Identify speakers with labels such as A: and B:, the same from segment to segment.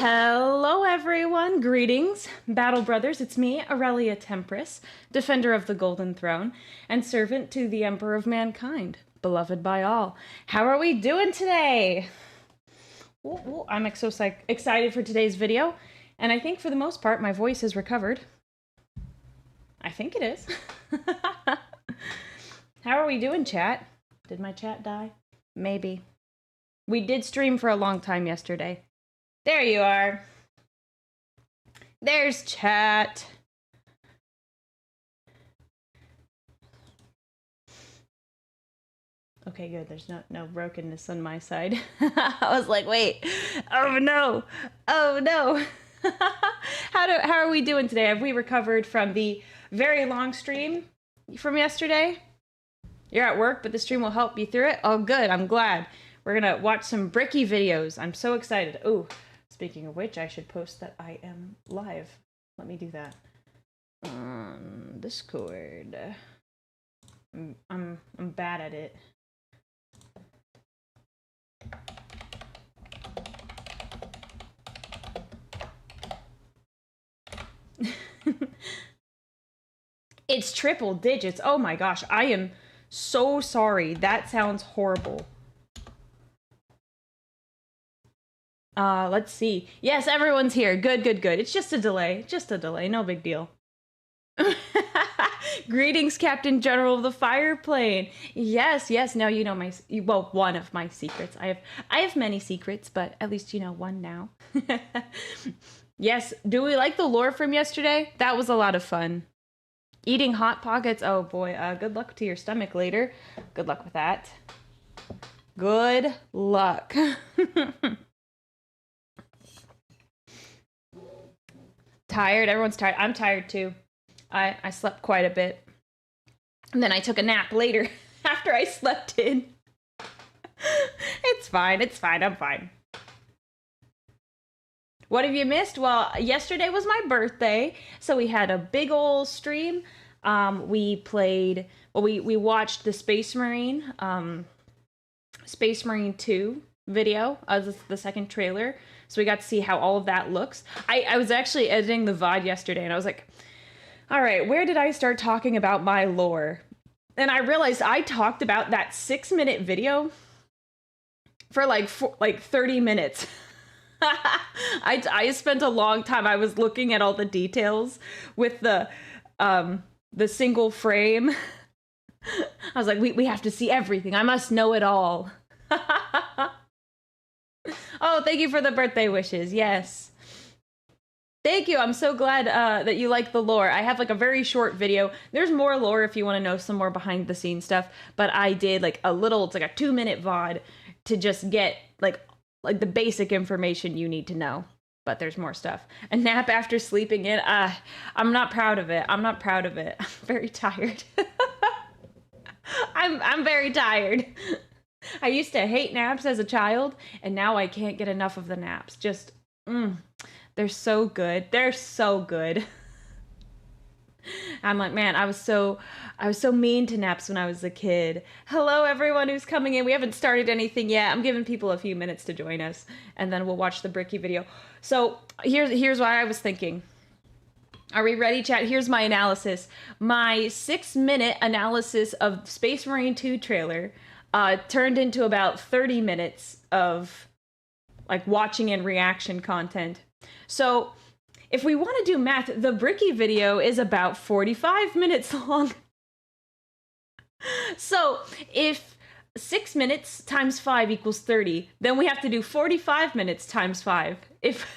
A: Hello everyone, greetings, Battle Brothers. It's me, Aurelia Tempris, defender of the Golden Throne, and servant to the Emperor of Mankind, beloved by all. How are we doing today? I'm so excited for today's video, and I think for the most part my voice is recovered. I think it is. How are we doing, chat? Did my chat die? Maybe. We did stream for a long time yesterday. There you are. There's chat. Okay, good. There's no brokenness on my side. I was like, wait. Oh no. Oh no. How are we doing today? Have we recovered from the very long stream from yesterday? You're at work, but the stream will help you through it. Oh, good. I'm glad. We're gonna watch some Bricky videos. I'm so excited. Ooh. Speaking of which, I should post that I am live. Let me do that on Discord. I'm bad at it. It's triple digits. Oh my gosh, I am so sorry. That sounds horrible. Let's see. Yes, everyone's here. Good. It's just a delay. No big deal. Greetings, Captain General of the Fireplane. Yes. Now you know one of my secrets. I have many secrets, but at least you know one now. Yes. Do we like the lore from yesterday? That was a lot of fun. Eating Hot Pockets. Oh boy. Good luck to your stomach later. Good luck with that. Good luck. Tired? Everyone's tired. I'm tired too. I slept quite a bit. And then I took a nap later after I slept in. It's fine. I'm fine. What have you missed? Well, yesterday was my birthday, so we had a big old stream. We watched the Space Marine 2 video, the second trailer. So we got to see how all of that looks. I was actually editing the VOD yesterday, and I was like, all right, where did I start talking about my lore? And I realized I talked about that 6-minute video for like 30 minutes. I spent a long time. I was looking at all the details with the single frame. I was like, we have to see everything. I must know it all. Oh, thank you for the birthday wishes. Yes. Thank you. I'm so glad that you like the lore. I have like a very short video. There's more lore if you want to know some more behind the scenes stuff, but I did like it's like a 2-minute VOD to just get like the basic information you need to know. But there's more stuff. A nap after sleeping in. I'm not proud of it. I'm very tired. I'm very tired. I used to hate naps as a child, and now I can't get enough of the naps. Just, they're so good. I'm like, man, I was so mean to naps when I was a kid. Hello, everyone who's coming in. We haven't started anything yet. I'm giving people a few minutes to join us, and then we'll watch the Bricky video. So here's what I was thinking. Are we ready, chat? Here's my analysis. My 6-minute analysis of Space Marine 2 trailer turned into about 30 minutes of like watching and reaction content. So if we want to do math, the Bricky video is about 45 minutes long. So if 6 minutes times 5 equals 30, then we have to do 45 minutes times 5. If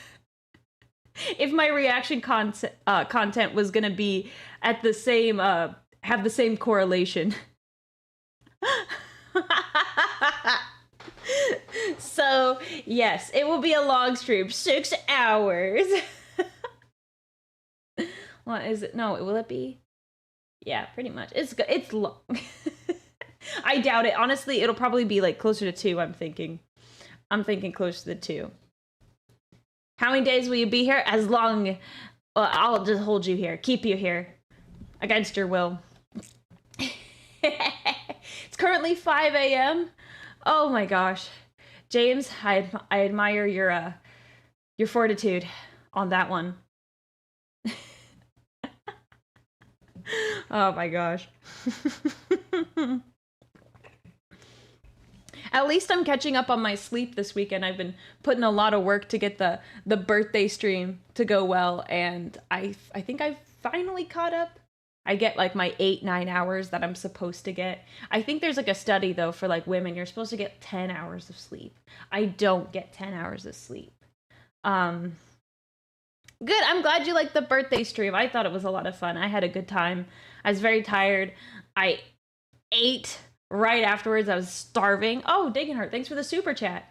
A: my reaction content was going to be at the same, have the same correlation. So yes, it will be a long stream, 6 hours. What is it? No, will it be? Yeah, pretty much. It's long. I doubt it. Honestly, it'll probably be like closer to 2. I'm thinking closer to 2. How many days will you be here? As long. Well, I'll just hold you here, keep you here, against your will. It's currently 5 a.m. Oh my gosh. James, I admire your your fortitude on that one. Oh my gosh. At least I'm catching up on my sleep this weekend. I've been putting a lot of work to get the birthday stream to go well, and I think I've finally caught up. I get like my 8-9 hours that I'm supposed to get. I think there's like a study though for like women, you're supposed to get 10 hours of sleep. I don't get 10 hours of sleep. Good. I'm glad you liked the birthday stream. I thought it was a lot of fun. I had a good time. I was very tired. I ate right afterwards. I was starving. Oh, Dagenhart, thanks for the super chat.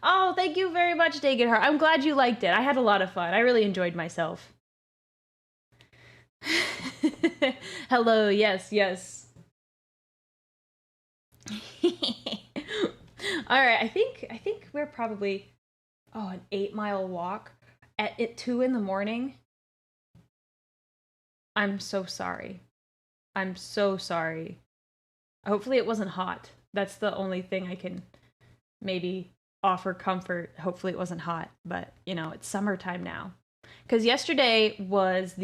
A: Oh, thank you very much, Dagenhart. I'm glad you liked it. I had a lot of fun. I really enjoyed myself. Hello, yes, yes. All right, I think we're probably an 8-mile walk at 2 in the morning. I'm so sorry. I'm so sorry. Hopefully it wasn't hot. That's the only thing I can maybe offer comfort. Hopefully it wasn't hot, but you know, it's summertime now. Because yesterday was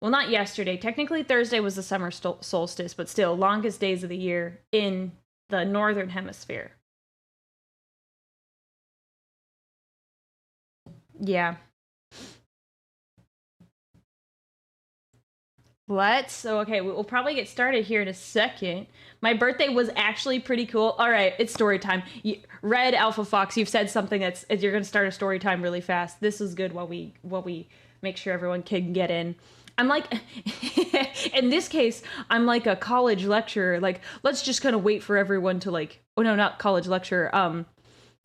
A: not yesterday, technically Thursday was the summer solstice, but still longest days of the year in the northern hemisphere. Yeah. Okay, we'll probably get started here in a second. My birthday was actually pretty cool. All right, it's story time. Red Alpha Fox, you've said something you're going to start a story time really fast. This is good while we make sure everyone can get in. I'm like, in this case, I'm like a college lecturer. Like, let's just kind of wait for everyone to oh no, not college lecturer.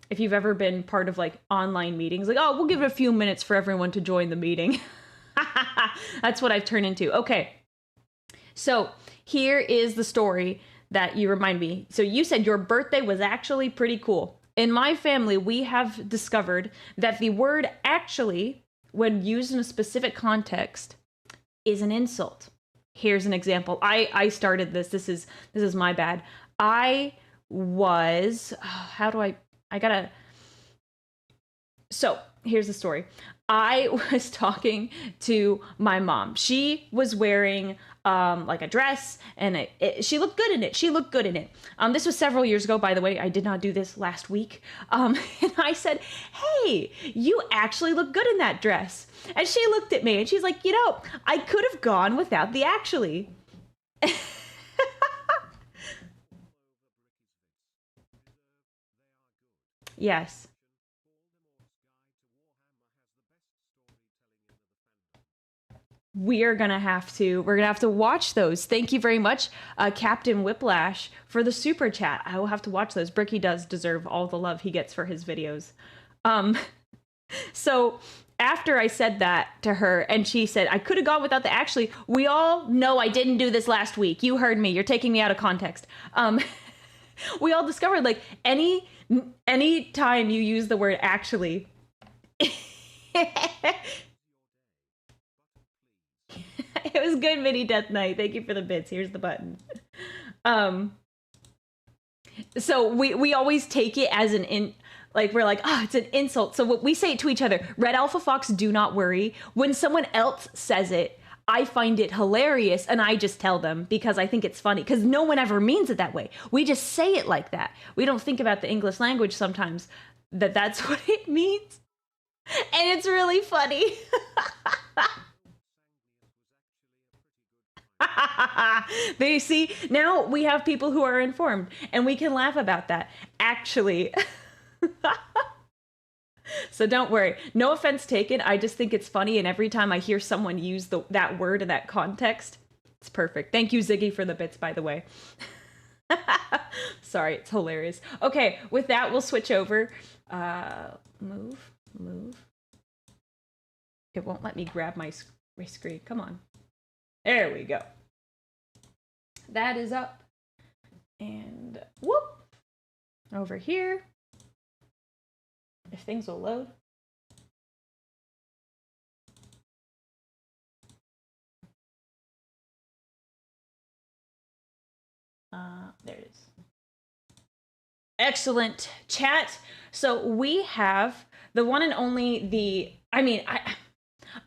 A: If you've ever been part of like online meetings, like, oh, we'll give it a few minutes for everyone to join the meeting. That's what I've turned into. Okay. So here is the story that you remind me. So you said your birthday was actually pretty cool. In my family, we have discovered that the word actually, when used in a specific context, is an insult. Here's an example. I started this. This is my bad. So here's the story. I was talking to my mom. She was wearing like a dress, and she looked good in it. This was several years ago, by the way. I did not do this last week. And I said, "Hey, you actually look good in that dress." And she looked at me and she's like, I could have gone without the actually. Yes. We're gonna have to watch those. Thank you very much, Captain Whiplash, for the super chat. I will have to watch those. Bricky does deserve all the love he gets for his videos. So after I said that to her, and she said I could have gone without the actually, we all know I didn't do this last week. You heard me. You're taking me out of context. We all discovered like any time you use the word actually. It was good, Mini Death Knight. Thank you for the bits. Here's the button. So we always take it as we're like, it's an insult. So what we say it to each other, Red Alpha Fox, do not worry. When someone else says it, I find it hilarious, and I just tell them because I think it's funny, because no one ever means it that way. We just say it like that. We don't think about the English language sometimes, that's what it means. And it's really funny. They see, now we have people who are informed, and we can laugh about that. Actually. So don't worry. No offense taken. I just think it's funny, and every time I hear someone use that word in that context, it's perfect. Thank you, Ziggy, for the bits, by the way. Sorry, it's hilarious. Okay, with that, we'll switch over. Move. It won't let me grab my screen. Come on. There we go. That is up. And whoop. Over here. If things will load. There it is. Excellent chat. So we have the one and only I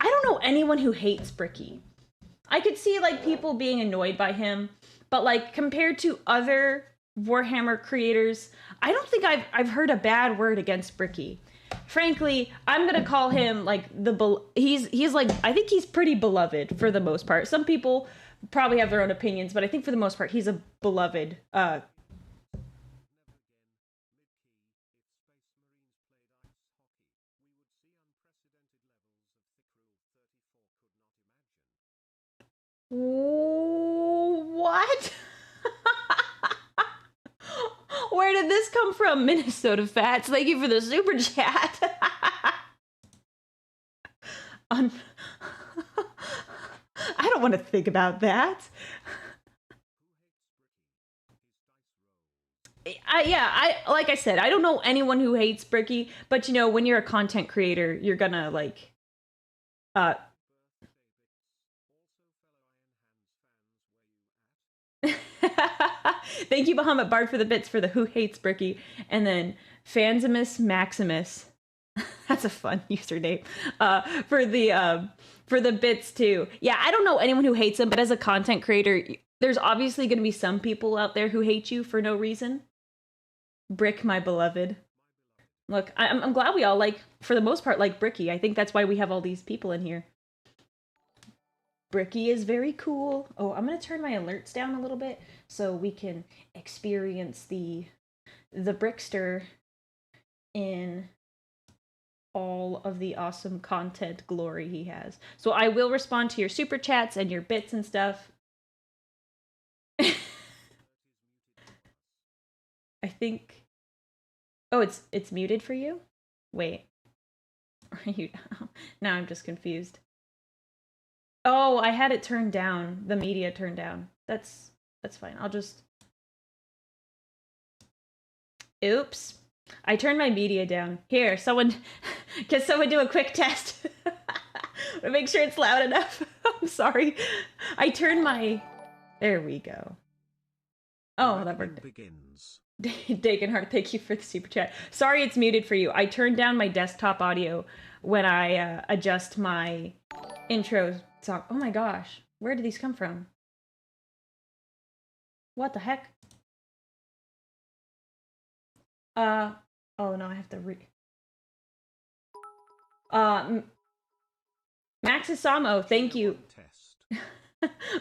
A: don't know anyone who hates Bricky. I could see like people being annoyed by him, but like compared to other Warhammer creators, I don't think I've heard a bad word against Bricky. Frankly, I'm gonna call him like he's like, I think he's pretty beloved for the most part. Some people probably have their own opinions, but I think for the most part he's a beloved What? Where did this come from, Minnesota Fats? Thank you for the super chat. I don't want to think about that. Like I said, I don't know anyone who hates Bricky, but you know, when you're a content creator, you're gonna like, Thank you, Bahamut Bard, for the bits for the Who Hates Bricky. And then Fansimus Maximus. That's a fun username. For the bits too. Yeah, I don't know anyone who hates him, but as a content creator, there's obviously going to be some people out there who hate you for no reason. Brick, my beloved. Look, I'm glad we all like, for the most part, like Bricky. I think that's why we have all these people in here. Bricky is very cool. Oh, I'm gonna turn my alerts down a little bit so we can experience the Brickster in all of the awesome content glory he has. So I will respond to your super chats and your bits and stuff. I think. Oh, it's muted for you? Wait. Are you? Now I'm just confused. Oh, I had it turned down. The media turned down. That's fine. I'll just... Oops. I turned my media down. Here, someone... Can someone do a quick test? Make sure it's loud enough. I'm sorry. I turned my... There we go. Oh, that worked.
B: Begins.
A: Dagenhart, thank you for the super chat. Sorry it's muted for you. I turned down my desktop audio when I adjust my intro song. Oh my gosh. Where did these come from? What the heck? Oh no, I have to Maxis Samo, thank you.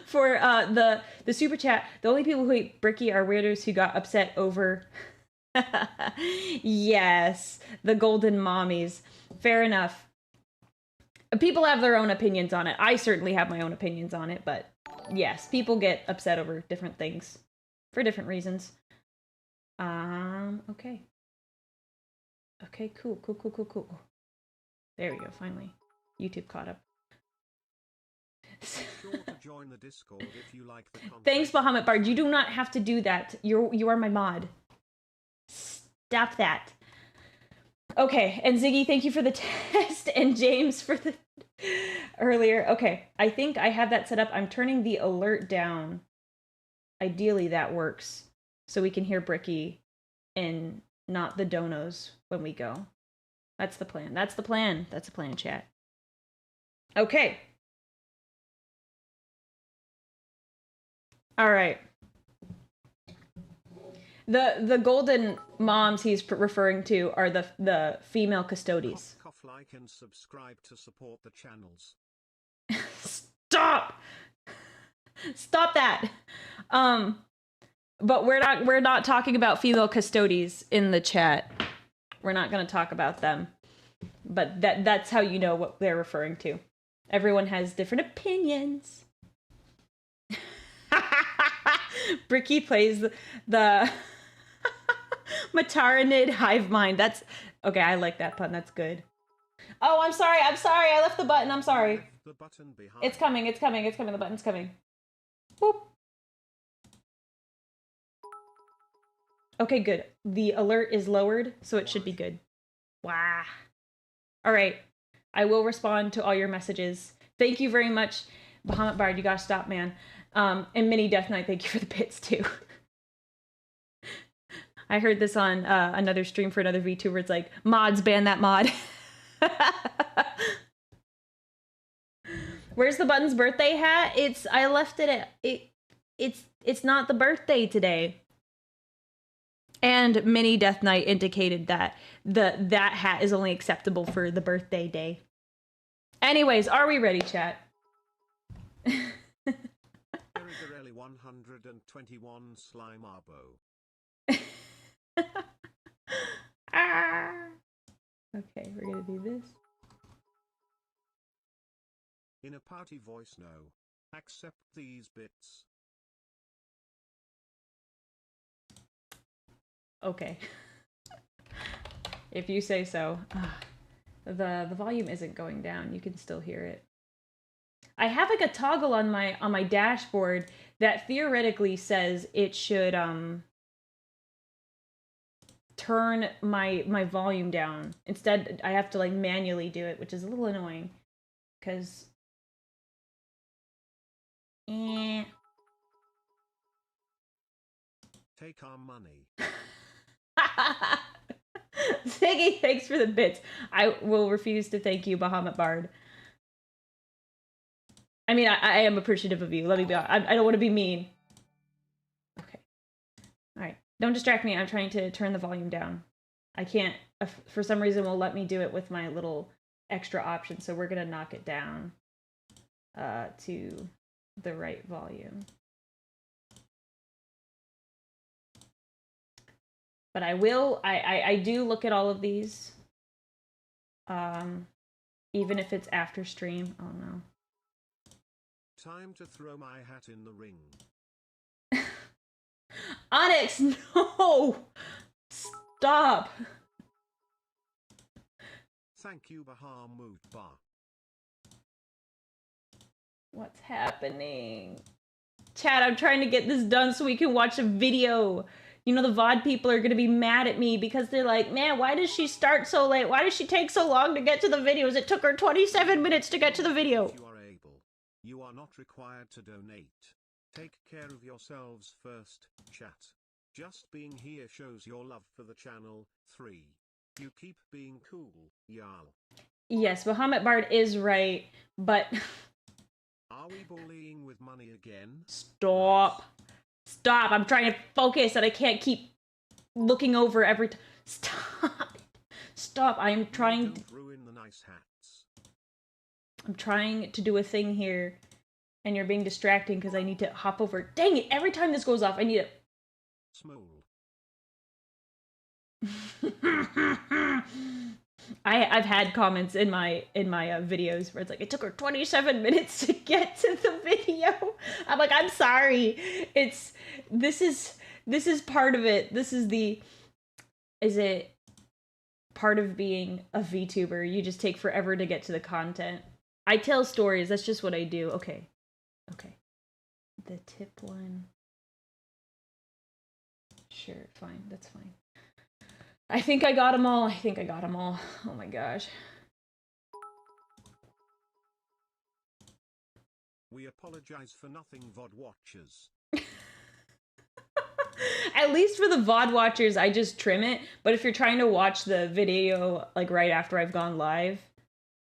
A: For the super chat. The only people who hate Bricky are weirdos who got upset over yes, the golden mommies. Fair enough. People have their own opinions on it. I certainly have my own opinions on it, but yes, people get upset over different things for different reasons. Okay. Okay, cool. There we go, finally. YouTube caught up.
B: Sure to join the Discord if you like the content.
A: Thanks, Bahamut Bard. You do not have to do that. You are my mod. Stop that. Okay, and Ziggy, thank you for the test, and James for the earlier. Okay, I think I have that set up. I'm turning the alert down. Ideally, that works, so we can hear Bricky and not the donos when we go. That's the plan. That's the plan. That's the plan, chat. Okay. All right. The golden moms he's referring to are the female custodies.
B: Cough, like, and subscribe to support the channels.
A: Stop! Stop that! But we're not talking about female custodies in the chat. We're not going to talk about them. But that's how you know what they're referring to. Everyone has different opinions. Bricky plays the Mataranid hive mind. That's okay. I like that pun. That's good. Oh, I'm sorry. I left the button. I'm sorry.
B: The button behind.
A: It's coming. The button's coming. Boop. Okay, good. The alert is lowered, so it should be good. Wow. All right. I will respond to all your messages. Thank you very much, Bahamut Bard. You gotta stop, man. And Mini Death Knight, thank you for the bits too. I heard this on another stream for another VTuber. It's like, mods, ban that mod. Where's the Button's birthday hat? I left it at, it's not the birthday today. And Mini Death Knight indicated that that hat is only acceptable for the birthday day. Anyways, are we ready, chat?
B: There is a really 121 slime arbo.
A: Ah. Okay, we're gonna do this.
B: In a party voice, no. Accept these bits.
A: Okay. If you say so. The volume isn't going down. You can still hear it. I have like a toggle on my dashboard that theoretically says it should turn my volume down. Instead, I have to like manually do it, which is a little annoying because
B: Take our money.
A: Ziggy, thanks for the bits. I will refuse to thank you, Bahamut Bard. I mean, I am appreciative of you. Let me be honest. I don't want to be mean. Okay. Alright. Don't distract me. I'm trying to turn the volume down. I can't, for some reason, won't let me do it with my little extra option, so we're going to knock it down to the right volume. But I will, I do look at all of these. Even if it's after stream. Oh no.
B: Time to throw my hat in the ring.
A: Onyx, no! Stop!
B: Thank you, Warhammer Vtuber.
A: What's happening? Chat, I'm trying to get this done so we can watch a video. You know, the VOD people are going to be mad at me because they're like, man, why does she start so late? Why does she take so long to get to the videos? It took her 27 minutes to get to the video.
B: If you are able, you are not required to donate. Take care of yourselves first, chat. Just being here shows your love for the channel. 3. You keep being cool, y'all.
A: Yes, Bahamut Bard is right, but...
B: Are we bullying with money again?
A: Stop. Stop. I'm trying to focus and I can't keep looking over every time. Stop. Stop. I'm trying to...
B: Don't ruin the nice hats.
A: I'm trying to do a thing here and you're being distracting because I need to hop over. Dang it. Every time this goes off, I need it.
B: Small.
A: I've had comments in my videos where it's like, it took her 27 minutes to get to the video. I'm like, I'm sorry. This is part of it. Is it part of being a VTuber? You just take forever to get to the content. I tell stories. That's just what I do. Okay. The tip one. Sure, fine. That's fine. I think I got them all. Oh my gosh.
B: We apologize for nothing, VOD watchers.
A: At least for the VOD watchers, I just trim it. But if you're trying to watch the video like right after I've gone live,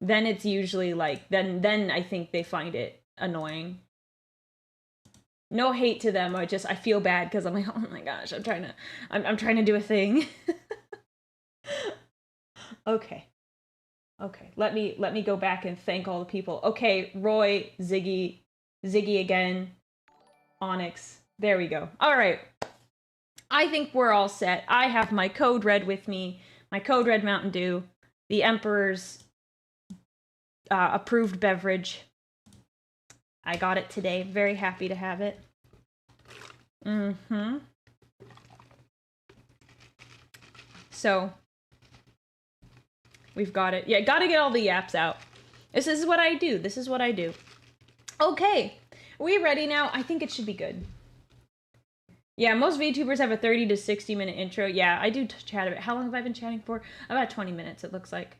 A: then it's usually like, then I think they find it annoying. No hate to them. I feel bad because I'm like, oh my gosh, I'm trying to do a thing. Okay. Let me go back and thank all the people. Okay, Roy, Ziggy again, Onyx. There we go. All right. I think we're all set. I have my Code Red with me, my Code Red Mountain Dew, the Emperor's approved beverage. I got it today. Very happy to have it. So, we've got it. Yeah, gotta get all the yaps out. This is what I do. Okay, are we ready now? I think it should be good. Yeah, most VTubers have a 30 to 60 minute intro. Yeah, I do chat a bit. How long have I been chatting for? About 20 minutes, it looks like.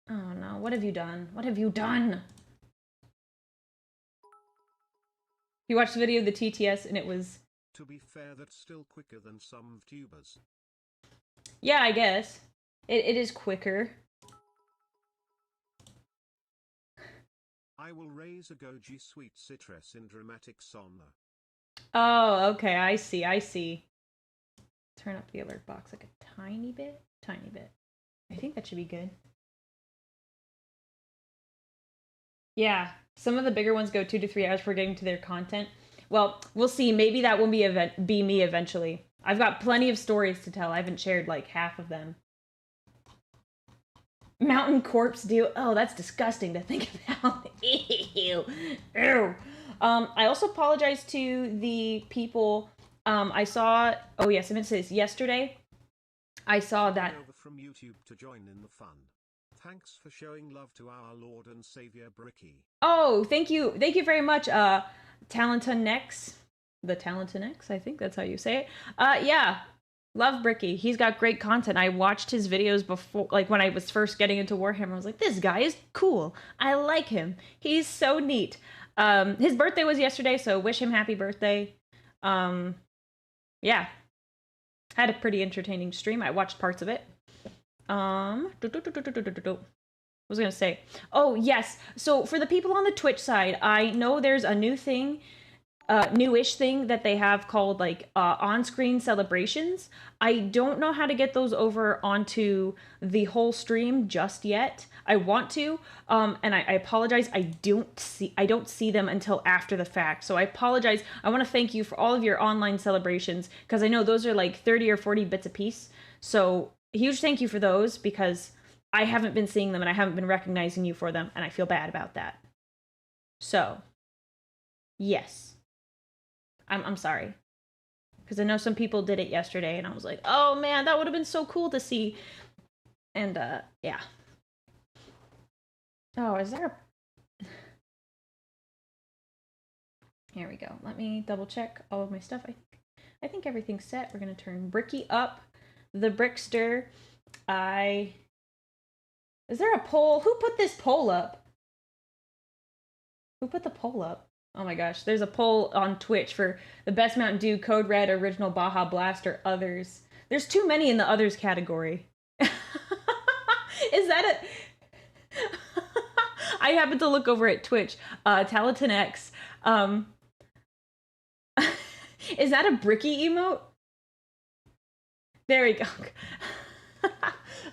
A: Oh no, what have you done? What have you done? You watched the video of the TTS and it was
B: To be fair, that's still quicker than some Vtubers.
A: Yeah, I guess. It is quicker.
B: I will raise a goji sweet citrus in dramatic sonna.
A: Oh, okay, I see, I see. Turn up the alert box like a tiny bit. Tiny bit. I think that should be good. Yeah, some of the bigger ones go 2 to 3 hours for getting to their content. Well, we'll see. Maybe that will be me eventually. I've got plenty of stories to tell. I haven't shared like half of them. Mountain corpse deal. Oh, that's disgusting to think about. Ew. Ew. I also apologize to the people. I saw. Oh yes, I meant to say this yesterday. I saw that.
B: Over from YouTube to join in the fun. Thanks for showing love to our Lord and Savior Bricky.
A: Oh, thank you very much, Talentonex. The Talentonex, I think that's how you say it. Yeah, love Bricky. He's got great content. I watched his videos before, like when I was first getting into Warhammer. I was like, this guy is cool. I like him. He's so neat. His birthday was yesterday, so wish him happy birthday. Yeah, had a pretty entertaining stream. I watched parts of it. What was I gonna say? Oh, yes. So for the people on the Twitch side, I know there's a new thing, newish thing that they have called like on-screen celebrations. I don't know how to get those over onto the whole stream just yet. I want to, and I apologize. I don't see them until after the fact. So I apologize. I want to thank you for all of your online celebrations because I know those are like 30 or 40 bits a piece. So huge thank you for those because I haven't been seeing them and I haven't been recognizing you for them, and I feel bad about that. So, yes. I'm sorry. Because I know some people did it yesterday, and I was like, oh man, that would have been so cool to see. And, yeah. Oh, is there a... Here we go. Let me double check all of my stuff. I think everything's set. We're going to turn Bricky up. The Brickster. Is there a poll? Who put this poll up? Who put the poll up? Oh my gosh, there's a poll on Twitch for the best Mountain Dew, Code Red, Original Baja Blast, or others. There's too many in the others category. Is that a... I happened to look over at Twitch. Talentonex. Is that a Bricky emote? There we go.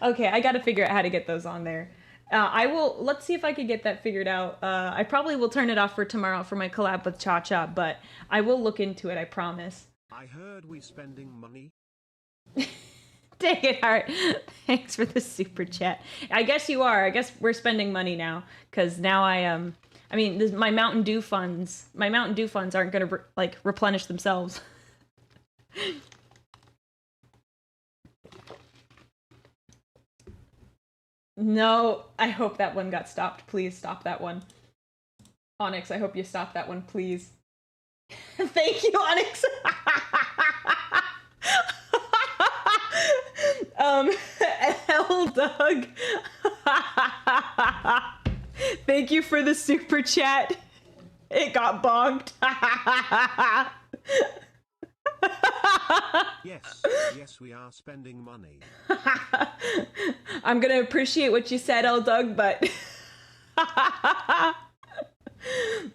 A: Okay, I gotta figure out how to get those on there. Let's see if I could get that figured out. I probably will turn it off for tomorrow for my collab with Cha Cha, but I will look into it, I promise.
B: I heard we spending money.
A: Dang it, Heart. Thanks for the super chat. I guess you are. I guess we're spending money now, because now my Mountain Dew funds aren't gonna, replenish themselves. No, I hope that one got stopped. Please stop that one. Onyx, I hope you stop that one, please. Thank you, Onyx. L Doug. Thank you for the super chat. It got bonked.
B: Yes, we are spending money.
A: I'm gonna appreciate what you said, L Doug, but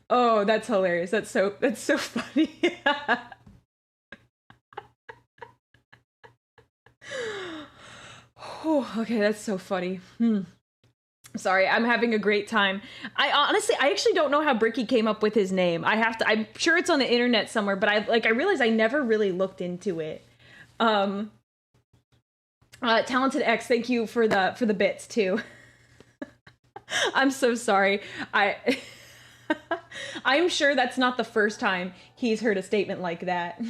A: oh, that's hilarious. That's so funny. Okay, that's so funny. Sorry, I'm having a great time. I actually don't know how Bricky came up with his name. I'm sure it's on the internet somewhere, but I realized I never really looked into it. Talented X, thank you for the bits too. I'm so sorry. I'm sure that's not the first time he's heard a statement like that.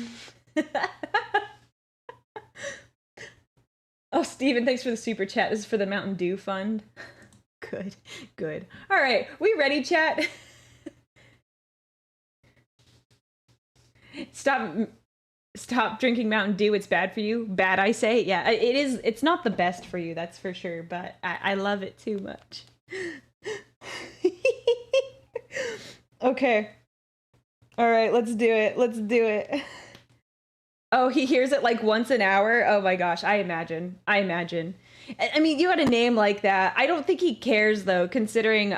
A: Oh, Steven, thanks for the super chat. This is for the Mountain Dew Fund. Good. All right, we ready, chat? Stop drinking Mountain Dew. It's bad for you. Bad, I say. Yeah, it is. It's not the best for you, that's for sure. But I love it too much. Okay. All right, let's do it. Oh, he hears it like once an hour? Oh my gosh, I imagine. I imagine. I mean, you had a name like that. I don't think he cares though, considering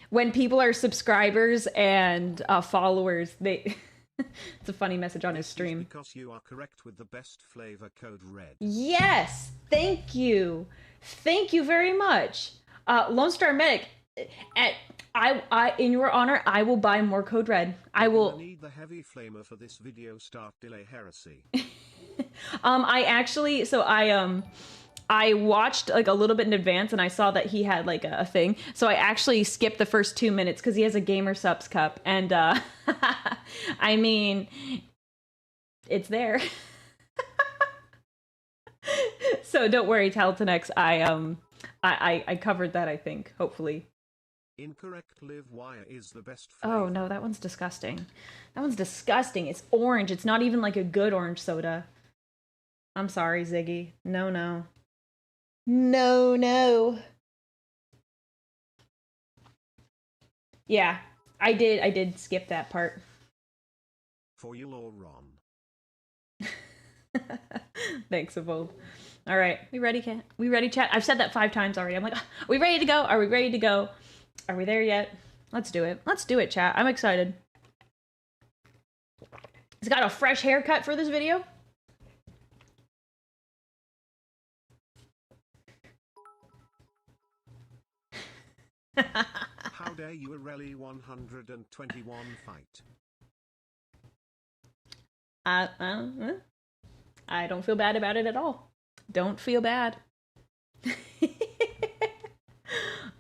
A: when people are subscribers and followers, they it's a funny message on his stream.
B: Because you are correct with the best flavor code red.
A: Yes, thank you. Thank you very much. Lone Star Medic, in your honor, I will buy more Code Red. I will.
B: Need the heavy flamer for this video. Start delay heresy.
A: I watched like a little bit in advance and I saw that he had like a thing. So I actually skipped the first 2 minutes because he has a Gamer Subs cup. And I mean, it's there. So don't worry, Taltonex. I covered that, I think, hopefully.
B: Incorrect. Live wire is the best flavor.
A: Oh no, that one's disgusting. That one's disgusting. It's orange. It's not even like a good orange soda. I'm sorry, Ziggy. No, no. No, no. Yeah, I did skip that part.
B: For you, Ron.
A: Thanks, Evolve. All right, we ready, Cat? We ready, chat? I've said that 5 times already. I'm like, are we ready to go? Are we ready to go? Are we there yet? Let's do it. Let's do it, chat. I'm excited. He's got a fresh haircut for this video.
B: How dare you, Aurelia 121 fight?
A: I don't feel bad about it at all. Don't feel bad.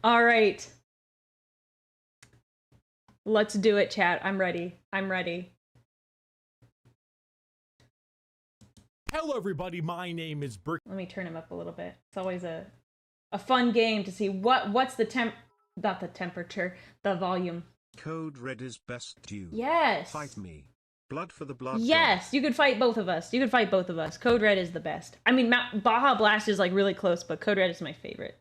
A: All right. Let's do it, chat. I'm ready. I'm ready.
C: Hello, everybody. My name is Bricky.
A: Let me turn him up a little bit. It's always a fun game to see what's the not the temperature, the volume.
B: Code red is best due.
A: Yes.
B: Fight me. Blood for the blood.
A: Yes, you could fight both of us. You could fight both of us. Code red is the best. I mean, Baja Blast is like really close, but Code red is my favorite.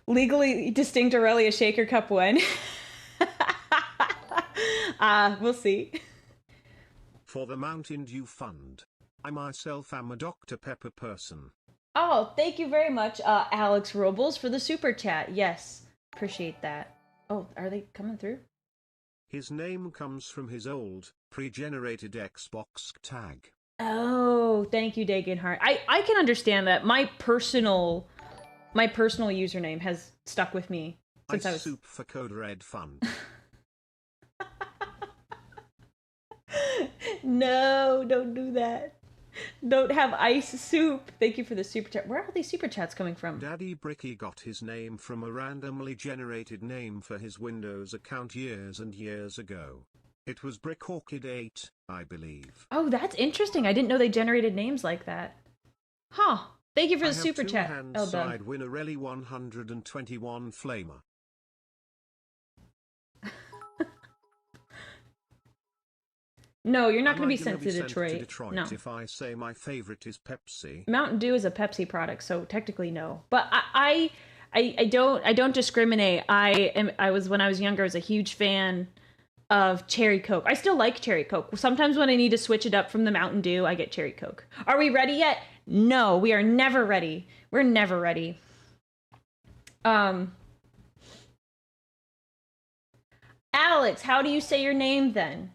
A: Legally distinct Aurelia Shaker Cup when? We'll see.
B: For the Mountain Dew Fund. I myself am a Dr. Pepper person.
A: Oh, thank you very much, Alex Robles, for the super chat. Yes, appreciate that. Oh, are they coming through?
B: His name comes from his old, pre-generated Xbox tag.
A: Oh, thank you, Dagenhart. I can understand that. My personal username has stuck with me since I was...
B: Soup for Code Red Fund.
A: No, don't do that. Don't have ice soup. Thank you for the super chat. Where are all these super chats coming from?
B: Daddy Bricky got his name from a randomly generated name for his Windows account years and years ago. It was BrickOrchid8, I believe.
A: Oh, that's interesting. I didn't know they generated names like that. Huh. Thank you for the super chat.
B: Side win Aurelia 121 Flamer.
A: No, you're not going to be sent to Detroit. No.
B: If I say my favorite is Pepsi.
A: Mountain Dew is a Pepsi product, so technically no. But I don't discriminate. I was when I was younger, I was a huge fan of Cherry Coke. I still like Cherry Coke. Sometimes when I need to switch it up from the Mountain Dew, I get Cherry Coke. Are we ready yet? No, we are never ready. We're never ready. Alex, how do you say your name then?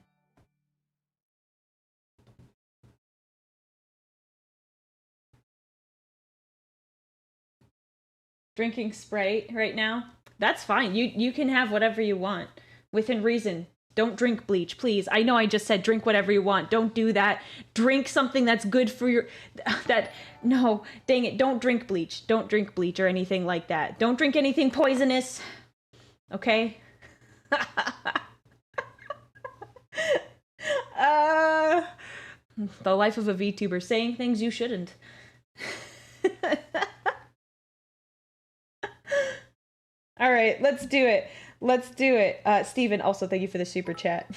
A: Drinking Sprite right now? That's fine. You can have whatever you want. Within reason. Don't drink bleach, please. I know I just said drink whatever you want. Don't do that. Drink something that's good for your... No, dang it. Don't drink bleach. Don't drink bleach or anything like that. Don't drink anything poisonous. Okay? The life of a VTuber. Saying things you shouldn't. All right, let's do it. Let's do it. Steven, also thank you for the super chat.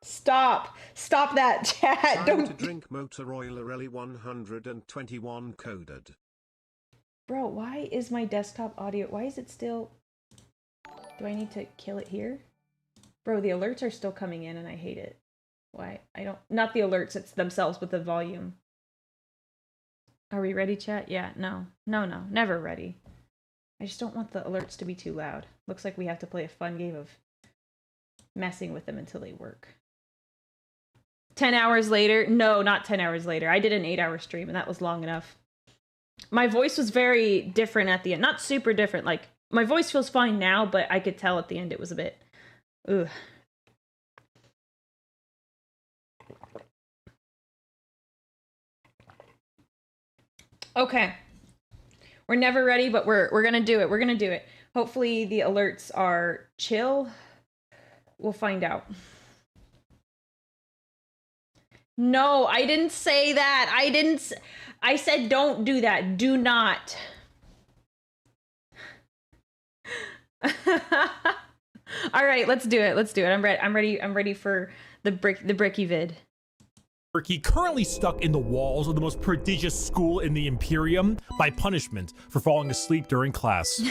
A: Stop that chat. Don't
B: to drink Motor Oil Aurelia 121 coded.
A: Bro, why is my desktop audio? Why is it still? Do I need to kill it here? Bro, the alerts are still coming in and I hate it. why I don't, not the alerts, it's themselves with the volume. Are we ready, chat? Yeah, no, never ready. I just don't want the alerts to be too loud. Looks like we have to play a fun game of messing with them until they work. 10 hours later? No, not 10 hours later. I did an 8-hour stream and that was long enough. My voice was very different at the end. Not super different. Like, my voice feels fine now, but I could tell at the end it was a bit... Ugh. Okay. We're never ready, but we're gonna do it. We're gonna do it. Hopefully the alerts are chill. We'll find out. No, I didn't say that. I said don't do that. Do not. All right, let's do it. Let's do it. I'm ready. I'm ready for the Bricky vid.
C: Bricky, currently stuck in the walls of the most prodigious school in the Imperium by punishment for falling asleep during class.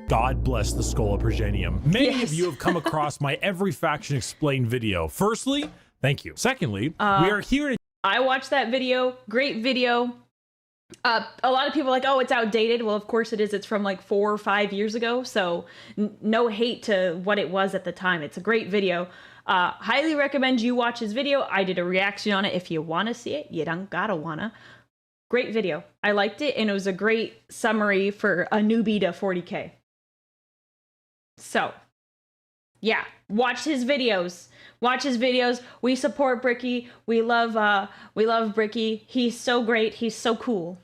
C: God bless the Schola Progenium. Many of you have come across my Every Faction Explained video. Firstly, thank you. Secondly, we are here to...
A: I watched that video. Great video. A lot of people are like, oh, it's outdated. Well, of course it is. It's from like 4 or 5 years ago. So no hate to what it was at the time. It's a great video. Highly recommend you watch his video. I did a reaction on it. If you want to see it, you don't gotta wanna. Great video. I liked it, and it was a great summary for a newbie to 40k. So, yeah, watch his videos. Watch his videos. We support Bricky. We love Bricky. He's so great. He's so cool.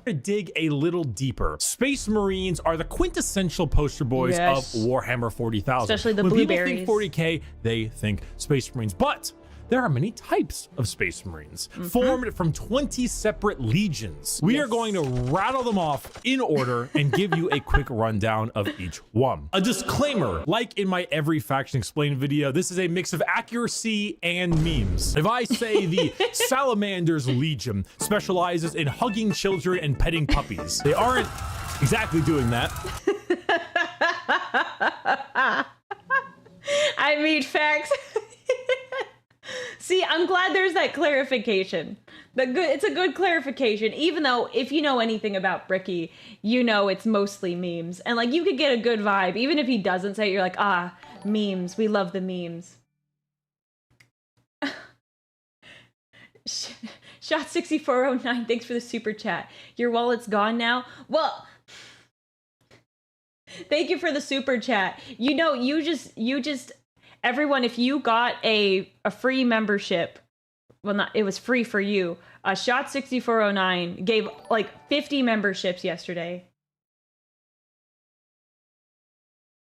C: To dig a little deeper. Space Marines are the quintessential poster boys of Warhammer 40,000.
A: Especially the
C: when
A: blueberries.
C: People think 40k, they think Space Marines. But there are many types of Space Marines, formed from 20 separate legions. We are going to rattle them off in order and give you a quick rundown of each one. A disclaimer, like in my Every Faction Explained video, this is a mix of accuracy and memes. If I say the Salamander's Legion specializes in hugging children and petting puppies, they aren't exactly doing that.
A: I mean, facts. See, I'm glad there's that clarification. It's a good clarification, even though if you know anything about Bricky, you know it's mostly memes. And like, you could get a good vibe. Even if he doesn't say it, you're like, ah, memes. We love the memes. Shot 6409, thanks for the super chat. Your wallet's gone now? Well, thank you for the super chat. You know, you just everyone, if you got a free membership, well, not, it was free for you. Shot 6409 gave like 50 memberships yesterday.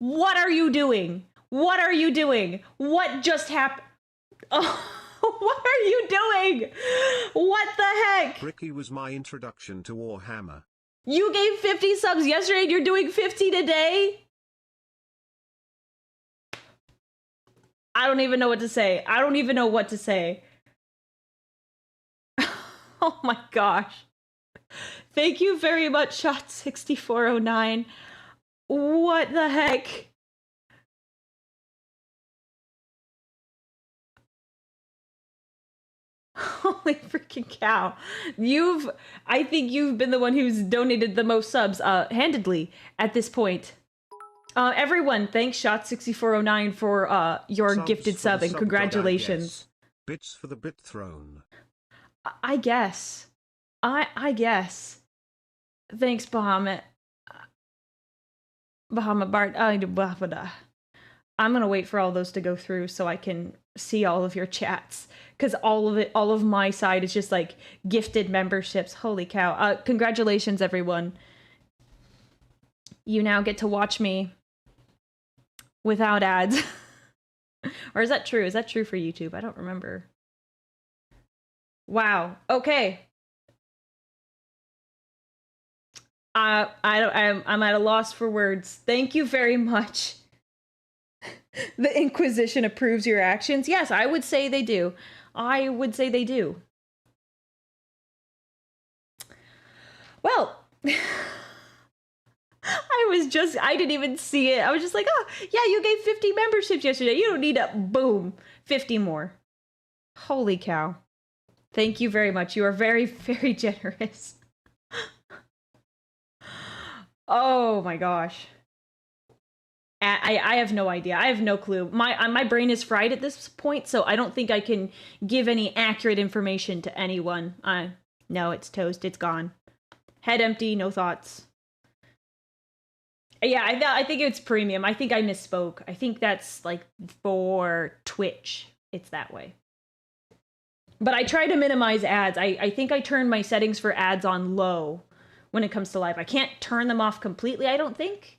A: What are you doing? What are you doing? What just happened? Oh, what are you doing? What the heck?
B: Bricky was my introduction to Warhammer.
A: You gave 50 subs yesterday and you're doing 50 today? I don't even know what to say. I don't even know what to say. Oh my gosh. Thank you very much, Shot 6409. What the heck? Holy freaking cow. I think you've been the one who's donated the most subs, handedly, at this point. Everyone, thanks Shot 6409 for your
B: Subs
A: gifted sub and congratulations.
B: Bits for the bit throne.
A: I guess. I guess. Thanks, Bahamut. Bahamut Bart. I'm gonna wait for all those to go through so I can see all of your chats. Because all of my side is just like gifted memberships. Holy cow. Congratulations, everyone. You now get to watch me without ads. Or is that true? Is that true for YouTube? I don't remember. Wow. Okay. I'm at a loss for words. Thank you very much. The Inquisition approves your actions. Yes, I would say they do. I would say they do. Well, I was I didn't even see it. I was just like, oh, yeah, you gave 50 memberships yesterday. You don't need boom, 50 more. Holy cow. Thank you very much. You are very, very generous. Oh my gosh. I have no idea. I have no clue. My brain is fried at this point, so I don't think I can give any accurate information to anyone. No, it's toast. It's gone. Head empty, no thoughts. Yeah, I think it's premium. I think I misspoke. I think that's like for Twitch. It's that way. But I try to minimize ads. I think I turned my settings for ads on low when it comes to live. I can't turn them off completely, I don't think.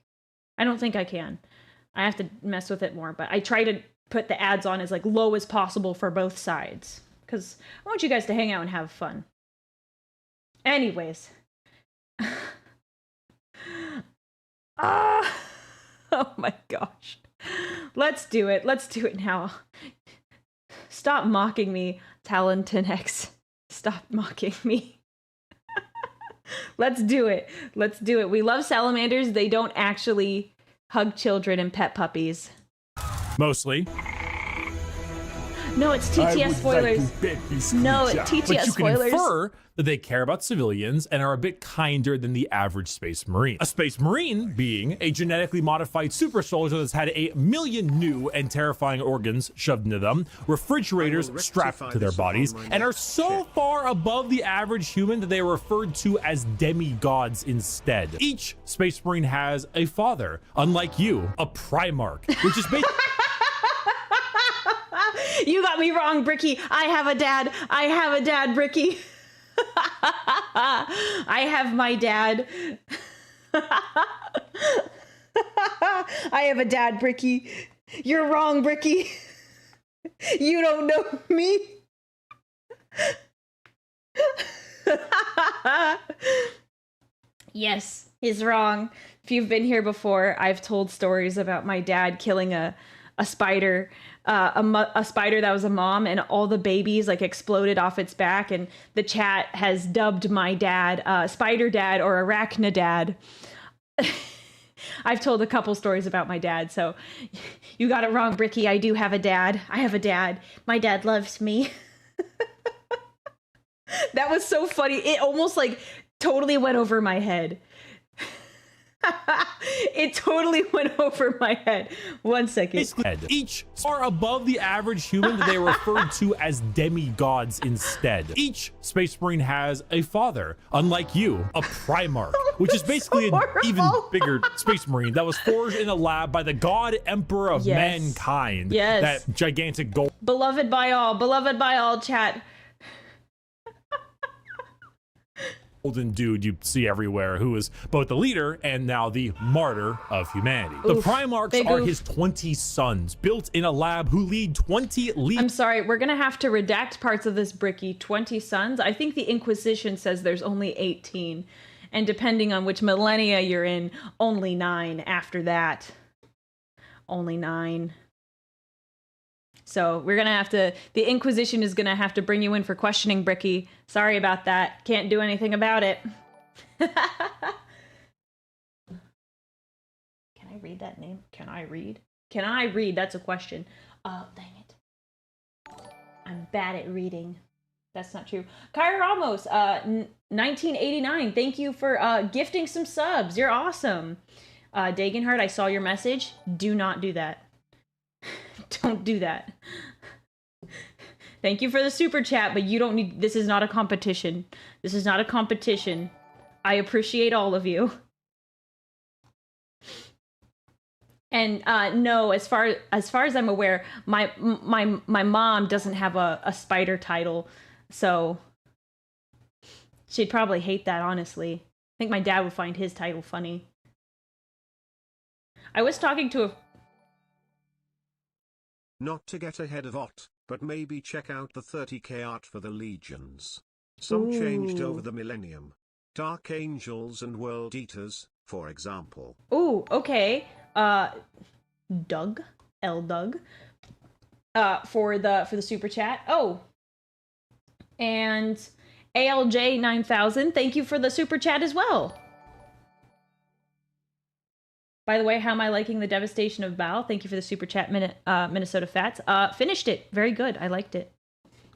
A: I don't think I can. I have to mess with it more, but I try to put the ads on as like low as possible for both sides because I want you guys to hang out and have fun. Anyways. Oh my gosh. Let's do it. Let's do it now. Stop mocking me, Talentenex. Stop mocking me. Let's do it. Let's do it. We love salamanders. They don't actually hug children and pet puppies.
C: Mostly.
A: No, it's TTS spoilers. No, it's TTS
C: but you
A: spoilers.
C: Can infer that they care about civilians and are a bit kinder than the average Space Marine. A Space Marine being a genetically modified super soldier that's had 1 million new and terrifying organs shoved into them, refrigerators strapped to their bodies, and are so far above the average human that they are referred to as demigods instead. Each Space Marine has a father, unlike you, a Primarch, which is basically...
A: You got me wrong, Bricky. I have a dad. I have a dad, Bricky. I have my dad. I have a dad, Bricky. You're wrong, Bricky. You don't know me. Yes, he's wrong. If you've been here before, I've told stories about my dad killing a spider. A spider that was a mom, and all the babies like exploded off its back, and the chat has dubbed my dad Spider Dad or Arachnidad. I've told a couple stories about my dad, so you got it wrong, Bricky. I do have a dad. I have a dad. My dad loves me. That was so funny. It almost like totally went over my head. It totally went over my head. 1 second.
C: Each are above the average human that they are referred to as demigods instead. Each Space Marine has a father, unlike you, a Primarch, which is basically an even bigger Space Marine that was forged in a lab by the God Emperor of mankind.
A: Yes.
C: That gigantic gold.
A: Beloved by all, chat.
C: Golden dude you see everywhere, who is both the leader and now the martyr of humanity. The Primarchs are his 20 sons, built in a lab, who lead 20 leaders.
A: I'm sorry, we're gonna have to redact parts of this, Bricky. 20 sons? I think the Inquisition says there's only 18. And depending on which millennia you're in, only 9 after that. Only 9. So we're gonna have to, the Inquisition is gonna have to bring you in for questioning, Bricky. Sorry about that. Can't do anything about it. Can I read that name? Can I read? Can I read? That's a question. Oh, dang it. I'm bad at reading. That's not true. Kyra Ramos, 1989. Thank you for gifting some subs. You're awesome. Dagenhart, I saw your message. Do not do that. Don't do that. Thank you for the super chat, but you don't need, this is not a competition. This is not a competition. I appreciate all of you. And no, as far as I'm aware, my mom doesn't have a spider title, so she'd probably hate that, honestly. I think my dad would find his title funny. I was talking to a...
B: Not to get ahead of Ot, but maybe check out the 30k art for the legions. Some changed over the millennium. Dark Angels and World Eaters, for example.
A: Ooh, okay. Doug, L Doug, for the super chat. Oh, and ALJ 9000, thank you for the super chat as well. By the way, how am I liking the devastation of Baal? Thank you for the super chat, Minnesota Fats. Finished it. Very good. I liked it.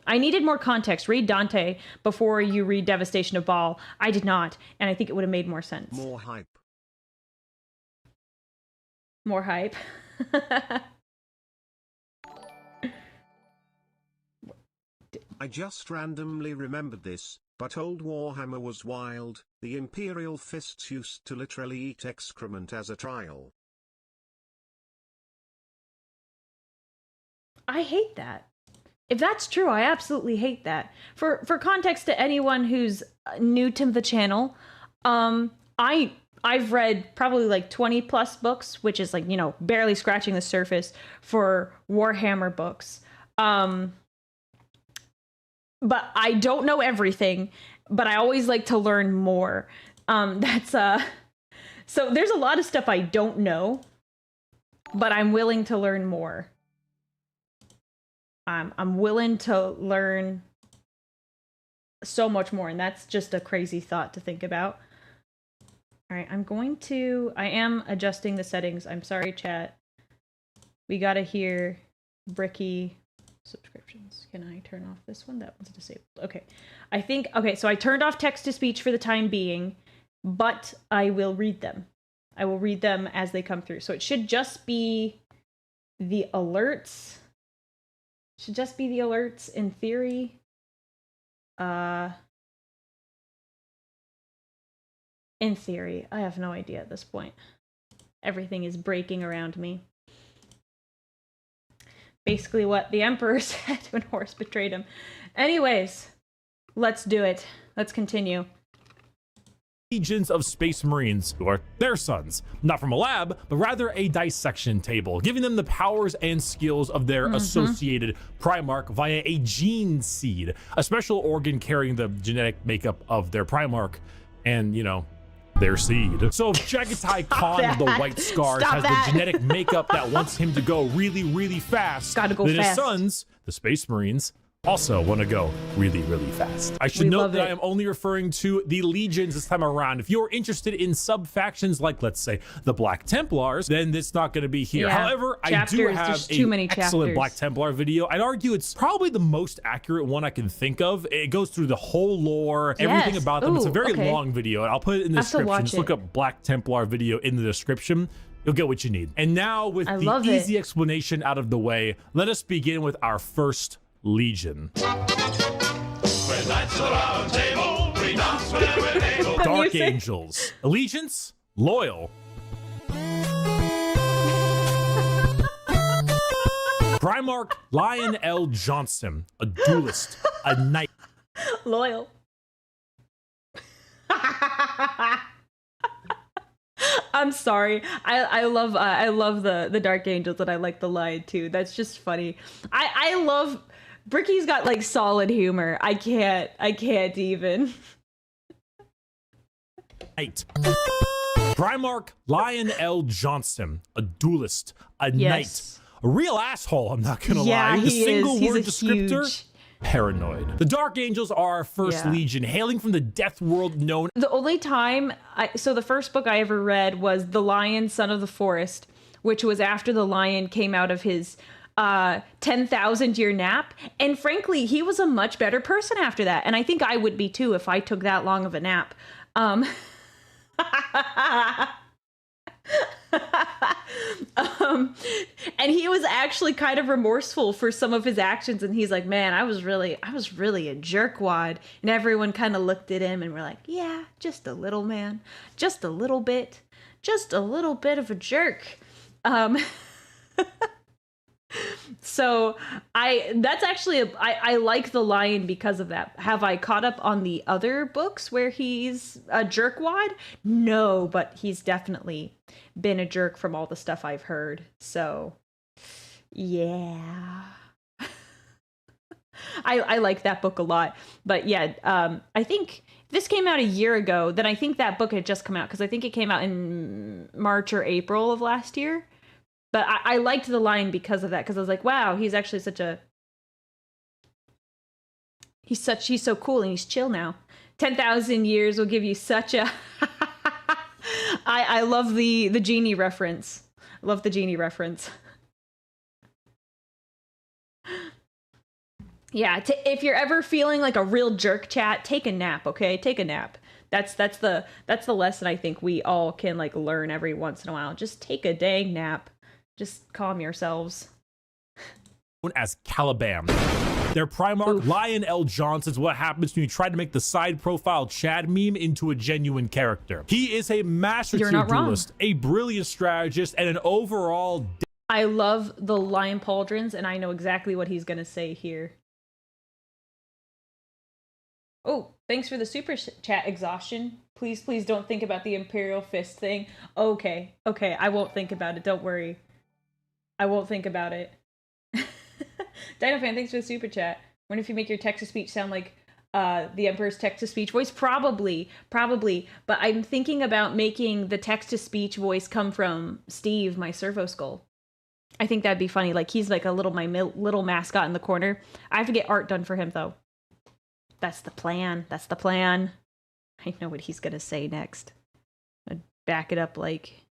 A: I needed more context. Read Dante before you read Devastation of Baal. I did not, and I think it would have made more sense.
B: More hype.
A: More hype.
B: I just randomly remembered this, but old Warhammer was wild. The Imperial Fists used to literally eat excrement as a trial.
A: I hate that. If that's true, I absolutely hate that. For context to anyone who's new to the channel, I've read probably like 20 plus books, which is like, you know, barely scratching the surface for Warhammer books. But I don't know everything, but I always like to learn more. So there's a lot of stuff I don't know, but I'm willing to learn more. I'm willing to learn so much more, and that's just a crazy thought to think about. All right, I am adjusting the settings. I'm sorry, chat. We gotta hear Bricky subscriptions. Can I turn off this one? That one's disabled. Okay. Okay, so I turned off text to speech for the time being, but I will read them. I will read them as they come through. So it should just be the alerts. Should just be the alerts in theory. In theory, I have no idea at this point. Everything is breaking around me. Basically what the Emperor said when Horus betrayed him. Anyways, let's do it. Let's continue.
C: Legions of Space Marines who are their sons, not from a lab, but rather a dissection table, giving them the powers and skills of their associated Primarch via a gene seed, a special organ carrying the genetic makeup of their Primarch and, you know, their seed. So if Jagatai Khan of the White Scars has the genetic makeup that wants him to go really, really fast, then his sons, the Space Marines, also want to go really, really fast. I should note that I am only referring to the legions this time around. If you're interested in sub-factions like, let's say, the Black Templars, then it's not going to be here.
A: Yeah,
C: however, I do have an excellent Black Templar video. I'd argue it's probably the most accurate one I can think of. It goes through the whole lore, everything about them. It's a very long video, and I'll put it in the description. Just look up Black Templar video in the description. You'll get what you need. And now, with the easy explanation out of the way, let us begin with our first Legion. Dark Angels. Allegiance, loyal. Primarch Lion L. Johnson, a duelist, a knight.
A: Loyal. I'm sorry. I love the Dark Angels, and I like the Lion too. That's just funny. I love Bricky's got like solid humor. I can't even.
C: Primarch Lion L. Johnson, a duelist, a knight, a real asshole, I'm not gonna lie. The single word descriptor, paranoid. The Dark Angels are our first legion, hailing from the death world known.
A: The only time, so the first book I ever read was The Lion, Son of the Forest, which was after the lion came out of his 10,000-year nap, and frankly he was a much better person after that, and I think I would be too if I took that long of a nap. And he was actually kind of remorseful for some of his actions, and he's like, man, I was really a jerkwad. And everyone kind of looked at him and were like, yeah, just a little, man, just a little bit of a jerk. So that's actually I like the Lion because of that. Have I caught up on the other books where he's a jerkwad? No, but he's definitely been a jerk from all the stuff I've heard. So yeah. I like that book a lot. But yeah, I think this came out a year ago. Then I think that book had just come out, because I think it came out in March or April of last year. But I liked the Lion because of that, because I was like, wow, he's actually he's so cool, and he's chill now. 10,000 years will give you such a I love the genie reference. I love the genie reference. Yeah, if you're ever feeling like a real jerk, chat, take a nap, okay? Take a nap. That's the lesson I think we all can like learn every once in a while. Just take a dang nap. Just calm yourselves.
C: As Caliban. Their Primarch, Lion L. Johnson's what happens when you try to make the side profile Chad meme into a genuine character. He is a master tier duelist, a brilliant strategist, and an overall...
A: I love the Lion Pauldrons, and I know exactly what he's gonna say here. Oh, thanks for the super chat, Exhaustion. Please, please don't think about the Imperial Fist thing. Okay, okay, I won't think about it, don't worry. I won't think about it. Dinofan, thanks for the super chat. Wonder if you make your text-to-speech sound like the Emperor's text-to-speech voice? Probably. But I'm thinking about making the text-to-speech voice come from Steve, my Servo Skull. I think that'd be funny. Like, he's like my little mascot in the corner. I have to get art done for him, though. That's the plan. That's the plan. I know what he's gonna say next. I'd back it up like...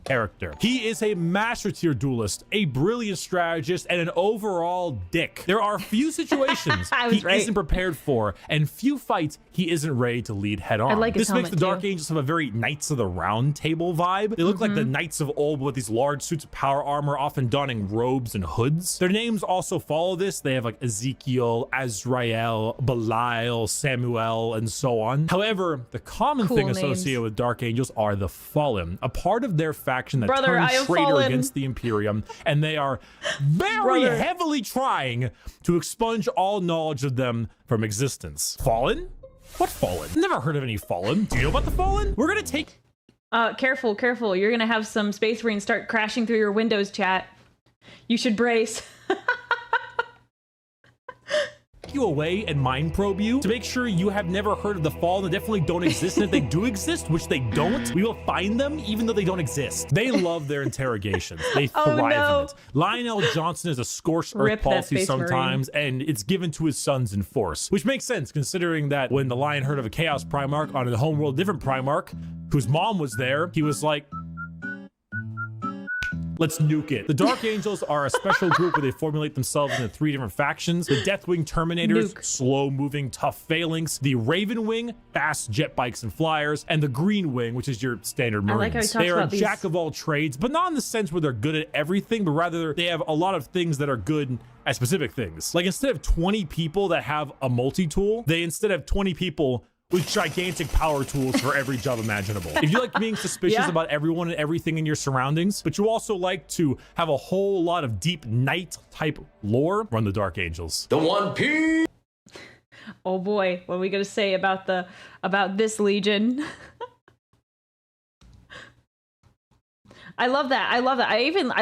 C: character. He is a master tier duelist, a brilliant strategist, and an overall dick. There are few situations he isn't prepared for, and few fights he isn't ready to lead head on. This makes the Dark Angels have a very Knights of the Round Table vibe. They look like the Knights of old with these large suits of power armor, often donning robes and hoods. Their names also follow this. They have like Ezekiel, Azrael, Belial, Samuel, and so on. However, the common thing associated with Dark Angels are the Fallen, a part of their faction that turns traitor against the Imperium, and they are very heavily trying to expunge all knowledge of them from existence. Fallen? What Fallen? Never heard of any Fallen. Do you know about the Fallen? We're gonna take...
A: careful. You're gonna have some Space Marines start crashing through your windows, chat. You should brace.
C: You away and mind probe you to make sure you have never heard of the Fallen. They definitely don't exist, and if they do exist, which they don't, we will find them even though they don't exist. They love their interrogations. They thrive in it. Lionel Johnson is a scorched earth policy sometimes, and it's given to his sons in force, which makes sense considering that when the Lion heard of a Chaos Primarch on a homeworld different Primarch whose mom was there, he was like, let's nuke it. The Dark Angels are a special group where they formulate themselves into 3 different factions. The Deathwing Terminators, slow-moving, tough phalanx. The Raven Wing, fast jet bikes and flyers. And the Green Wing, which is your standard Marines.
A: I like how he talks about
C: a jack of all trades, but not in the sense where they're good at everything, but rather they have a lot of things that are good at specific things. Like instead of 20 people that have a multi-tool, they instead have 20 people with gigantic power tools for every job imaginable. If you like being suspicious about everyone and everything in your surroundings, but you also like to have a whole lot of deep knight type lore, run the Dark Angels.
D: The One Piece.
A: Oh boy, what are we gonna say about this Legion? I love that. I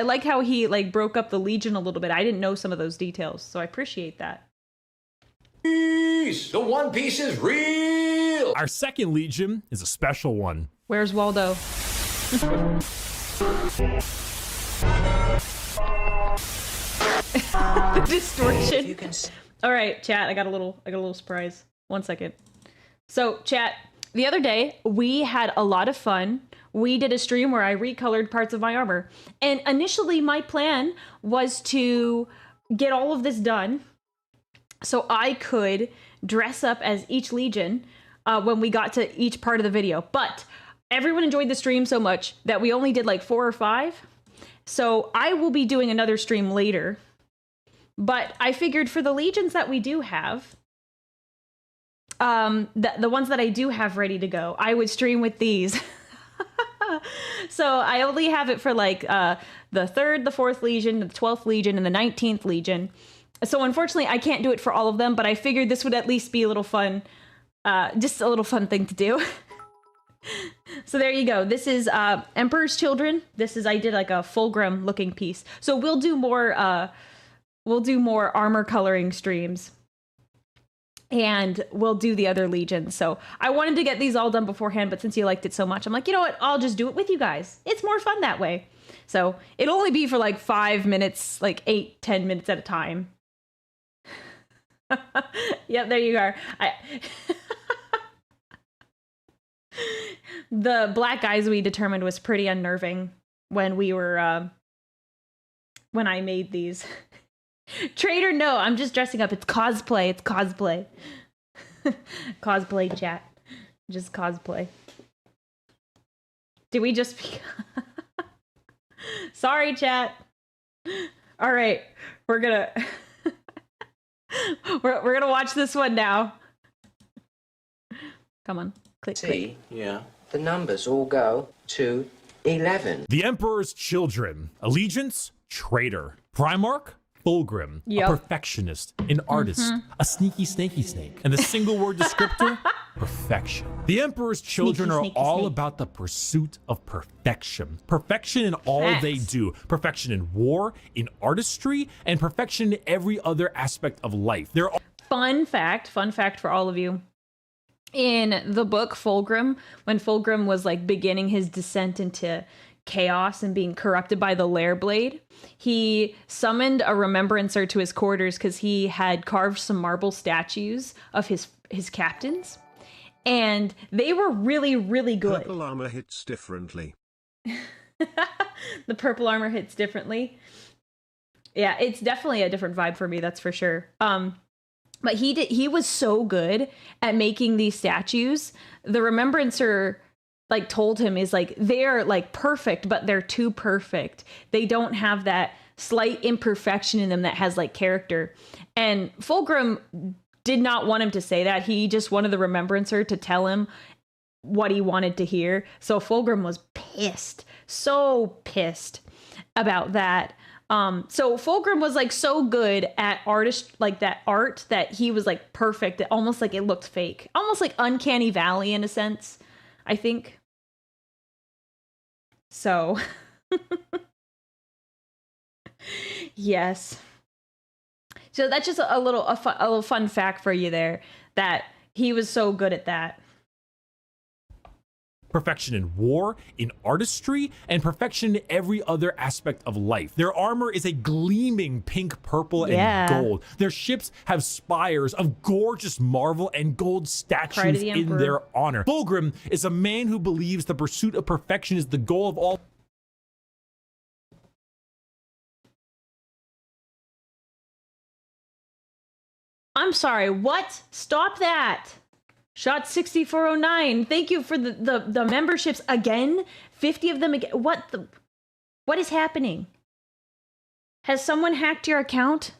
A: like how he like broke up the Legion a little bit. I didn't know some of those details, so I appreciate that.
D: The One Piece is real.
C: Our second Legion is a special one.
A: Where's Waldo? The distortion. All right, chat. I got a little surprise. 1 second. So, chat. The other day we had a lot of fun. We did a stream where I recolored parts of my armor, and initially my plan was to get all of this done so I could dress up as each Legion when we got to each part of the video. But everyone enjoyed the stream so much that we only did like 4 or 5. So I will be doing another stream later. But I figured for the Legions that we do have, the ones that I do have ready to go, I would stream with these. So I only have it for like the 3rd, the 4th Legion, the 12th Legion, and the 19th Legion. So unfortunately, I can't do it for all of them, but I figured this would at least be a little fun, just a little fun thing to do. So there you go. This is Emperor's Children. I did like a Fulgrim looking piece. So we'll do more armor coloring streams. And we'll do the other Legions. So I wanted to get these all done beforehand, but since you liked it so much, I'm like, you know what? I'll just do it with you guys. It's more fun that way. So it'll only be for like 5 minutes, like 8-10 minutes at a time. Yep, there you are. the black guys we determined was pretty unnerving when we were when I made these. Traitor, no, I'm just dressing up. It's cosplay. It's cosplay. Cosplay chat. Just cosplay. Did we just Sorry, chat. All right. We're gonna we're gonna watch this one now. Come on. Click.
E: See, yeah. The numbers all go to 11.
C: The Emperor's Children. Allegiance, traitor. Primarch, Fulgrim.
A: Yep.
C: A perfectionist, an artist, a sneaky snaky snake. And the single word descriptor, perfection. The Emperor's Children
A: Sneaky,
C: are
A: sneaky
C: all
A: snake.
C: about the pursuit of perfection. Perfection in all they
A: Facts.
C: do. Perfection in war, in artistry, and perfection in every other aspect of life. They're all
A: Fun fact for all of you. In the book Fulgrim, when Fulgrim was like beginning his descent into chaos and being corrupted by the Lair Blade, he summoned a remembrancer to his quarters because he had carved some marble statues of his captains, and they were really, really good.
B: Purple armor hits differently.
A: The purple armor hits differently. Yeah, it's definitely a different vibe for me, that's for sure. But he was so good at making these statues. The remembrancer like told him is like, they're like perfect, but they're too perfect. They don't have that slight imperfection in them that has like character. And Fulgrim did not want him to say that. He just wanted the remembrancer to tell him what he wanted to hear. So Fulgrim was pissed, so pissed about that. So Fulgrim was like so good at like that art that he was like perfect. Almost like it looked fake, almost like Uncanny Valley in a sense, I think. So yes. So that's just a little fun fact for you there, that he was so good at that.
C: perfection in war, in artistry, and perfection in every other aspect of life. Their armor is a gleaming pink, purple, and gold. Their ships have spires of gorgeous marble and gold statues in their honor. Fulgrim is a man who believes the pursuit of perfection is the goal of all.
A: I'm sorry, what? Stop that. Shot 6409. Thank you for the memberships again. 50 of them again. What is happening? Has someone hacked your account?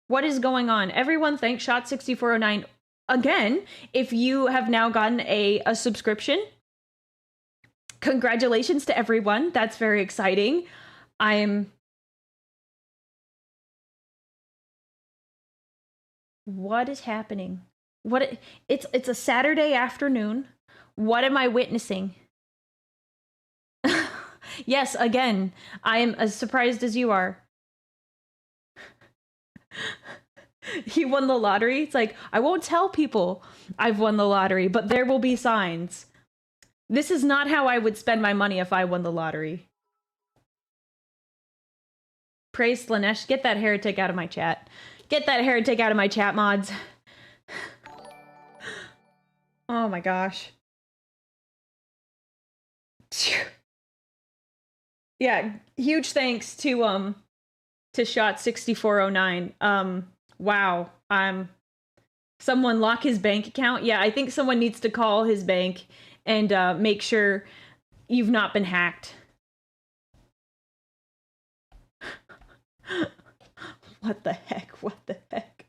A: What is going on? Everyone thank Shot 6409 again. If you have now gotten a subscription, congratulations to everyone. That's very exciting. What is happening? It's a Saturday afternoon. What am I witnessing? Yes, again, I am as surprised as you are. He won the lottery. It's like, I won't tell people I've won the lottery, but there will be signs. This is not how I would spend my money if I won the lottery. Praise Slanesh. Get that heretic out of my chat. Get that heretic out of my chat, mods. Oh my gosh. Yeah, huge thanks to Shot 6409. Wow. Someone lock his bank account. Yeah, I think someone needs to call his bank and make sure you've not been hacked. What the heck? What the heck?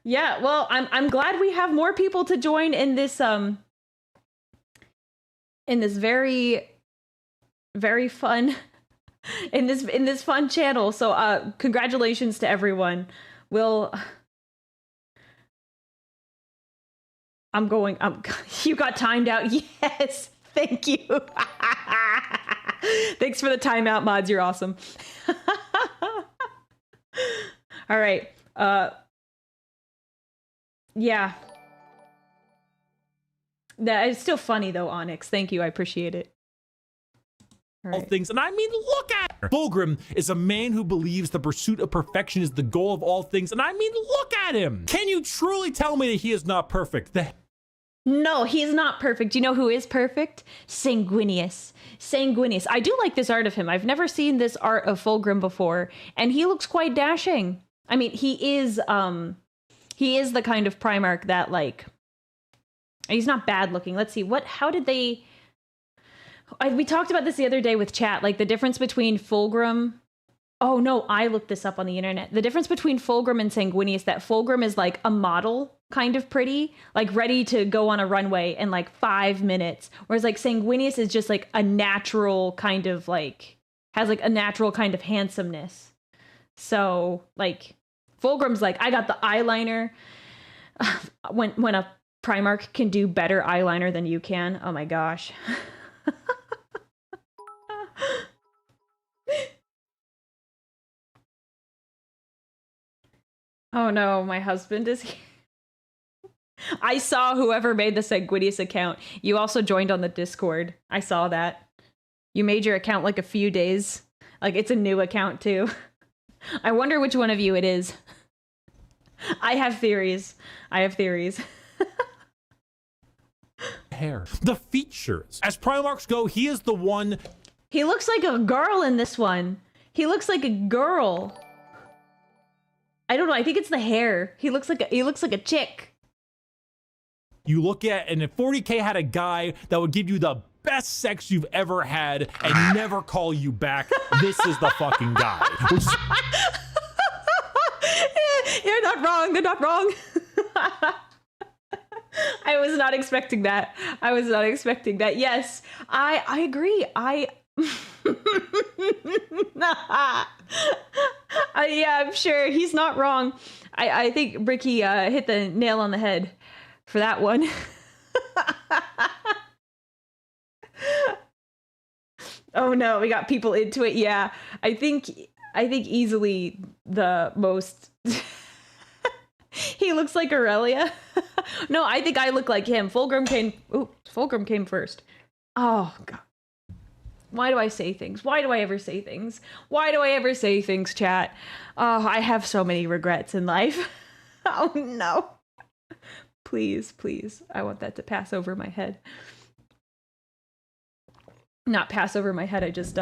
A: Yeah, well, I'm glad we have more people to join in this very very fun in this fun channel. So congratulations to everyone. You got timed out. Yes. Thank you. Thanks for the timeout, mods. You're awesome. All right. Yeah. That is still funny though, Onyx. Thank you. I appreciate it. All right.
C: All things, and I mean, look at her. Fulgrim is a man who believes the pursuit of perfection is the goal of all things, and I mean, look at him. Can you truly tell me that he is not perfect?
A: No, he's not perfect. You know who is perfect? Sanguinius. Sanguinius. I do like this art of him. I've never seen this art of Fulgrim before, and he looks quite dashing. I mean, he is the kind of Primarch that, like, he's not bad looking. Let's see, how did they... we talked about this the other day with chat, like the difference between Fulgrim... Oh no, I looked this up on the internet. The difference between Fulgrim and Sanguinius, that Fulgrim is like a model, kind of pretty, like ready to go on a runway in like 5 minutes. Whereas like Sanguinius is just like a natural kind of like, has like a natural kind of handsomeness. So like Fulgrim's like, I got the eyeliner. When a Primarch can do better eyeliner than you can, oh my gosh. Oh no, my husband is here. I saw whoever made the Sanguinius account. You also joined on the Discord. I saw that. You made your account like a few days. Like it's a new account too. I wonder which one of you it is. I have theories.
C: Hair. The features. As Primarchs go, he is the one.
A: He looks like a girl in this one. He looks like a girl. I don't know. I think it's the hair. He looks like a chick.
C: You look at, and if 40K had a guy that would give you the best sex you've ever had and never call you back, this is the fucking guy.
A: You're not wrong. They're not wrong. I was not expecting that. Yes, I agree. Yeah, I'm sure he's not wrong. I think Bricky hit the nail on the head for that one. Oh no, we got people into it. Yeah, I think easily the most. He looks like Aurelia. No, I think I look like him. Fulgrim came first. Oh god. Why do I say things? Why do I ever say things? Chat? Oh, I have so many regrets in life. Oh no. Please. I want that to pass over my head. Not pass over my head, I just,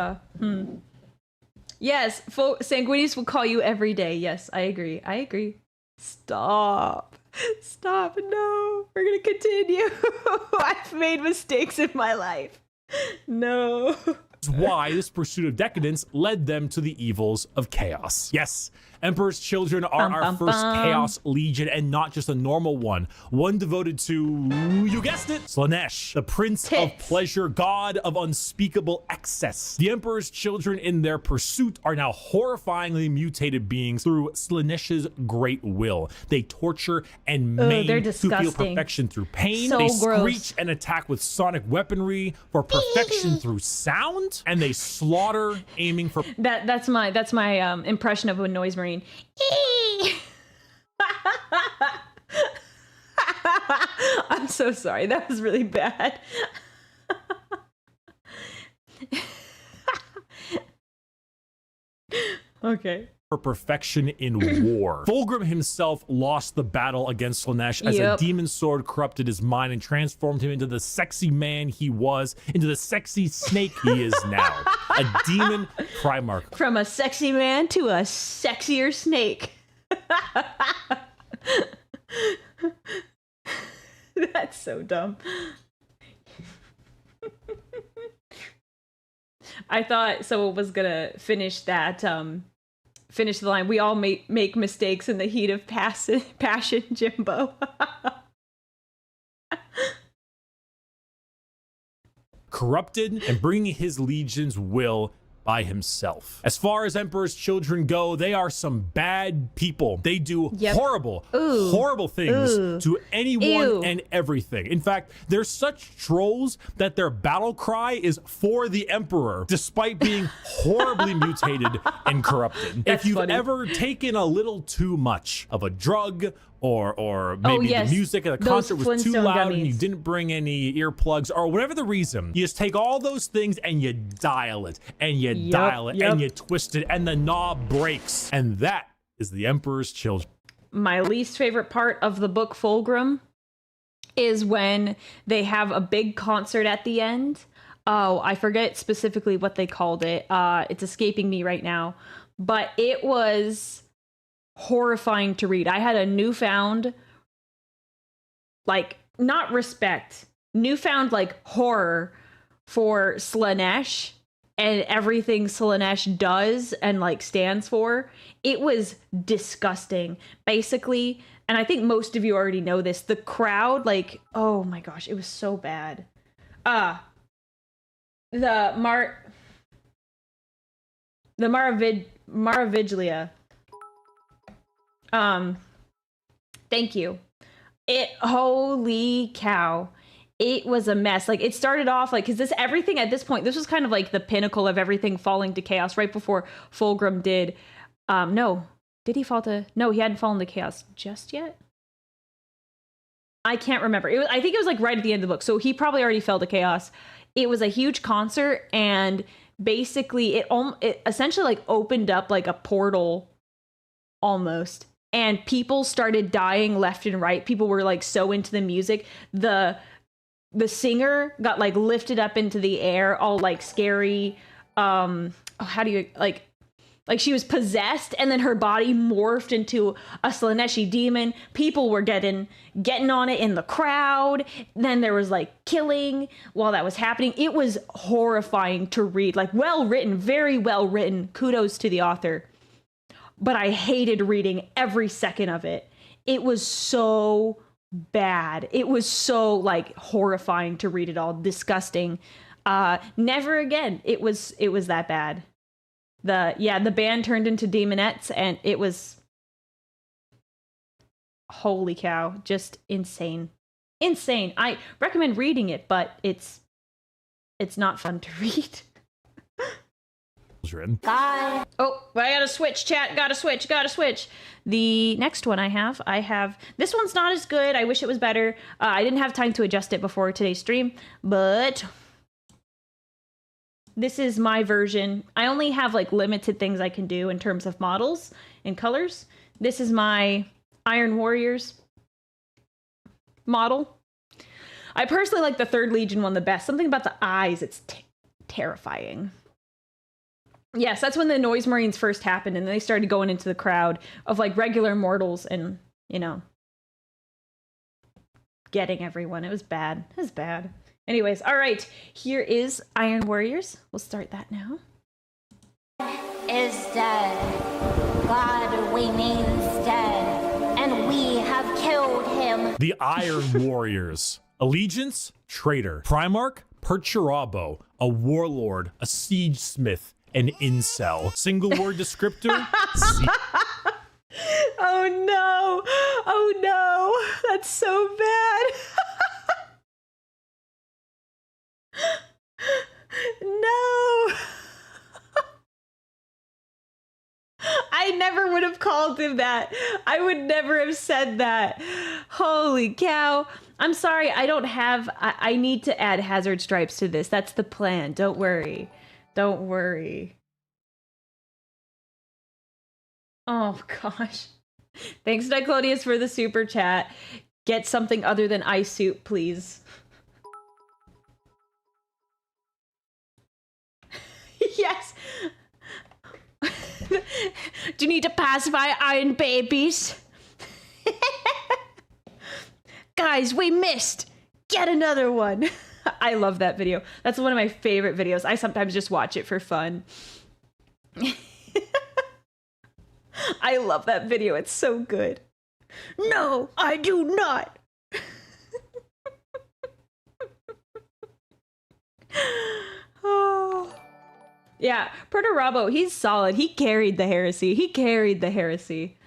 A: Yes, Sanguinius will call you every day. Yes, I agree. Stop. No, we're gonna continue. I've made mistakes in my life. No.
C: Why this pursuit of decadence led them to the evils of chaos. Yes, Emperor's Children are our first Chaos Legion, and not just a normal one. One devoted to, you guessed it, Slaanesh, the Prince of Pleasure, god of unspeakable excess. The Emperor's Children in their pursuit are now horrifyingly mutated beings through Slaanesh's great will. They torture and maim to feel perfection through pain.
A: So
C: they
A: gross.
C: screech and attack with sonic weaponry for perfection through sound, and they slaughter aiming for
A: That's my impression of a noise marine. I'm so sorry. That was really bad. Okay.
C: for perfection in war. Fulgrim himself lost the battle against Slaanesh as a demon sword corrupted his mind and transformed him into the sexy man he was, into the sexy snake he is now. A demon Primarch.
A: From a sexy man to a sexier snake. That's so dumb. I thought someone was gonna finish that, finish the line, we all make mistakes in the heat of passion, Jimbo.
C: Corrupted and bringing his legions will by himself. As far as Emperor's Children go, they are some bad people. They do horrible things to anyone and everything. In fact, they're such trolls that their battle cry is for the Emperor, despite being horribly mutated and corrupted.
A: That's
C: if you've
A: funny.
C: ever taken a little too much of a drug, or maybe the music at the concert was too loud and you didn't bring any earplugs, or whatever the reason, you just take all those things and you dial it and you dial it and you twist it and the knob breaks. And that is the Emperor's Children.
A: My least favorite part of the book Fulgrim is when they have a big concert at the end. Oh, I forget specifically what they called it. It's escaping me right now. But it was horrifying to read. I had a newfound, like, not respect, newfound, like, horror for Slaanesh and everything Slaanesh does and, like, stands for. It was disgusting. Basically, and I think most of you already know this, the crowd, like, oh my gosh, it was so bad. The Maraviglia. Thank you. Holy cow. It was a mess. Like, it started off, like, because everything at this point, this was kind of like the pinnacle of everything falling to chaos right before Fulgrim did. No. Did he fall to... No, he hadn't fallen to chaos just yet? I can't remember. I think it was, like, right at the end of the book. So he probably already fell to chaos. It was a huge concert, and basically it essentially, like, opened up, like, a portal almost. And people started dying left and right. People were, like, so into the music. The singer got, like, lifted up into the air, all, like, scary. How do you, like she was possessed, and then her body morphed into a Slaaneshi demon. People were getting on it in the crowd. Then there was, like, killing while that was happening. It was horrifying to read. Like, well written, very well written. Kudos to the author. But I hated reading every second of it. It was so bad. It was so, like, horrifying to read it all. Disgusting. Never again. It was that bad. The band turned into demonettes, and it was, holy cow, just insane. I recommend reading it, but it's not fun to read.
C: Bye.
A: Oh, I gotta switch, chat. Gotta switch. The next one I have, this one's not as good. I wish it was better. I didn't have time to adjust it before today's stream, but this is my version. I only have, like, limited things I can do in terms of models and colors. This is my Iron Warriors model. I personally like the 3rd Legion one the best. Something about the eyes, it's terrifying. Yes, that's when the Noise Marines first happened, and they started going into the crowd of, like, regular mortals and, you know, getting everyone. It was bad. Anyways, all right, here is Iron Warriors. We'll start that now.
F: Is dead. God remains dead, and we have killed him.
C: The Iron Warriors. Allegiance, traitor. Primarch, Perturabo, a warlord, a siege smith, an incel. Single word descriptor,
A: Oh no, that's so bad. No. I never would have called him that. I would never have said that. Holy cow. I'm sorry, I need to add hazard stripes to this. That's the plan. Don't worry. Oh gosh. Thanks, Diclonius, for the super chat. Get something other than ice soup, please. Yes. Do you need to pacify iron babies? Guys, we missed. Get another one. I love that video. That's one of my favorite videos. I sometimes just watch it for fun. I love that video. It's so good. No, I do not. Oh. Yeah, Perturabo, he's solid. He carried the heresy.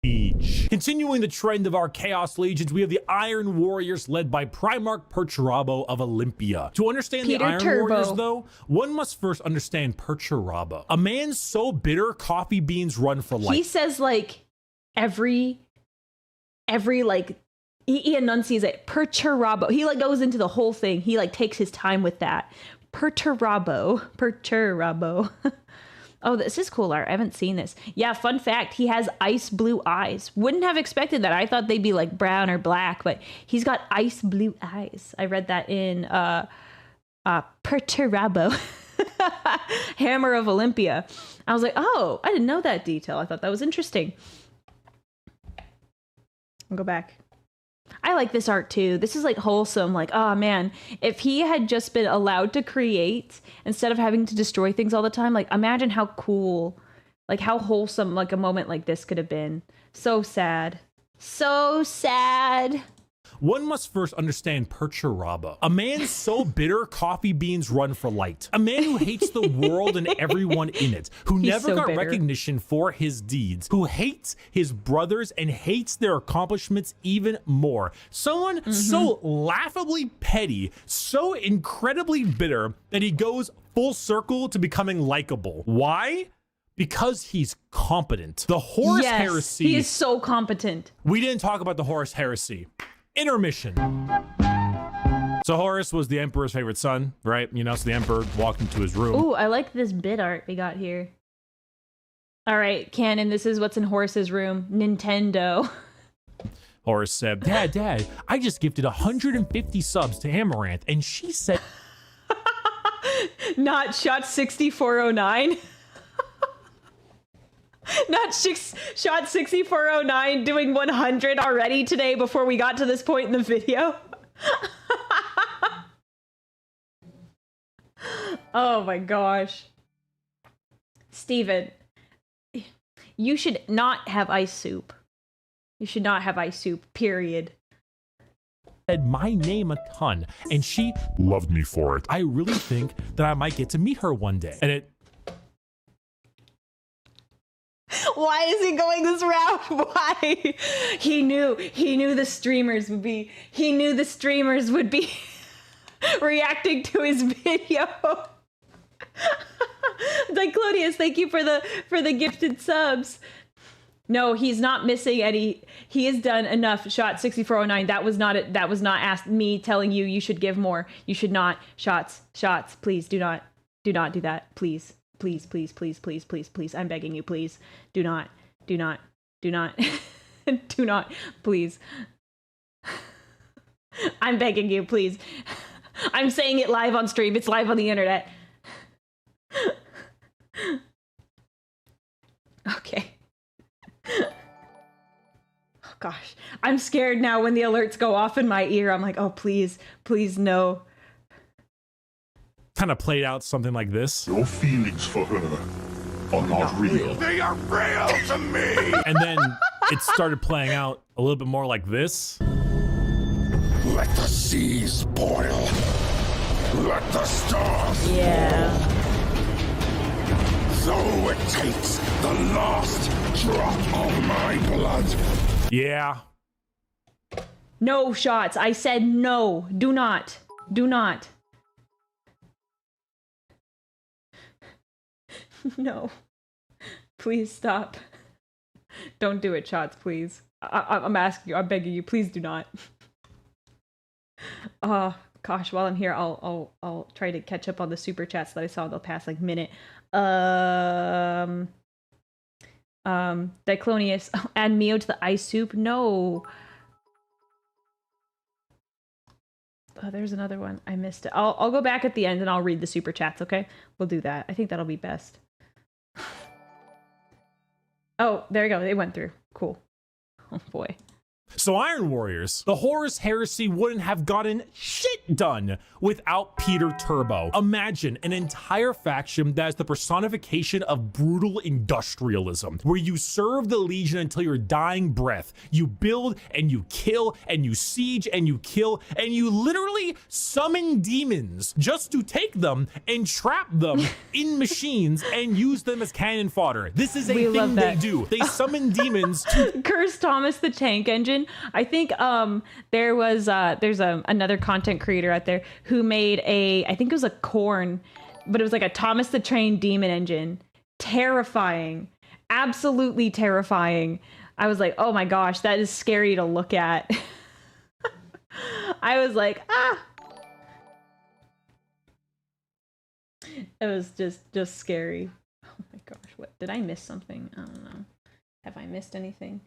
C: Siege. Continuing the trend of our Chaos Legions, we have the Iron Warriors led by Primarch Perturabo of Olympia. To understand
A: Peter
C: the Iron
A: Turbo.
C: Warriors, though, one must first understand Perturabo. A man so bitter, coffee beans run for life.
A: He says, like, every like, he enunciates it. Perturabo. He, like, goes into the whole thing. He, like, takes his time with that. Perturabo. Oh, this is cool art. I haven't seen this. Yeah, fun fact, he has ice blue eyes. Wouldn't have expected that. I thought they'd be like brown or black, but he's got ice blue eyes. I read that in Perturabo, Hammer of Olympia. I was like, oh, I didn't know that detail. I thought that was interesting. I'll go back. I like this art too. This is like wholesome. Like, oh man, if he had just been allowed to create instead of having to destroy things all the time, like imagine how cool, like how wholesome like a moment like this could have been. So sad. So sad.
C: One must first understand Perturabo, a man so bitter coffee beans run for light, a man who hates the world and everyone in it, who never got recognition for his deeds, who hates his brothers and hates their accomplishments even more. Someone so laughably petty, so incredibly bitter that he goes full circle to becoming likable. Why? Because he's competent. The Horus Heresy.
A: He is so competent.
C: We didn't talk about the Horus Heresy. Intermission. So Horus was the Emperor's favorite son, right? You know, so the Emperor walked into his room.
A: Ooh, I like this bit art we got here. All right, canon, this is what's in Horus's room. Nintendo.
C: Horus said, Dad, I just gifted 150 subs to Amaranth, and she said...
A: Not shot 6409. Not shot 6409 doing 100 already today before we got to this point in the video. Oh my gosh. Steven, you should not have ice soup. You should not have ice soup, period.
C: Said my name a ton, and she loved me for it. I really think that I might get to meet her one day. And it...
A: Why is he going this route? Why? He knew the streamers would be reacting to his video. Like, Clodius, thank you for the gifted subs. No, he's not missing any. He has done enough. Shot 6409. That was not it. That was not asked me telling you should give more. You should not. Shots. Please do not do that. Please. Please. I'm begging you, please. Do not. Do not, please. I'm begging you, please. I'm saying it live on stream. It's live on the internet. Okay. Oh gosh. I'm scared now when the alerts go off in my ear. I'm like, oh, please, no.
C: Kind of played out something like this.
G: Your feelings for her are not real.
D: They are real to me!
C: And then it started playing out a little bit more like this.
G: Let the seas boil. Let the stars
A: Yeah.
G: So it takes the last drop of my blood.
C: Yeah.
A: No shots. I said no. Do not. No. Please stop. Don't do it, shots, please. I'm asking you, I'm begging you, please do not. Oh, gosh, while I'm here, I'll try to catch up on the super chats that I saw in the past, like, minute. Diclonius, add Mio to the ice soup? No. Oh, there's another one. I missed it. I'll go back at the end and I'll read the super chats, okay? We'll do that. I think that'll be best. Oh, there you go. It went through. Cool. Oh, boy.
C: So Iron Warriors, the Horus Heresy wouldn't have gotten shit done without Peter Turbo. Imagine an entire faction that is the personification of brutal industrialism, where you serve the Legion until your dying breath. You build and you kill and you siege and you kill and you literally summon demons just to take them and trap them in machines and use them as cannon fodder. This is a thing they do. They summon demons to
A: Curse Thomas the Tank Engine. I think there's another content creator out there who made I think it was a corn, but it was like a Thomas the Train Demon Engine. Terrifying. Absolutely terrifying. I was like, oh my gosh, that is scary to look at. I was like, ah. It was just scary. Oh my gosh. What, did I miss something? I don't know. Have I missed anything?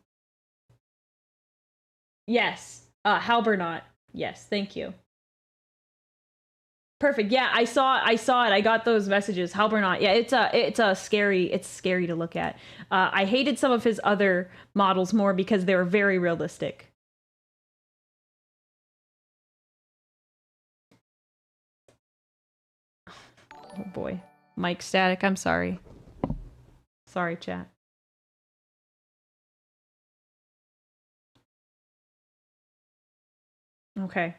A: Yes. Halbernaut. Yes, thank you. Perfect. Yeah, I saw it. I got those messages. Halbernaut. Yeah, it's scary to look at. I hated some of his other models more because they were very realistic. Oh boy. Mic static, I'm sorry. Sorry, chat. Okay.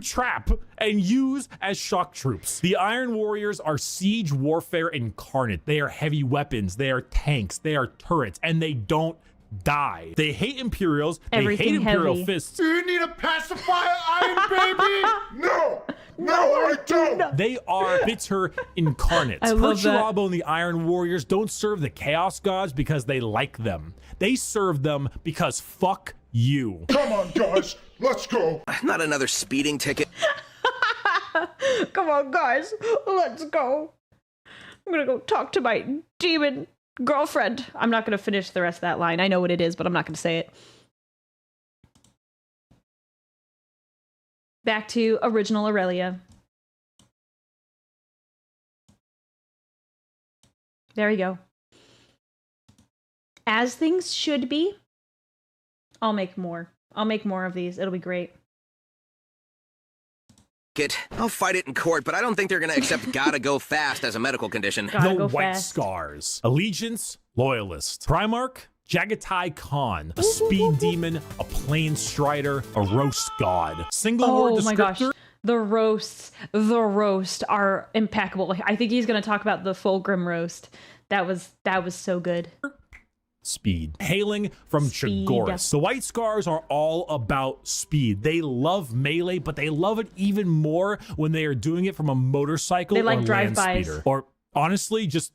C: Trap and use as shock troops. The Iron Warriors are siege warfare incarnate. They are heavy weapons, they are tanks, they are turrets, and they don't die. They hate Imperials,
A: Everything
C: they hate Imperial
A: heavy.
C: fists.
D: Do you need a pacifier, Iron Baby? No! No, I don't!
C: They are bitter incarnates.
A: I love that.
C: Perturabo and the Iron Warriors don't serve the Chaos Gods because they like them. They serve them because fuck you.
D: Come on, guys, let's go.
H: Not another speeding ticket.
A: Come on, guys, let's go. I'm gonna go talk to my demon girlfriend. I'm not gonna finish the rest of that line. I know what it is, but I'm not gonna say it. Back to original Aurelia. There we go. As things should be. I'll make more. I'll make more of these. It'll be great.
H: I'll fight it in court, but I don't think they're going to accept gotta go fast as a medical condition.
A: Gotta
C: The
A: go
C: White
A: fast.
C: Scars. Allegiance, Loyalist. Primarch, Jagatai Khan. A speed demon, a plain strider, a roast god. Single word
A: Oh my gosh.
C: descriptor.
A: The roast are impeccable. Like, I think he's going to talk about the Fulgrim roast. That was so good.
C: Speed. Hailing from
A: Speed.
C: Chagoris. The White Scars are all about speed. They love melee, but they love it even more when they are doing it from a motorcycle
A: They
C: or
A: like
C: land
A: drive-bys.
C: speeder. Or honestly, just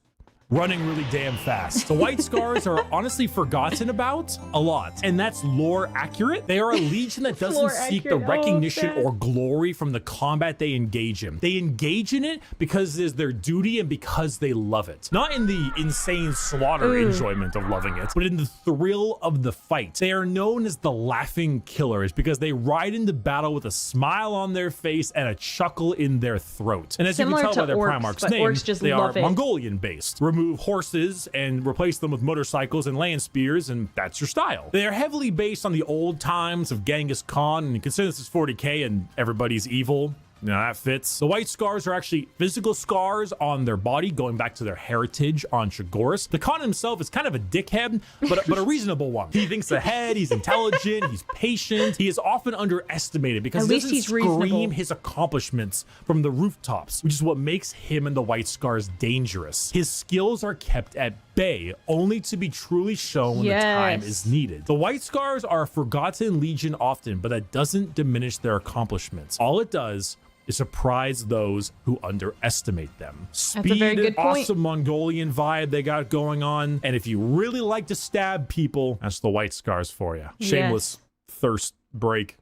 C: running really damn fast. The White Scars are honestly forgotten about a lot, and that's lore accurate. They are a legion that doesn't
A: Lore
C: seek
A: accurate.
C: the recognition
A: Oh,
C: or glory from the combat they engage in. They engage in it because it is their duty and because they love it. Not in the insane slaughter enjoyment of loving it, but in the thrill of the fight. They are known as the Laughing Killers because they ride into battle with a smile on their face and a chuckle in their throat. And as
A: Similar
C: you can tell
A: to
C: by their
A: orcs,
C: Primarch's
A: but
C: name,
A: orcs just
C: they are
A: love it.
C: Mongolian based. Remove horses and replace them with motorcycles and land spears, and that's your style. They are heavily based on the old times of Genghis Khan, and consider this is 40k and everybody's evil. You know, that fits. The White Scars are actually physical scars on their body, going back to their heritage on Chagoris. The Khan himself is kind of a dickhead, but a reasonable one. He thinks ahead, he's intelligent, he's patient. He is often underestimated because
A: At
C: he
A: least
C: doesn't
A: he's
C: scream
A: reasonable.
C: his accomplishments from the rooftops, which is what makes him and the White Scars dangerous. His skills are kept at bay, only to be truly shown when the time
A: Yes.
C: is needed. The White Scars are a forgotten legion often, but that doesn't diminish their accomplishments. All it does is surprise those who underestimate them. Speed,
A: a very good point.
C: awesome Mongolian vibe they got going on, and if you really like to stab people, that's the White Scars for you. Shameless thirst break.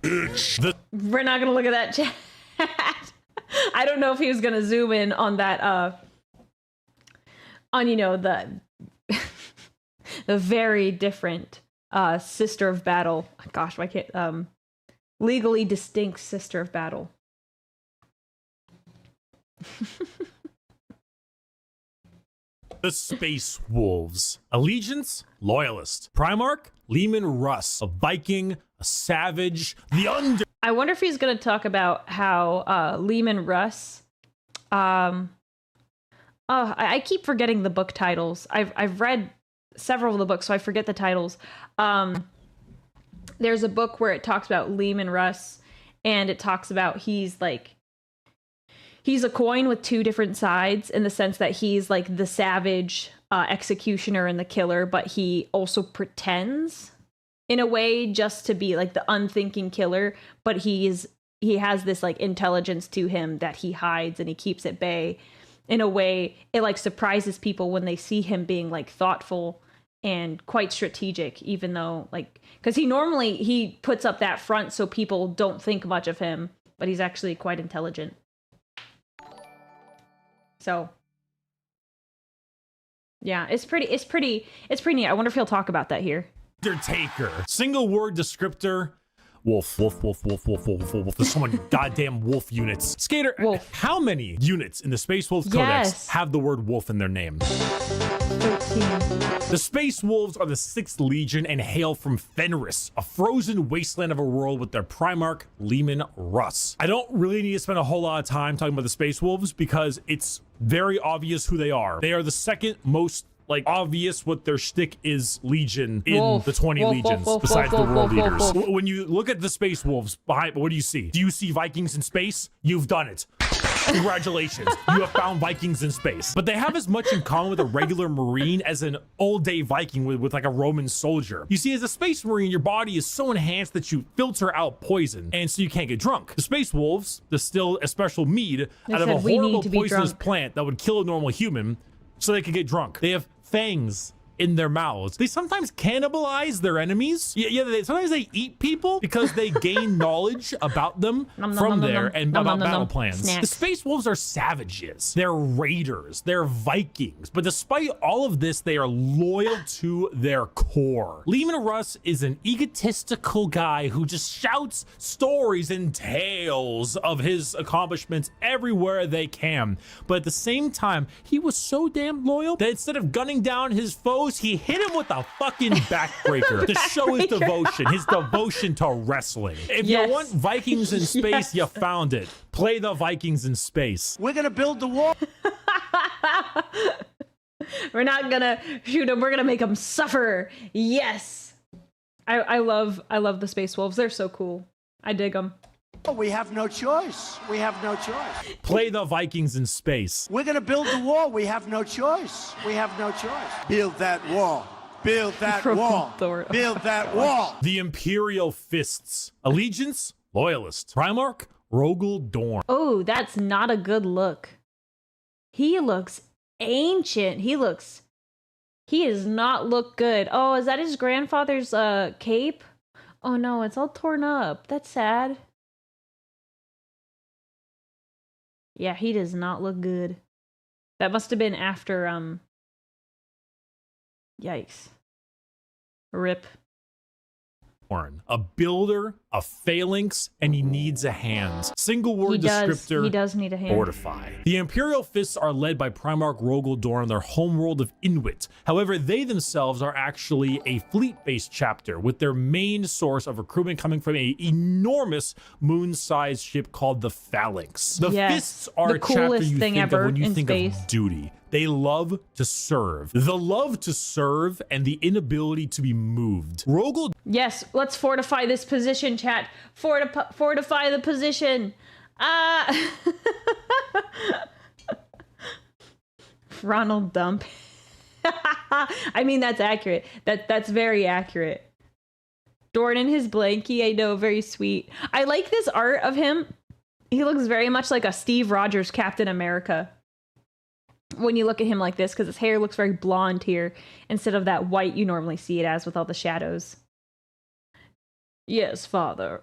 A: We're not going to look at that chat. I don't know if he was going to zoom in on that, on, you know, the the very different Sister of Battle. Gosh, why can't, legally distinct Sister of Battle.
C: The Space Wolves. Allegiance, Loyalist. Primarch, Leman Russ. A Viking, a Savage, the Under...
A: I wonder if he's going to talk about how Leman Russ. I keep forgetting the book titles. I've read several of the books, so I forget the titles. There's a book where it talks about Leman Russ, and it talks about he's a coin with two different sides in the sense that he's like the savage executioner and the killer, but he also pretends in a way just to be like the unthinking killer, but he has this like intelligence to him that he hides and he keeps at bay. In a way, it like surprises people when they see him being like thoughtful and quite strategic, even though like, because he puts up that front so people don't think much of him, but he's actually quite intelligent. So Yeah, it's pretty neat. I wonder if he'll talk about that here.
C: Undertaker. Single word descriptor. Wolf, wolf, wolf, wolf, wolf, wolf, wolf, wolf. There's so many goddamn wolf units. Skater,
A: wolf.
C: How many units in the Space Wolves Codex have the word wolf in their name?
A: 13.
C: The Space Wolves are the 6th Legion and hail from Fenris, a frozen wasteland of a world with their Primarch, Leman Russ. I don't really need to spend a whole lot of time talking about the Space Wolves because it's very obvious who they are. They are the second most obvious what their shtick is Legion in the 20 legions, besides the world leaders. When you look at the Space Wolves behind, what do you see? Do you see Vikings in space? You've done it. Congratulations, you have found Vikings in space. But they have as much in common with a regular Marine as an all-day Viking with like a Roman soldier. You see, as a Space Marine, your body is so enhanced that you filter out poison, and so you can't get drunk. The Space Wolves distill a special mead out of a horrible poisonous plant that would kill a normal human so they could get drunk. They have fangs in their mouths. They sometimes cannibalize their enemies. Sometimes they eat people because they gain knowledge about them from there and about battle plans.
A: Snacks.
C: The Space Wolves are savages. They're raiders. They're Vikings. But despite all of this, they are loyal to their core. Leman Russ is an egotistical guy who just shouts stories and tales of his accomplishments everywhere they can. But at the same time, he was so damn loyal that instead of gunning down his foes, he hit him with a fucking backbreaker to show his devotion to wrestling. If you want Vikings in space, you found it. Play the Vikings in space.
I: We're gonna build the wall.
A: We're not gonna shoot them. We're gonna make them suffer. Yes. I love the Space Wolves. They're so cool. I dig them.
I: We have no choice. We have no choice.
C: Play the Vikings in space.
I: We're gonna build the wall. We have no choice. We have no choice. Build that wall. Build that wall. Build that wall.
C: The Imperial Fists. Allegiance, Loyalist. Primarch, Rogel Dorn.
A: Oh, that's not a good look. He looks ancient. He does not look good. Oh, is that his grandfather's cape? Oh no, it's all torn up. That's sad. Yeah, he does not look good. That must have been after, yikes. Rip.
C: A builder, a phalanx, and he needs a hand. Single word descriptor.
A: He does need a hand.
C: Fortify. The Imperial Fists are led by Primarch Rogel Dorn on their homeworld of Inuit. However, they themselves are actually a fleet-based chapter, with their main source of recruitment coming from an enormous moon-sized ship called the Phalanx. The Fists are a chapter you think of when you think of duty. They love to serve. The love to serve and the inability to be moved. Rogel.
A: Yes, let's fortify this position, chat. Fortify the position. Ronald Dump. I mean, that's accurate. That's very accurate. Dorn in his blankie, I know, very sweet. I like this art of him. He looks very much like a Steve Rogers Captain America when you look at him like this, because his hair looks very blonde here instead of that white you normally see it as with all the shadows. Yes, father.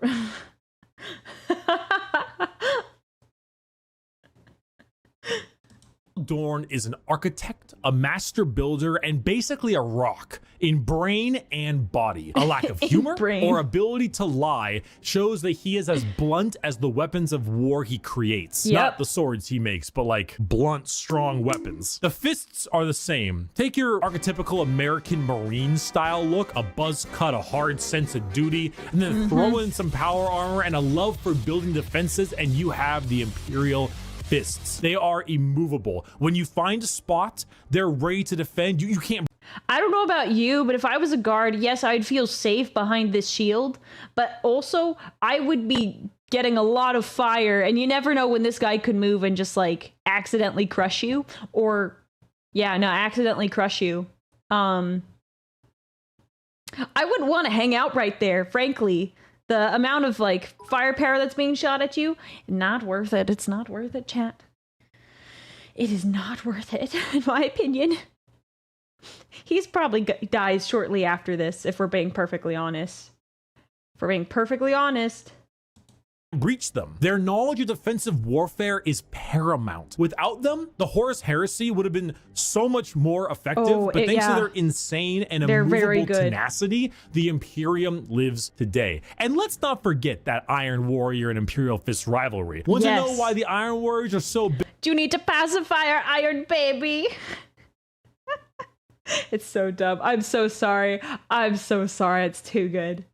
C: Dorn is an architect, a master builder, and basically a rock in brain and body. A lack of humor or ability to lie shows that he is as blunt as the weapons of war he creates.
A: Yep.
C: Not the swords he makes, but like blunt, strong weapons. The fists are the same. Take your archetypical American Marine style look, a buzz cut, a hard sense of duty, and then throw in some power armor and a love for building defenses, and you have the Imperial Fists. They are immovable. When you find a spot, they're ready to defend. You can't.
A: I don't know about you, but if I was a guard, yes, I'd feel safe behind this shield, but also I would be getting a lot of fire, and you never know when this guy could move and just like accidentally crush you, or accidentally crush you. I wouldn't want to hang out right there, frankly. The amount of like firepower that's being shot at you, not worth it. It's not worth it, chat. It is not worth it, in my opinion. He's probably dies shortly after this, if we're being perfectly honest. If we're being perfectly honest.
C: breach them. Their knowledge of defensive warfare is paramount. Without them, the Horus Heresy would have been so much more effective, but thanks to their insane and immovable tenacity, the Imperium lives today. And let's not forget that Iron Warrior and Imperial Fist rivalry. Want to know why the Iron Warriors are so big?
A: Do you need to pacify our Iron Baby? It's so dumb. I'm so sorry. I'm so sorry. It's too good.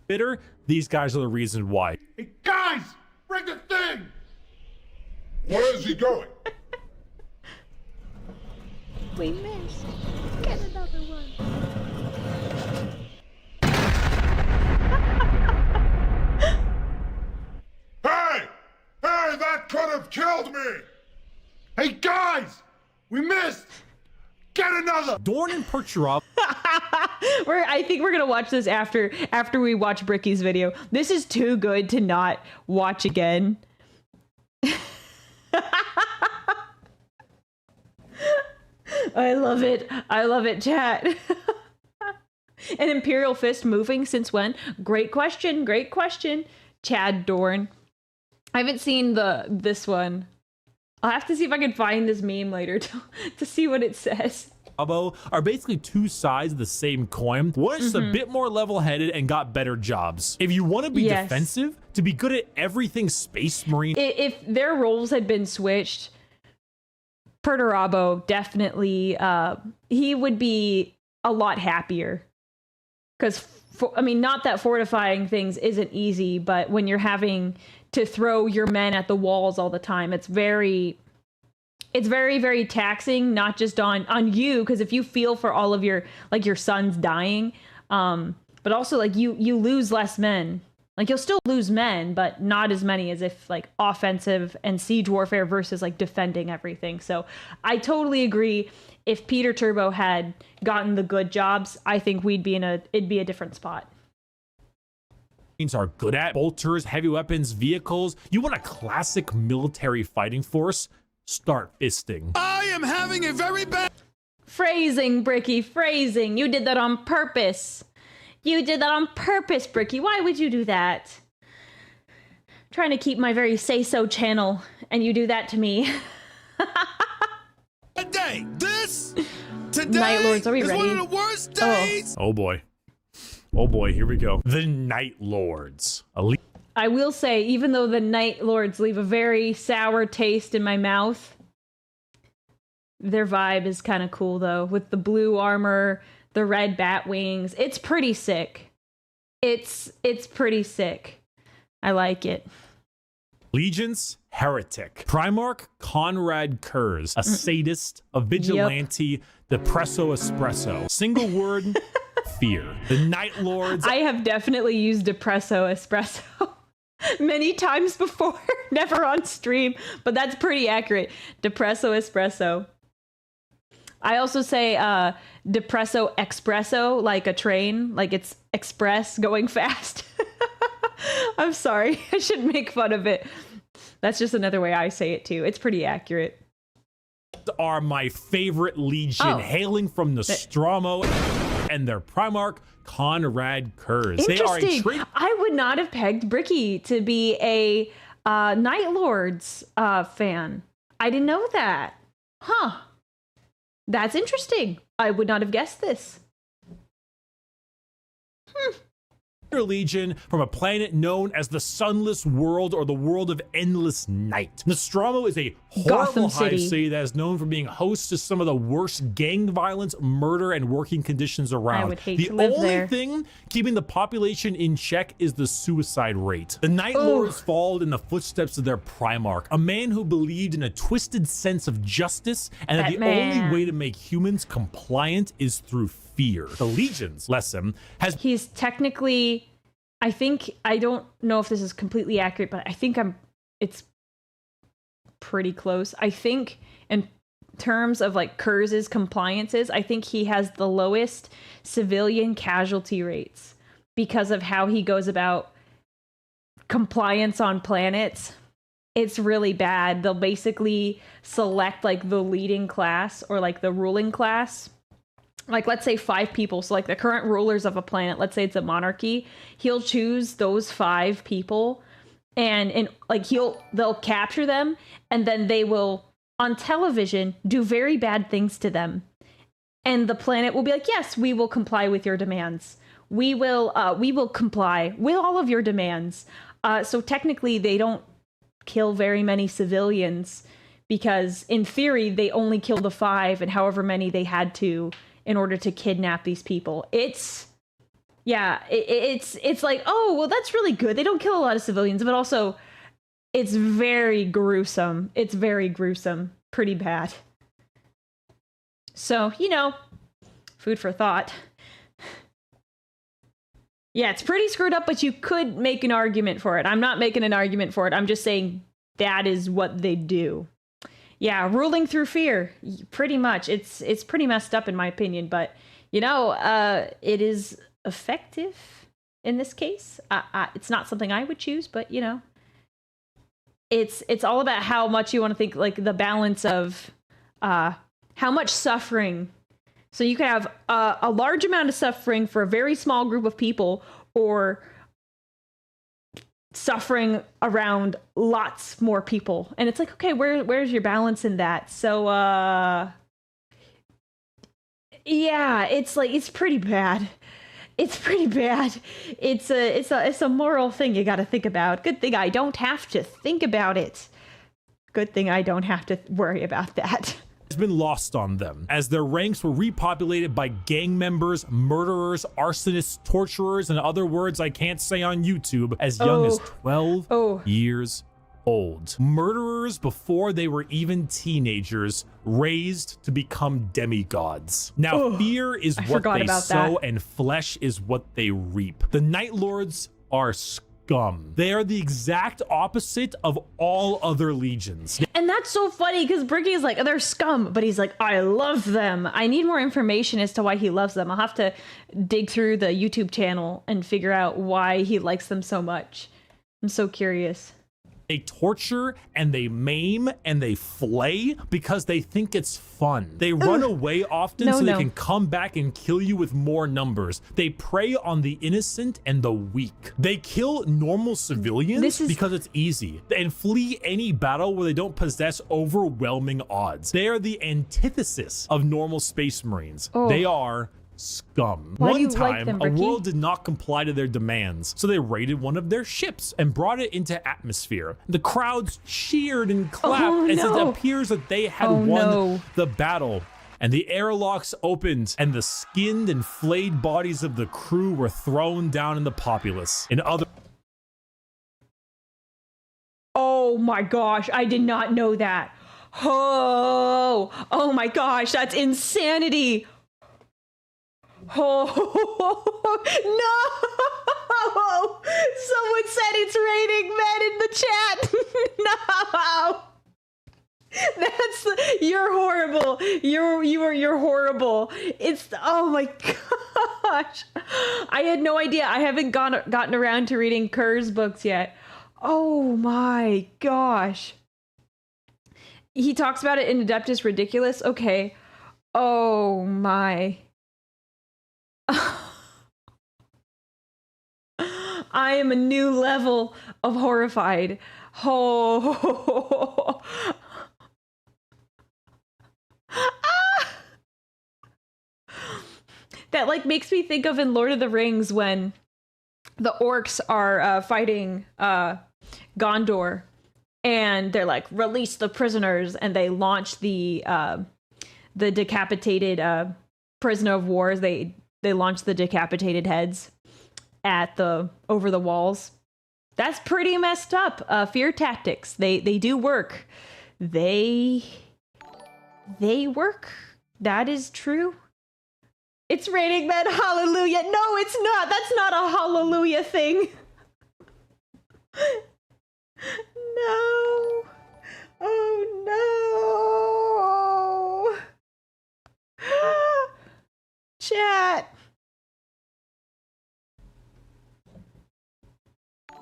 C: Bitter, these guys are the reason why.
D: Hey, guys, bring the thing! Where is he going?
A: We missed. Get another one.
D: Hey! Hey, that could have killed me! Hey, guys! We missed! Get another!
C: Dorn and Percherov.
A: I think we're gonna watch this after we watch Bricky's video. This is too good to not watch again. I love it. I love it, chat. An Imperial Fist moving since when? Great question. Great question. Chad Dorn. I haven't seen this one. I'll have to see if I can find this meme later to see what it says.
C: Are basically two sides of the same coin. One is just a bit more level-headed and got better jobs. If you want to be defensive, to be good at everything Space Marine.
A: If their roles had been switched, Perturabo definitely, he would be a lot happier. Because, I mean, not that fortifying things isn't easy, but when you're having to throw your men at the walls all the time, it's very, very taxing, not just on you, because if you feel for all of your sons dying, but also like you lose less men. Like you'll still lose men, but not as many as if like offensive and siege warfare versus like defending everything. So I totally agree. If Peter Turbo had gotten the good jobs, I think it'd be a different spot.
C: Are good at bolters, heavy weapons, vehicles. You want a classic military fighting force? Start fisting.
G: I am having a very bad
A: phrasing, Bricky, phrasing. You did that on purpose. You did that on purpose, Bricky. Why would you do that? I'm trying to keep my very say-so channel, and you do that to me.
G: day. Today
A: Night Lords, are we
G: is
A: ready?
G: one of the worst days.
C: Oh boy. Oh boy, here we go. The Night Lords.
A: I will say, even though the Night Lords leave a very sour taste in my mouth, their vibe is kind of cool, though, with the blue armor, the red bat wings. It's pretty sick. It's pretty sick. I like it.
C: Allegiance, heretic. Primarch, Conrad Kurz, a sadist, a vigilante, depresso espresso. Single word, fear. The Night Lords.
A: I have definitely used depresso espresso many times before, never on stream, but that's pretty accurate. Depresso espresso. I also say depresso espresso, like a train, like it's express going fast. I'm sorry, I shouldn't make fun of it. That's just another way I say it too. It's pretty accurate.
C: Are my favorite legion, hailing from Nostromo and their Primarch, Conrad Kurz.
A: Interesting. I would not have pegged Bricky to be a Night Lords fan. I didn't know that. Huh. That's interesting. I would not have guessed this.
C: Legion from a planet known as the Sunless World or the World of Endless Night. Nostromo is a horrible hive city that is known for being host to some of the worst gang violence, murder, and working conditions around.
A: I would hate to live
C: only
A: there.
C: thing keeping the population in check is the suicide rate. The Night Lords followed in the footsteps of their Primarch, a man who believed in a twisted sense of justice and that the only way to make humans compliant is through fear. The Legion's lesson has...
A: He's technically... I don't know if this is completely accurate, but I think it's pretty close. I think in terms of like Kurz's compliances, I think he has the lowest civilian casualty rates because of how he goes about compliance on planets. It's really bad. They'll basically select like the leading class or like the ruling class. Like, let's say 5 people. So, like, the current rulers of a planet, let's say it's a monarchy. He'll choose those 5 people and like they'll capture them, and then they will on television do very bad things to them, and the planet will be like, yes, we will comply with your demands. We will comply with all of your demands. So technically, they don't kill very many civilians because, in theory, they only killed the 5 and however many they had to in order to kidnap these people. It's like, oh, well, that's really good. They don't kill a lot of civilians, but also it's very gruesome. It's very gruesome. Pretty bad. So, food for thought. Yeah, it's pretty screwed up, but you could make an argument for it. I'm not making an argument for it. I'm just saying that is what they do. Yeah, ruling through fear. Pretty much. It's pretty messed up in my opinion, but it is effective in this case. It's not something I would choose, but it's all about how much you want to think, like the balance of how much suffering. So you can have a large amount of suffering for a very small group of people, or suffering around lots more people. And it's like, okay, where's your balance in that? So yeah, it's pretty bad. It's pretty bad. It's a moral thing you got to think about. Good thing I don't have to think about it. Good thing I don't have to worry about that.
C: Has been lost on them, as their ranks were repopulated by gang members, murderers, arsonists, torturers, and other words I can't say on YouTube, as young as 12 years old. Murderers before they were even teenagers, raised to become demigods. Now, fear is what they sow, and flesh is what they reap. The Night Lords are scum. They are the exact opposite of all other legions.
A: And that's so funny because Bricky is like, they're scum, but he's like, I love them. I need more information as to why he loves them. I'll have to dig through the YouTube channel and figure out why he likes them so much. I'm so curious.
C: They torture and they maim and they flay because they think it's fun. They run away often so they can come back and kill you with more numbers. They prey on the innocent and the weak. They kill normal civilians because it's easy, and flee any battle where they don't possess overwhelming odds. They are the antithesis of normal Space Marines. They are scum. One time, a world did not comply to their demands, so they raided one of their ships and brought it into atmosphere. The crowds cheered and clapped as it appears that they had won the battle. And the airlocks opened, and the skinned and flayed bodies of the crew were thrown down in the populace.
A: Oh my gosh, I did not know that. Oh my gosh, that's insanity. Oh no! Someone said it's raining men in the chat. No, you're horrible. You're horrible. Oh my gosh. I had no idea. I haven't gotten around to reading Kerr's books yet. Oh my gosh. He talks about it in Adeptus Ridiculous. Okay. Oh my. I am a new level of horrified. Oh. That like makes me think of in Lord of the Rings when the orcs are fighting Gondor, and they're like, release the prisoners, and they launch the decapitated prisoner of wars. They launch the decapitated heads at over the walls. That's pretty messed up. Fear tactics. They do work. They work. That is true. It's raining men, hallelujah. No, it's not. That's not a hallelujah thing. No. Oh no. Chat.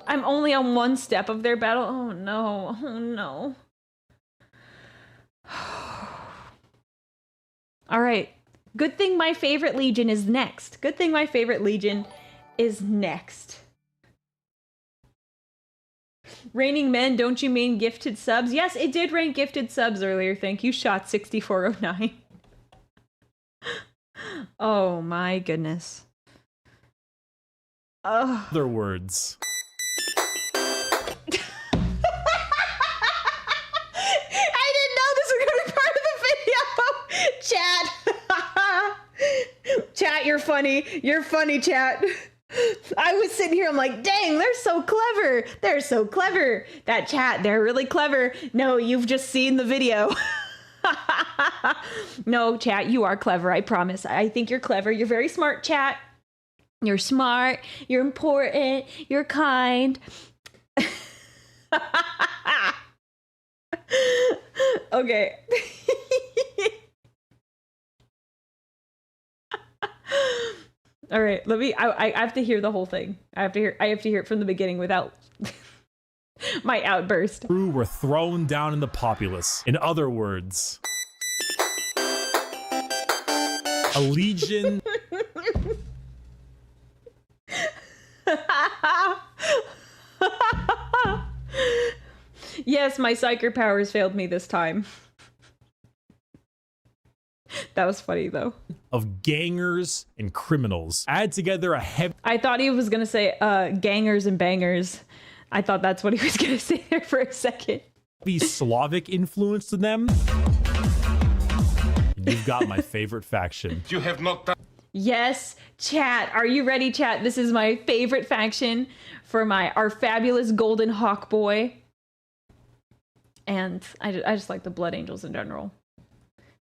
A: I'm only on one step of their battle. Oh no. Oh no. All right. Good thing my favorite legion is next. Good thing my favorite legion is next. Raining men, don't you mean gifted subs? Yes, it did rain gifted subs earlier. Thank you, Shot 6409. Oh my goodness. Oh.
C: Other words.
A: I didn't know this was going to be part of the video. Chat. Chat, you're funny. You're funny, chat. I was sitting here, I'm like, dang, they're so clever. They're so clever. That chat, they're really clever. No, you've just seen the video. No, chat, you are clever, I promise. I think you're clever. You're very smart, chat. You're smart. You're important. You're kind. Okay. All right, let me. I have to hear the whole thing. I have to hear it from the beginning without my outburst.
C: Crew were thrown down in the populace. In other words, a legion.
A: Yes, my psyker powers failed me this time. That was funny, though.
C: Of gangers and criminals. Add together a heavy...
A: I thought he was going to say gangers and bangers. I thought that's what he was going to say there for a second.
C: Slavic influence to them. You've got my favorite faction.
D: You have not done...
A: Yes, chat. Are you ready, chat? This is my favorite faction for our fabulous Golden Hawk boy. And I just like the Blood Angels in general.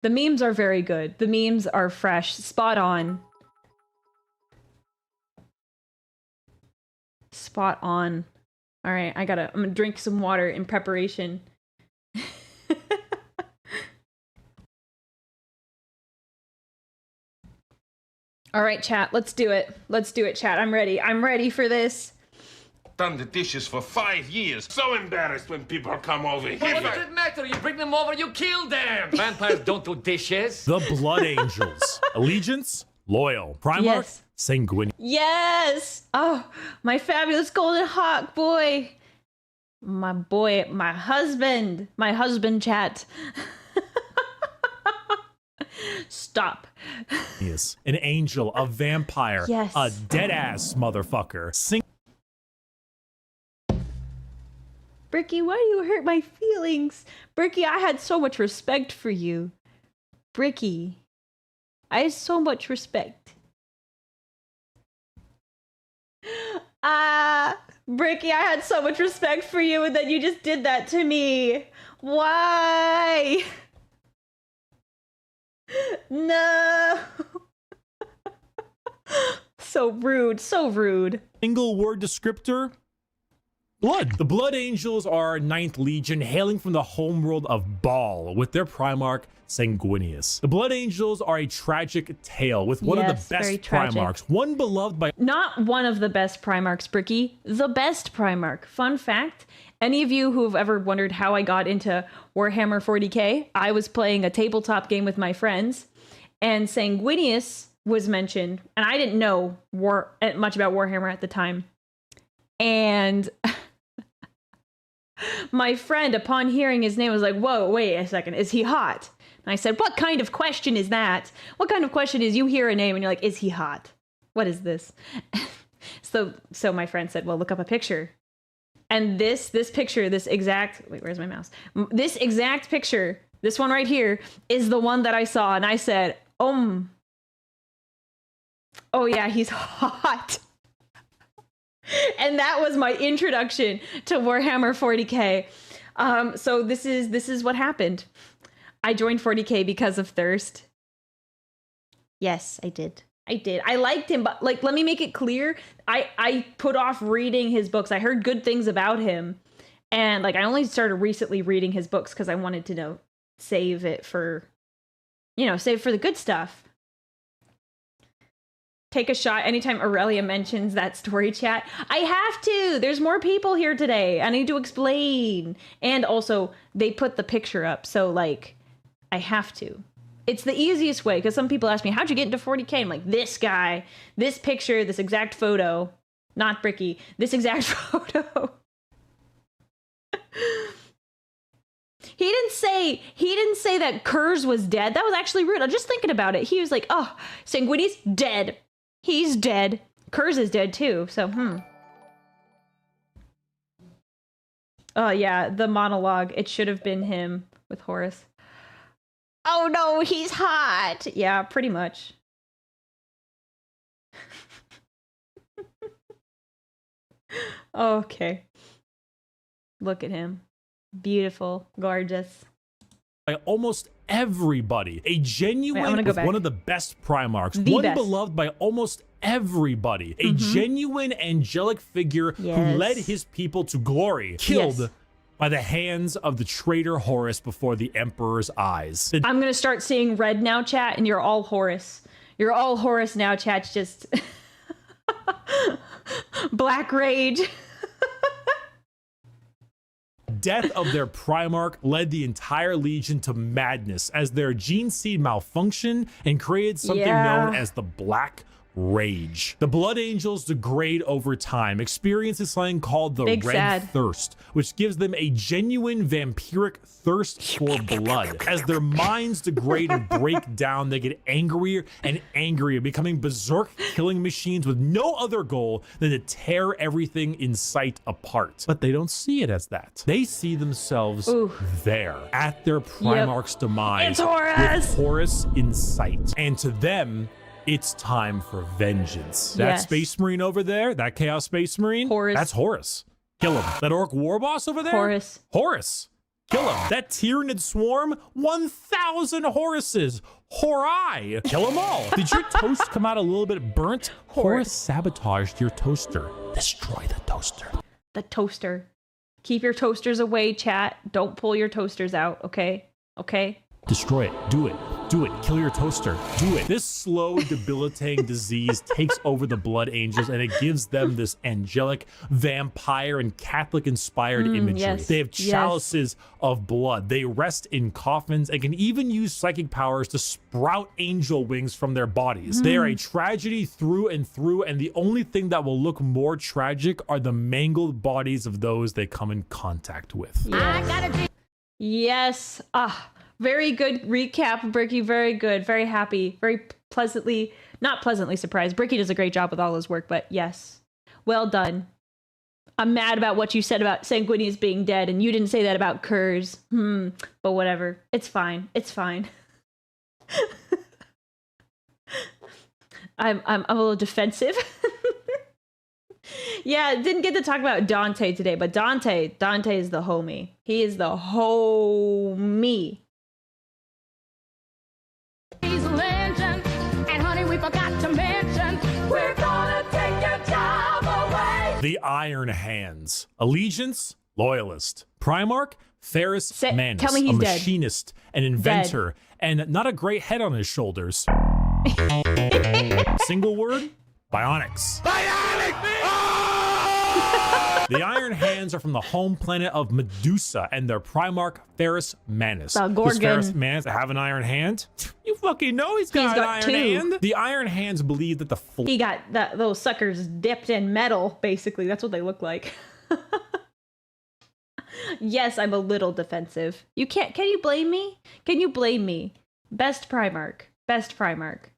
A: The memes are very good. The memes are fresh, spot on. Spot on. All right, I'm gonna drink some water in preparation. All right, chat, let's do it. Let's do it, chat. I'm ready. I'm ready for this.
D: Done the dishes for 5 years. So embarrassed when people come over here.
J: What does it matter? You bring them over, you kill them. Vampires don't do dishes.
C: The Blood Angels. Allegiance, loyal. Primarch,
A: yes.
C: sanguine.
A: Yes! Oh, my fabulous Golden Hawk boy. My boy, my husband, chat. Stop.
C: Yes, an angel, a vampire,
A: yes.
C: A dead-ass motherfucker.
A: Bricky, why do you hurt my feelings? Bricky, I had so much respect for you. Bricky, I had so much respect. Bricky, I had so much respect for you, and then you just did that to me. Why? No. So rude, so rude.
C: Single word descriptor. Blood. The Blood Angels are 9th Legion, hailing from the homeworld of Baal, with their Primarch, Sanguinius. The Blood Angels are a tragic tale, with one of the best Primarchs, one beloved by...
A: Not one of the best Primarchs, Bricky. The best Primarch. Fun fact, any of you who have ever wondered how I got into Warhammer 40k, I was playing a tabletop game with my friends, and Sanguinius was mentioned, and I didn't know much about Warhammer at the time. And... my friend, upon hearing his name, was like, whoa, wait a second, is he hot? And I said, what kind of question is that? What kind of question is you hear a name and you're like, is he hot? What is this? So my friend said, well, look up a picture. And this picture, this exact, wait, where's my mouse? This exact picture, this one right here, is the one that I saw. And I said, oh yeah, he's hot. And that was my introduction to Warhammer 40k. So this is what happened. I joined 40k because of Thirst. Yes, I did. I liked him, but like, let me make it clear. I put off reading his books. I heard good things about him. And like, I only started recently reading his books because I wanted to save it for the good stuff. Take a shot anytime Aurelia mentions that story, chat. I have to. There's more people here today. I need to explain. And also, they put the picture up. So, like, I have to. It's the easiest way, because some people ask me, how'd you get into 40k? I'm like, this guy, this picture, this exact photo. Not Bricky. This exact photo. say that Kurz was dead. That was actually rude. I'm just thinking about it. He was like, oh, Sanguini's dead. He's dead. Kurz is dead too. So, Oh yeah, the monologue. It should have been him with Horus. Oh no, he's hot. Yeah, pretty much. Okay. Look at him. Beautiful, gorgeous.
C: By almost everybody. A genuine, one of the best Primarchs.
A: The
C: one
A: best.
C: beloved by almost everybody. A genuine angelic figure who led his people to glory. Killed by the hands of the traitor Horus before the Emperor's eyes.
A: I'm gonna start seeing red now, chat, and you're all Horus. You're all Horus now, chat. Just black rage.
C: Death of their Primarch led the entire Legion to madness as their gene seed malfunctioned and created something known as the Black Rage. The Blood Angels degrade over time, experiencing something called the Red Thirst, which gives them a genuine vampiric thirst for blood. As their minds degrade and break down, they get angrier and angrier, becoming berserk killing machines with no other goal than to tear everything in sight apart. But they don't see it as that. They see themselves there, at their Primarch's demise,
A: It's Horus!
C: with Horus in sight. And to them, it's time for vengeance. That Space Marine over there, that Chaos Space Marine, that's Horus. Kill him. That Orc War Boss over there, Horus. Kill him. That Tyranid Swarm, 1,000 Horuses. Horai. Kill them all. Did your toast come out a little bit burnt? Horus sabotaged your toaster. Destroy the toaster.
A: The toaster. Keep your toasters away, chat. Don't pull your toasters out, okay? Okay?
C: Destroy it. Do it. Do it. Kill your toaster. Do it. This slow, debilitating disease takes over the Blood Angels, and it gives them this angelic, vampire, and Catholic-inspired imagery. They have chalices of blood. They rest in coffins and can even use psychic powers to sprout angel wings from their bodies. They are a tragedy through and through, and the only thing that will look more tragic are the mangled bodies of those they come in contact with.
A: Yes. Very good recap, Bricky. Very good. Very happy. Very pleasantly, not pleasantly surprised. Bricky does a great job with all his work, but yes. Well done. I'm mad about what you said about Sanguinius being dead, and you didn't say that about Kurz. But whatever. It's fine. It's fine. I'm a little defensive. Yeah, didn't get to talk about Dante today, but Dante is the homie. He is the homie.
K: He's a legend, and honey, we forgot to mention, we're gonna take your job away.
C: The Iron Hands. Allegiance, loyalist. Primarch, Ferrus Manus.
A: Tell me he's
C: a
A: dead.
C: machinist, an inventor, and not a great head on his shoulders. Single word, bionics. The Iron Hands are from the home planet of Medusa and their Primarch, Ferrus Manus. Does Ferrus Manus have an iron hand? You fucking know he's got an iron hand. The Iron Hands believe that
A: he got those suckers dipped in metal, basically. That's what they look like. Yes, I'm a little defensive. Can you blame me? Can you blame me? Best Primarch. Best Primarch.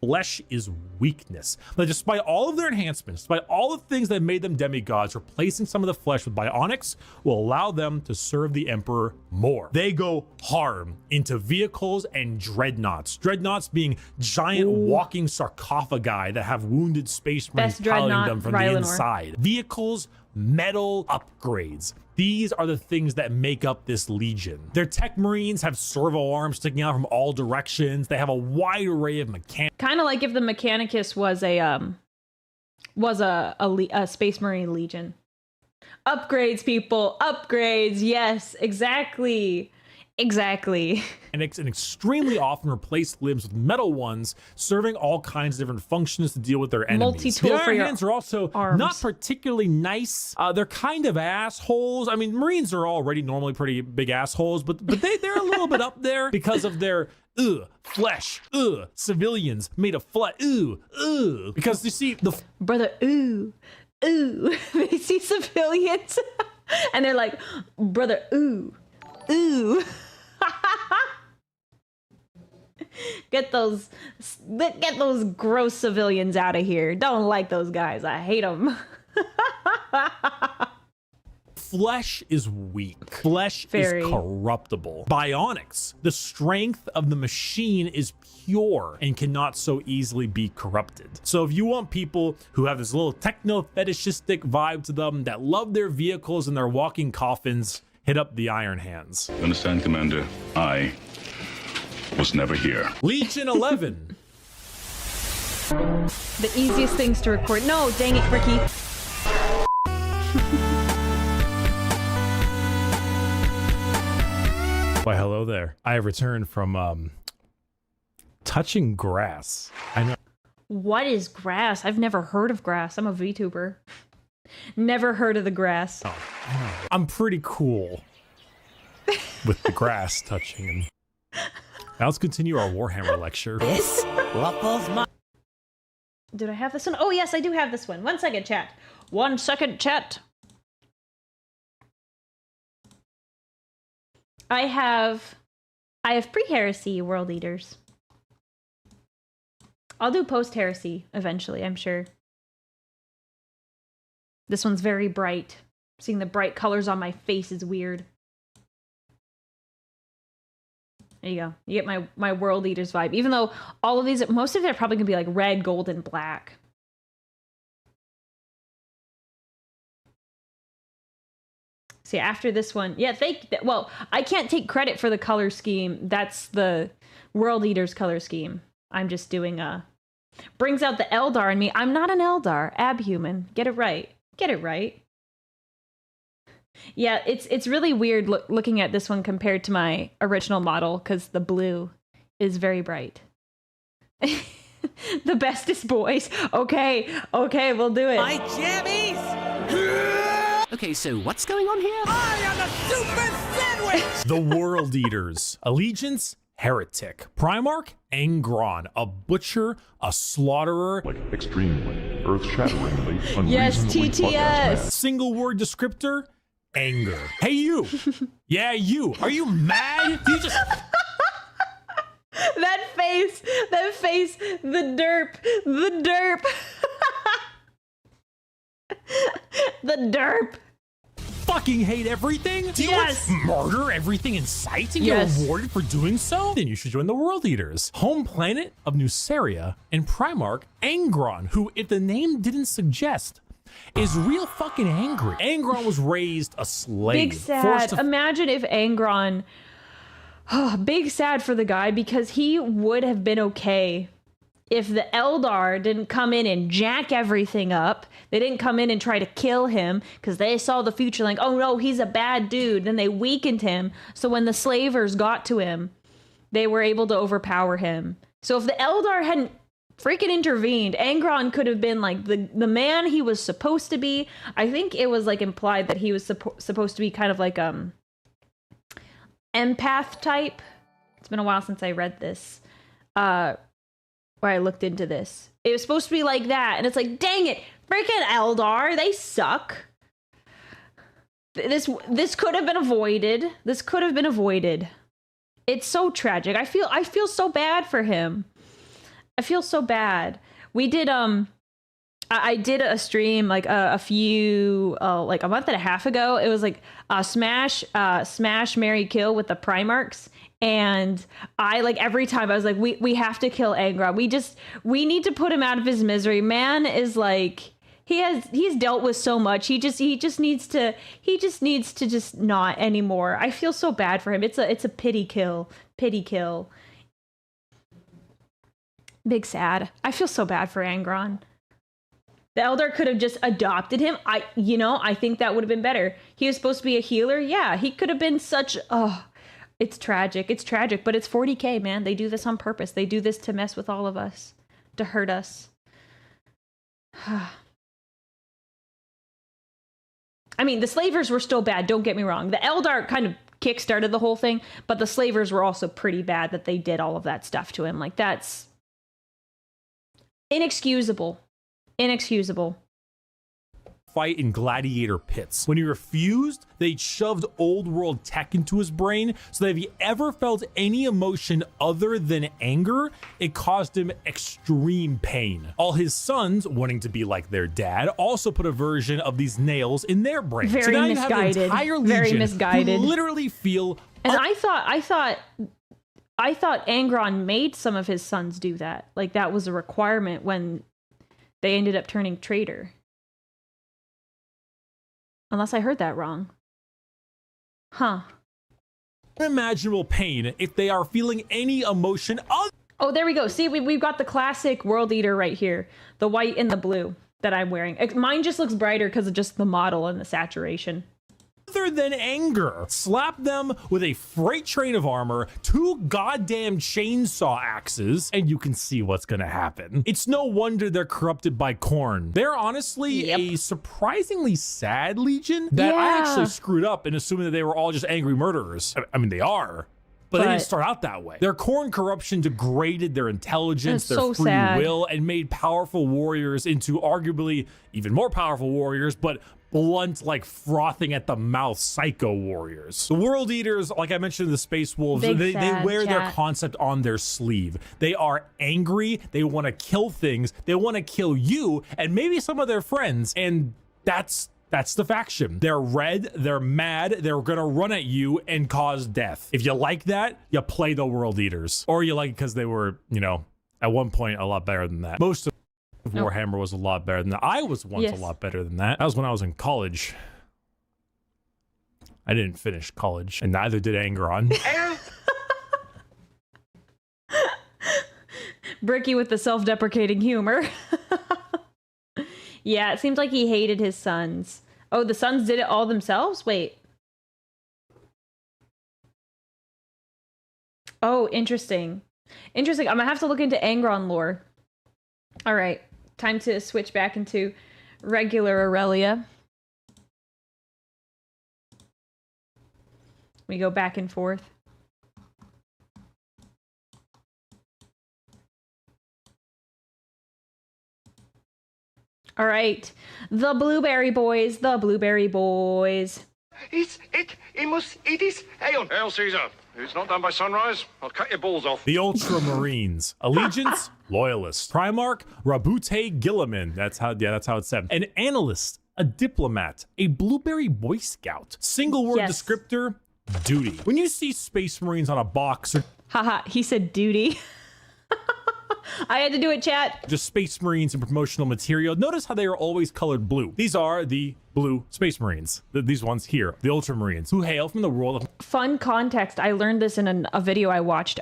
C: flesh is weakness. But despite all of their enhancements, despite all the things that made them demigods, replacing some of the flesh with bionics will allow them to serve the Emperor more. They go hard into vehicles and dreadnoughts. Dreadnoughts being giant walking sarcophagi that have wounded space marines piloting them from the inside. Vehicles, metal upgrades. These are the things that make up this legion. Their tech marines have servo arms sticking out from all directions. They have a wide array of mechanics.
A: Kind of like if the Mechanicus was a space marine legion. Upgrades, people, upgrades. Yes, exactly. Exactly.
C: And extremely often replace limbs with metal ones, serving all kinds of different functions to deal with their enemies.
A: Multi-tool
C: the
A: for your
C: hands are also
A: arms.
C: not particularly nice. They're kind of assholes. I mean, Marines are already normally pretty big assholes, but they're a little bit up there because of their flesh, civilians made of flesh, Because you see,
A: brother, they see civilians. And they're like, brother, ooh, ooh. Get those gross civilians out of here. Don't like those guys. I hate them.
C: Flesh is weak. Flesh
A: Very.
C: is corruptible. Bionics, the strength of the machine is pure and cannot so easily be corrupted. So if you want people who have this little techno-fetishistic vibe to them, that love their vehicles and their walking coffins, hit up the Iron Hands.
G: Understand, Commander? I was never here.
C: Legion 11.
A: The easiest things to record. No, dang it, Bricky.
C: Why, hello there. I have returned from touching grass. I know.
A: What is grass? I've never heard of grass. I'm a VTuber. Never heard of the grass.
C: Oh, I know. I'm pretty cool with the grass touching. And now let's continue our Warhammer lecture.
A: This ruffles my... Did I have this one? Oh, yes, I do have this one. 1 second, chat. 1 second, chat. I have pre-heresy world eaters. I'll do post-heresy eventually, I'm sure. This one's very bright. Seeing the bright colors on my face is weird. There you go. You get my world eaters vibe. Even though all of these, most of it are probably gonna be like red, gold, and black. See, after this one, yeah, well, I can't take credit for the color scheme. That's the World Eater's color scheme. I'm just doing brings out the Eldar in me. I'm not an Eldar, abhuman. Get it right. Get it right. Yeah, it's really weird looking at this one compared to my original model because the blue is very bright. The bestest boys. Okay, we'll do it.
L: My jammies! Okay, so what's going on here? I am a super sandwich!
C: The World Eaters. Allegiance, Heretic. Primarch, Angron. A Butcher, a Slaughterer.
M: Like extremely, earth-shatteringly, unreasonably...
A: Yes, TTS!
C: Single word descriptor, anger. Hey, you! Yeah, you! Are you mad? You just...
A: That face, the derp. The derp.
C: Fucking hate everything? Do you murder everything in sight and get rewarded for doing so? Then you should join the World Eaters. Home planet of Nuceria and Primarch Angron, who, if the name didn't suggest, is real fucking angry. Angron was raised a slave.
A: Big sad. Imagine if Angron... big sad for the guy because he would have been okay if the Eldar didn't come in and jack everything up. They didn't come in and try to kill him because they saw the future like, oh no, he's a bad dude. Then they weakened him. So when the slavers got to him, they were able to overpower him. So if the Eldar hadn't freaking intervened, Angron could have been like the man he was supposed to be. I think it was like implied that he was supposed to be kind of like empath type. It's been a while since I read this. Where I looked into this. It was supposed to be like that, and it's like, dang it, freaking Eldar, they suck. This could have been avoided. This could have been avoided. It's so tragic. I feel so bad for him. I feel so bad. We did I did a stream like a few like a month and a half ago. It was like smash marry kill with the Primarchs. And I, like, every time I was like, we have to kill Angron. We need to put him out of his misery. Man is like, he's dealt with so much. He just needs to just not anymore. I feel so bad for him. It's a pity kill. Big sad. I feel so bad for Angron. The Eldar could have just adopted him. I think that would have been better. He was supposed to be a healer. Yeah, he could have been such, It's tragic, but it's 40K, man. They do this on purpose. They do this to mess with all of us, to hurt us. I mean, the slavers were still bad, don't get me wrong. The Eldar kind of kickstarted the whole thing, but the slavers were also pretty bad that they did all of that stuff to him. Like, that's inexcusable.
C: fight in gladiator pits. When he refused, they shoved old world tech into his brain so that if he ever felt any emotion other than anger, it caused him extreme pain. All his sons, wanting to be like their dad, also put a version of these nails in their brain.
A: Very
C: so now
A: misguided.
C: You have an entire legion
A: very misguided.
C: who literally feel.
A: And I thought Angron made some of his sons do that. Like that was a requirement when they ended up turning traitor. Unless I heard that wrong. Huh.
C: Unimaginable pain if they are feeling any emotion other.
A: Oh, there we go. See, we've got the classic World Eater right here. The white and the blue that I'm wearing. Mine just looks brighter because of just the model and the saturation.
C: Other than anger, slap them with a freight train of armor, 2 goddamn chainsaw axes, and you can see what's gonna happen. It's no wonder they're corrupted by corn. They're honestly a surprisingly sad legion that I actually screwed up in assuming that they were all just angry murderers. I mean, they are. But they didn't start out that way. Their corn corruption degraded their intelligence, their free will, and made powerful warriors into arguably even more powerful warriors, but blunt, like frothing at the mouth psycho warriors. The World Eaters, like I mentioned in the Space Wolves, they wear their concept on their sleeve. They are angry, they want to kill things, they want to kill you, and maybe some of their friends, and that's the faction. They're red, they're mad, they're gonna run at you and cause death. If you like that, you play the World Eaters. Or you like it because they were, you know, at one point a lot better than that. Most of Warhammer was a lot better than that. I was once a lot better than that. That was when I was in college. I didn't finish college, and neither did Angron.
A: Bricky with the self-deprecating humor. Yeah, it seems like he hated his sons. Oh, the sons did it all themselves? Wait. Oh, interesting. Interesting. I'm gonna have to look into Angron lore. All right, time to switch back into regular Aurelia. We go back and forth. All right, the Blueberry Boys, the Blueberry Boys.
J: It must, it is. Hail, Caesar. If it's not done by sunrise, I'll cut your balls off.
C: The Ultramarines. Allegiance, Loyalist. Primarch, Rabute Gilliman. That's how it's said. An Analyst, a Diplomat, a Blueberry Boy Scout. Single word descriptor, duty. When you see Space Marines on a box or...
A: Haha, he said duty. I had to do it, chat.
C: Just Space Marines and promotional material. Notice how they are always colored blue. These are the blue Space Marines. These ones here, the Ultramarines, who hail from the world of...
A: Fun context. I learned this in a video I watched.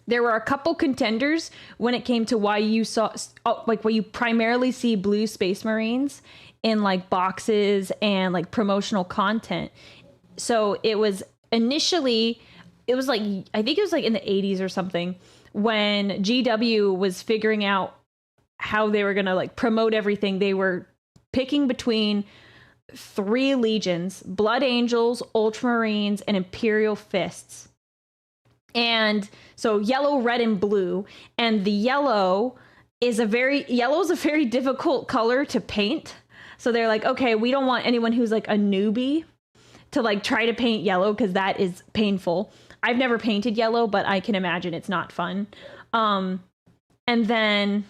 A: There were a couple contenders when it came to why you saw, why you primarily see blue Space Marines in like boxes and like promotional content. So it was initially, it was like, I think it was like in the 80s or something, when GW was figuring out how they were going to like promote everything. They were picking between 3 legions: Blood Angels, Ultramarines, and Imperial Fists. And so yellow, red, and blue. And the yellow is a very difficult color to paint. So they're like, okay, we don't want anyone who's like a newbie to like try to paint yellow because that is painful. I've never painted yellow, but I can imagine it's not fun. And then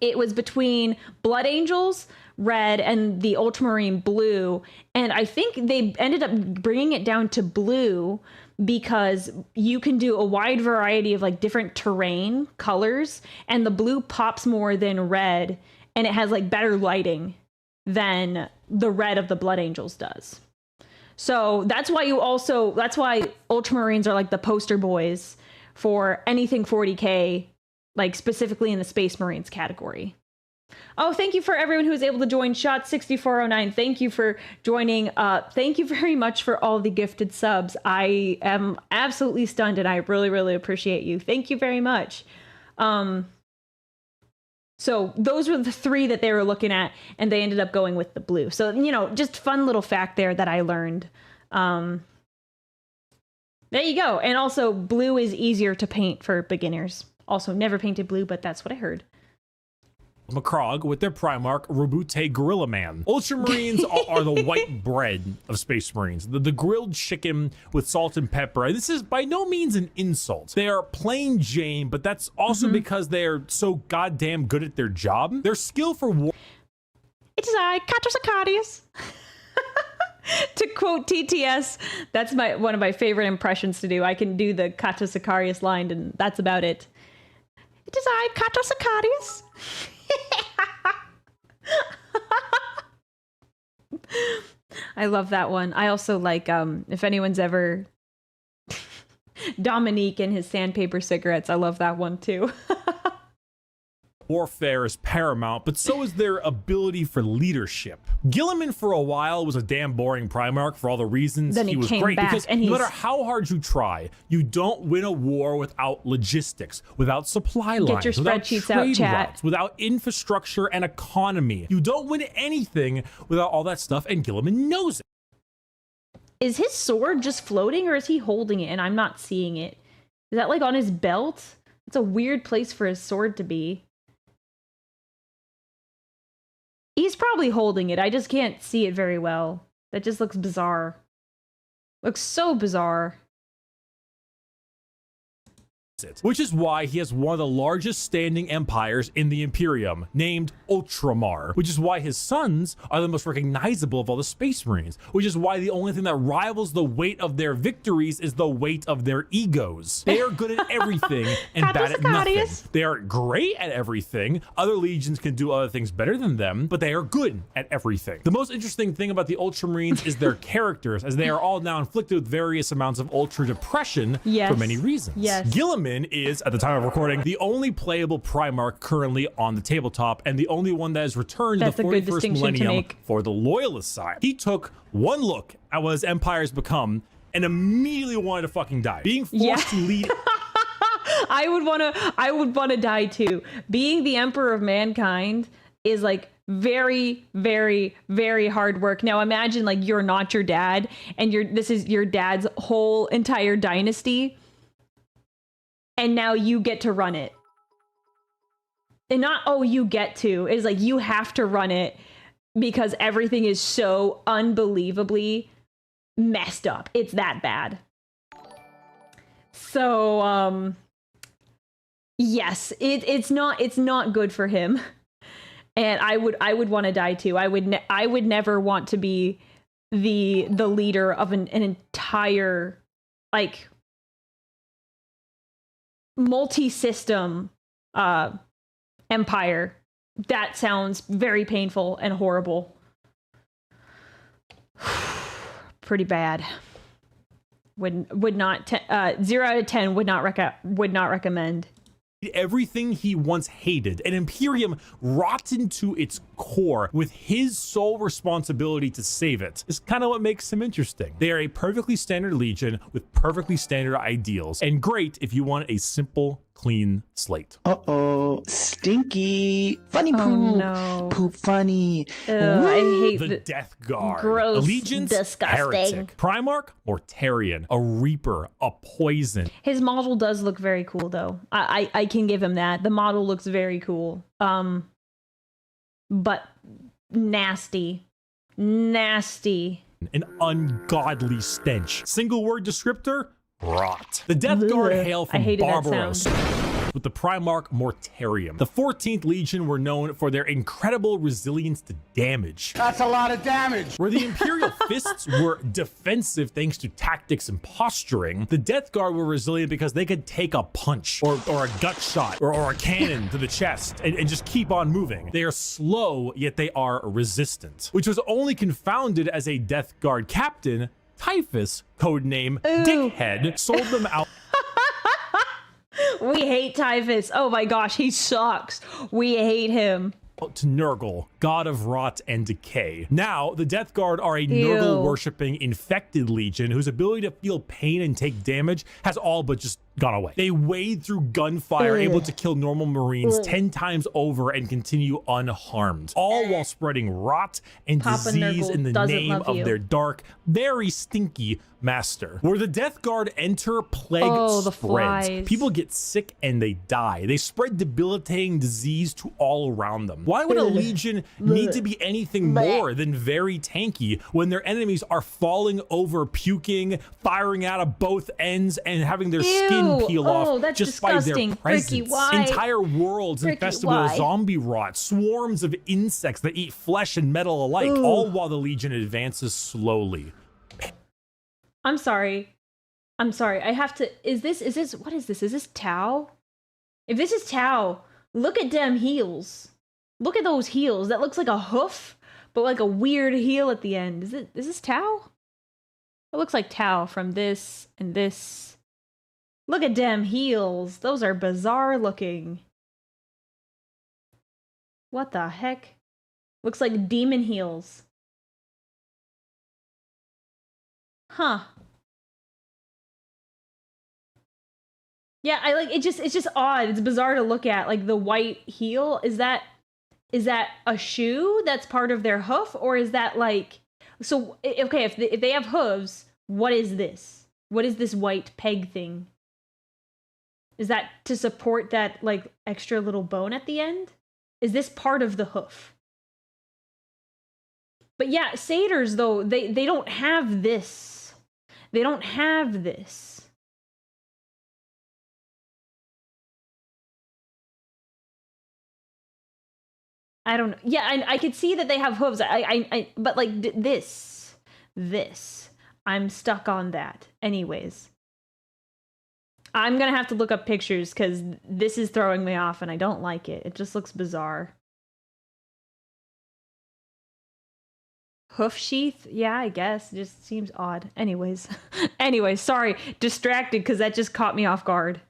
A: it was between Blood Angels, red, and the Ultramarine blue. And I think they ended up bringing it down to blue because you can do a wide variety of like different terrain colors, and the blue pops more than red, and it has like better lighting than the red of the Blood Angels does. So that's why Ultramarines are like the poster boys for anything 40K, like specifically in the Space Marines category. Oh, thank you for everyone who was able to join. Shot 6409. Thank you for joining. Thank you very much for all the gifted subs. I am absolutely stunned, and I really, really appreciate you. Thank you very much. So those were the 3 that they were looking at, and they ended up going with the blue. So, you know, just fun little fact there that I learned. There you go. And also, blue is easier to paint for beginners. Also, never painted blue, but that's what I heard.
C: Macrog with their Primarch, Robute Gorilla Man. Ultramarines are the white bread of Space Marines. The grilled chicken with salt and pepper. This is by no means an insult. They are plain Jane, but that's also because they are so goddamn good at their job. Their skill for war...
A: It is I, Catus Acadius. To quote TTS, that's one of my favorite impressions to do. I can do the Catus Acadius line, and that's about it. It is I, Catus Acadius. I love that one. I also like, if anyone's ever... Dominique and his sandpaper cigarettes. I love that one too.
C: Warfare is paramount, but so is their ability for leadership. Guilliman for a while was a damn boring Primarch for all the reasons.
A: Then he
C: was
A: came
C: great
A: back,
C: because
A: and
C: no matter how hard you try, you don't win a war without logistics, without supply lines,
A: your
C: without
A: spreadsheets out,
C: trade
A: chat.
C: routes, without infrastructure and economy. You don't win anything without all that stuff, and Guilliman knows it.
A: Is his sword just floating, or is he holding it and I'm not seeing it? Is that like on his belt? It's a weird place for his sword to be. He's probably holding it. I just can't see it very well. That just looks bizarre. Looks so bizarre.
C: Which is why he has one of the largest standing empires in the Imperium, named Ultramar, which is why his sons are the most recognizable of all the Space Marines, which is why the only thing that rivals the weight of their victories is the weight of their egos. They are good at everything and bad at nothing. They are great at everything. Other legions can do other things better than them, but they are good at everything. The most interesting thing about the Ultramarines is their characters, as they are all now inflicted with various amounts of ultra depression for many reasons. Guilliman is, at the time of recording, the only playable Primarch currently on the tabletop, and the only one that has returned to the 41st millennium for the Loyalist side. He took one look at what his empire has become and immediately wanted to fucking die. Being forced to lead...
A: I would want to die too. Being the Emperor of Mankind is like very, very, very hard work. Now imagine like you're not your dad, and this is your dad's whole entire dynasty, and now you get to run it. And not, oh, you get to. It's like you have to run it because everything is so unbelievably messed up. It's that bad. So, yes, it's not good for him. And I would want to die too. I would never want to be the leader of an entire, like, multi-system empire. That sounds very painful and horrible. Pretty bad. Would not 0 out of 10 would not recommend.
C: Everything he once hated, and Imperium rotten to its core with his sole responsibility to save it, is kind of what makes him interesting. They are a perfectly standard legion with perfectly standard ideals, and great if you want a simple, clean slate.
N: Uh-oh, stinky, funny poop,
A: no.
N: Poop funny.
A: I hate
C: the Death Guard.
A: Gross,
C: Allegiance,
A: disgusting.
C: Heretic. Primarch, Mortarion, a Reaper, a Poison.
A: His model does look very cool, though. I can give him that. The model looks very cool. But nasty. Nasty.
C: An ungodly stench. Single word descriptor? Rot. The Death Guard hail from Barbaros, with the Primarch Mortarion. The 14th Legion were known for their incredible resilience to damage.
I: That's a lot of damage.
C: Where the Imperial Fists were defensive thanks to tactics and posturing, the Death Guard were resilient because they could take a punch or a gut shot or a cannon to the chest and just keep on moving. They are slow, yet they are resistant, which was only confounded as a Death Guard captain, Typhus, codename Dickhead, sold them out.
A: We hate Typhus. Oh my gosh, he sucks. We hate him.
C: To Nurgle, god of rot and decay. Now, the Death Guard are a Nurgle-worshipping infected legion whose ability to feel pain and take damage has all but just gone away. They wade through gunfire, able to kill normal Marines 10 times over and continue unharmed, all while spreading rot and disease in the name of their dark, very stinky master. Where the Death Guard enter, plague spreads. People get sick and they die. They spread debilitating disease to all around them. Why would a legion need to be anything more than very tanky when their enemies are falling over, puking, firing out of both ends, and having their skin peel off just by their presence? Entire worlds infested with zombie rot, swarms of insects that eat flesh and metal alike, all while the legion advances slowly.
A: I'm sorry. I have to, what is this? Is this Tau? If this is Tau, look at them heels. Look at those heels. That looks like a hoof, but like a weird heel at the end. Is this Tau? It looks like Tau from this and this. Look at them heels. Those are bizarre looking. What the heck? Looks like demon heels. Huh. Yeah, I like it. It's just odd. It's bizarre to look at. Like the white heel, is that a shoe that's part of their hoof, or is that like, so okay, if they have hooves, what is this? What is this white peg thing? Is that to support that like extra little bone at the end? Is this part of the hoof? But yeah, satyrs though, they don't have this. They don't have this. I don't know. Yeah, I could see that they have hooves. But like this, I'm stuck on that. Anyways, I'm gonna have to look up pictures because this is throwing me off and I don't like it. It just looks bizarre. Hoof sheath? Yeah, I guess. It just seems odd. Anyways, sorry, distracted because that just caught me off guard.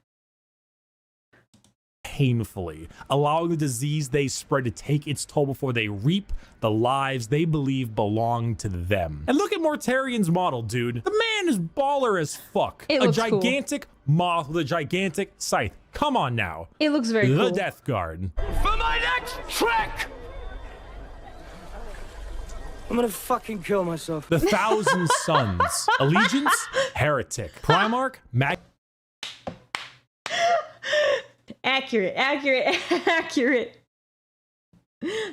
C: Painfully, allowing the disease they spread to take its toll before they reap the lives they believe belong to them. And look at Mortarian's model, dude. The man is baller as fuck.
A: It looks cool.
C: Gigantic moth with a gigantic scythe. Come on now.
A: It looks very cool.
C: The Death Guard.
O: For my next trick! I'm gonna fucking kill myself.
C: The Thousand Sons. Allegiance, Heretic. Primarch,
A: Accurate.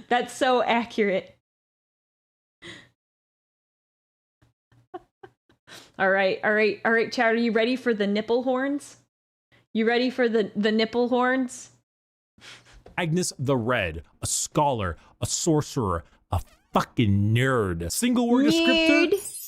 A: That's so accurate. All right, Chad, are you ready for the nipple horns? You ready for the nipple horns?
C: Magnus the Red, a scholar, a sorcerer, a fucking nerd. Single word descriptor?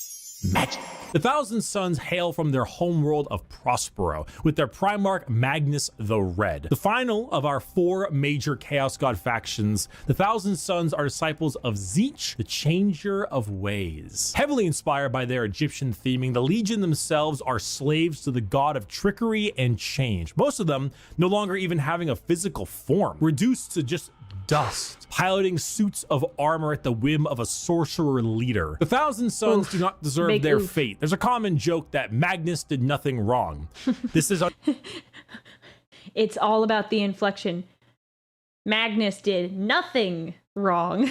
C: Magic. The Thousand Sons hail from their homeworld of Prospero, with their Primarch Magnus the Red. The final of our 4 major Chaos God factions, the Thousand Sons are disciples of Tzeentch, the Changer of Ways. Heavily inspired by their Egyptian theming, the Legion themselves are slaves to the god of trickery and change, most of them no longer even having a physical form, reduced to just dust, piloting suits of armor at the whim of a sorcerer leader. The Thousand Sons do not deserve their fate. There's a common joke that Magnus did nothing wrong. This is
A: It's all about the inflection. Magnus did nothing wrong.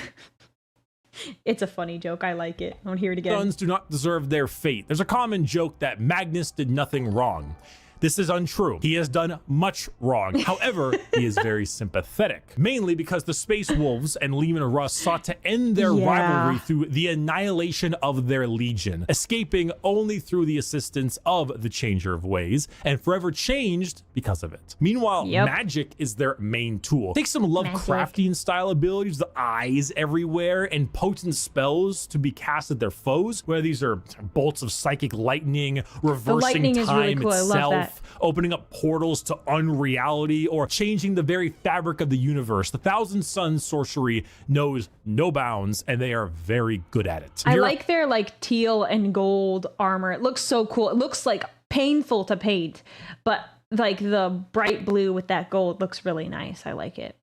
A: It's a funny joke. I like it. I want to hear it again.
C: Sons do not deserve their fate. There's a common joke that Magnus did nothing wrong. This is untrue. He has done much wrong. However, he is very sympathetic, mainly because the Space Wolves and Leman Russ sought to end their rivalry through the annihilation of their legion, escaping only through the assistance of the Changer of Ways, and forever changed because of it. Meanwhile, magic is their main tool. Take some Lovecraftian style abilities, the eyes everywhere, and potent spells to be cast at their foes, whether these are bolts of psychic lightning, reversing time itself, opening up portals to unreality, or changing the very fabric of the universe. The Thousand Sons sorcery knows no bounds, and they are very good at it.
A: I like their like teal and gold armor. It looks so cool. It looks like painful to paint, but like the bright blue with that gold looks really nice. I like it.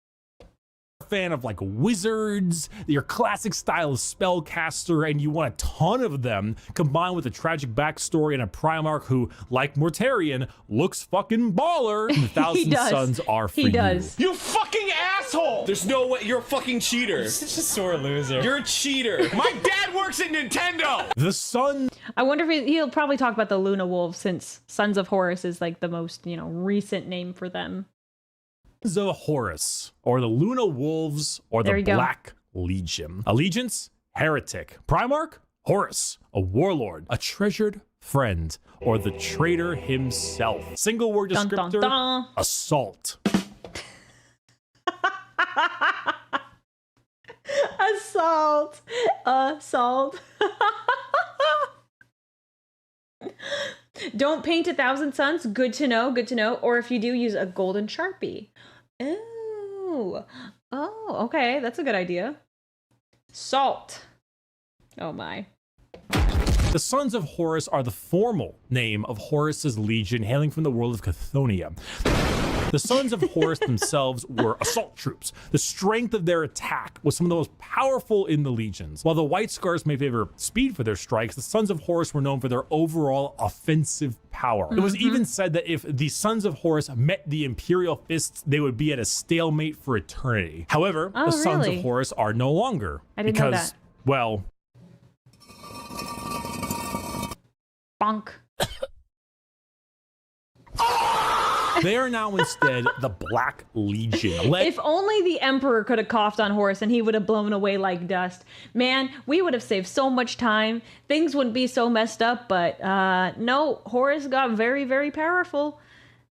C: fan of like wizards, your classic style of spellcaster, and you want a ton of them, combined with a tragic backstory and a Primarch who, like Mortarion, looks fucking baller, the Thousand Sons are for you.
P: You fucking asshole! There's no way. You're a fucking cheater. You're such a sore loser. You're a cheater. My dad works at Nintendo!
C: The Sun.
A: I wonder if he'll probably talk about the Luna Wolves, since Sons of Horus is like the most, you know, recent name for them.
C: Sons of Horus, or the Luna Wolves, or the Black Legion. Allegiance, heretic. Primarch, Horus, a warlord, a treasured friend, or the traitor himself. Single word descriptor,
A: dun, dun, dun.
C: Assault.
A: Assault. Don't paint 1,000 suns. Good to know. Good to know. Or if you do, use a golden Sharpie. Oh, okay. That's a good idea. Salt. Oh my.
C: The Sons of Horus are the formal name of Horus's legion, hailing from the world of Chthonia. The Sons of Horus themselves were assault troops. The strength of their attack was some of the most powerful in the legions. While the White Scars may favor speed for their strikes, the Sons of Horus were known for their overall offensive power. It was even said that if the Sons of Horus met the Imperial Fists, they would be at a stalemate for eternity. However, the Sons of Horus are no longer.
A: I didn't know that.
C: Well...
A: Bonk.
C: They are now instead the Black Legion.
A: If only the Emperor could have coughed on Horus and he would have blown away like dust. Man, we would have saved so much time. Things wouldn't be so messed up, but no, Horus got very, very powerful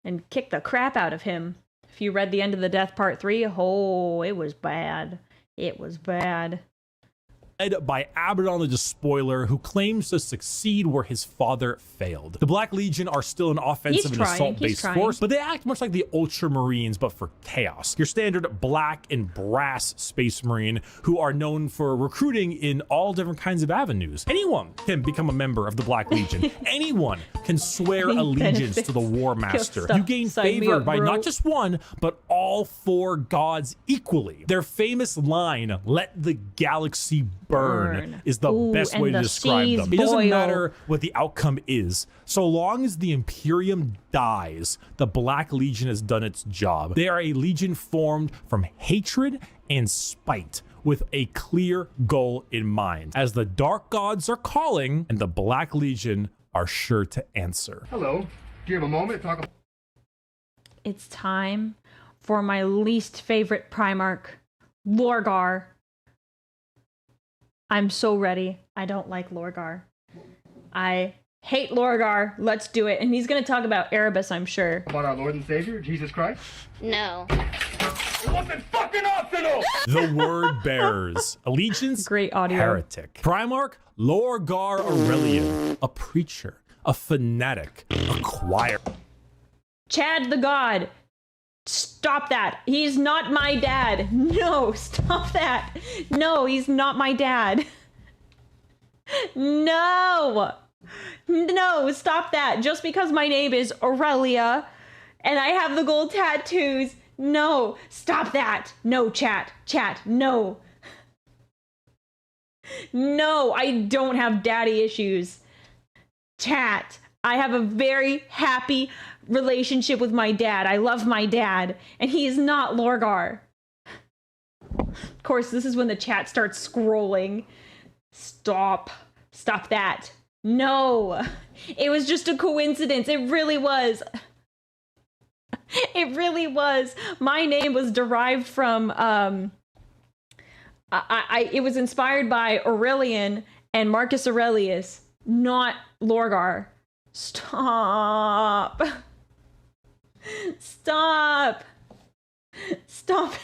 A: and kicked the crap out of him. If you read The End of the Death Part 3, oh, it was bad. It was bad.
C: Led by Abaddon the Despoiler, who claims to succeed where his father failed. The Black Legion are still an offensive and assault-based force, but they act much like the Ultramarines, but for chaos. Your standard black and brass Space Marine, who are known for recruiting in all different kinds of avenues. Anyone can become a member of the Black Legion. Anyone can swear allegiance to the War Master. You gain favor by not just one, but all 4 gods equally. Their famous line, "Let the galaxy burn," is the best way to describe them. It doesn't matter what the outcome is. So long as the Imperium dies, the Black Legion has done its job. They are a legion formed from hatred and spite, with a clear goal in mind. As the Dark Gods are calling, and the Black Legion are sure to answer.
J: Hello. Do you have a moment to talk about...
A: It's time for my least favorite Primarch, Lorgar. I'm so ready. I don't like Lorgar. I hate Lorgar. Let's do it. And he's going to talk about Erebus, I'm sure.
J: About our Lord and Savior, Jesus Christ?
F: No.
J: It wasn't fucking optional!
C: The Word Bearers. Allegiance,
A: great audio.
C: Heretic. Primarch, Lorgar Aurelian. A preacher, a fanatic, a choir.
A: Chad the God. Stop that. He's not my dad. No, stop that. No, he's not my dad. No. No, stop that. Just because my name is Aurelia and I have the gold tattoos. No, stop that. No, chat, no. No, I don't have daddy issues. Chat, I have a very happy relationship with my dad. I love my dad, and he is not Lorgar. Of course, this is when the chat starts scrolling. Stop that. No, it was just a coincidence. It really was. It really was. My name was derived from, it was inspired by Aurelian and Marcus Aurelius, not Lorgar. Stop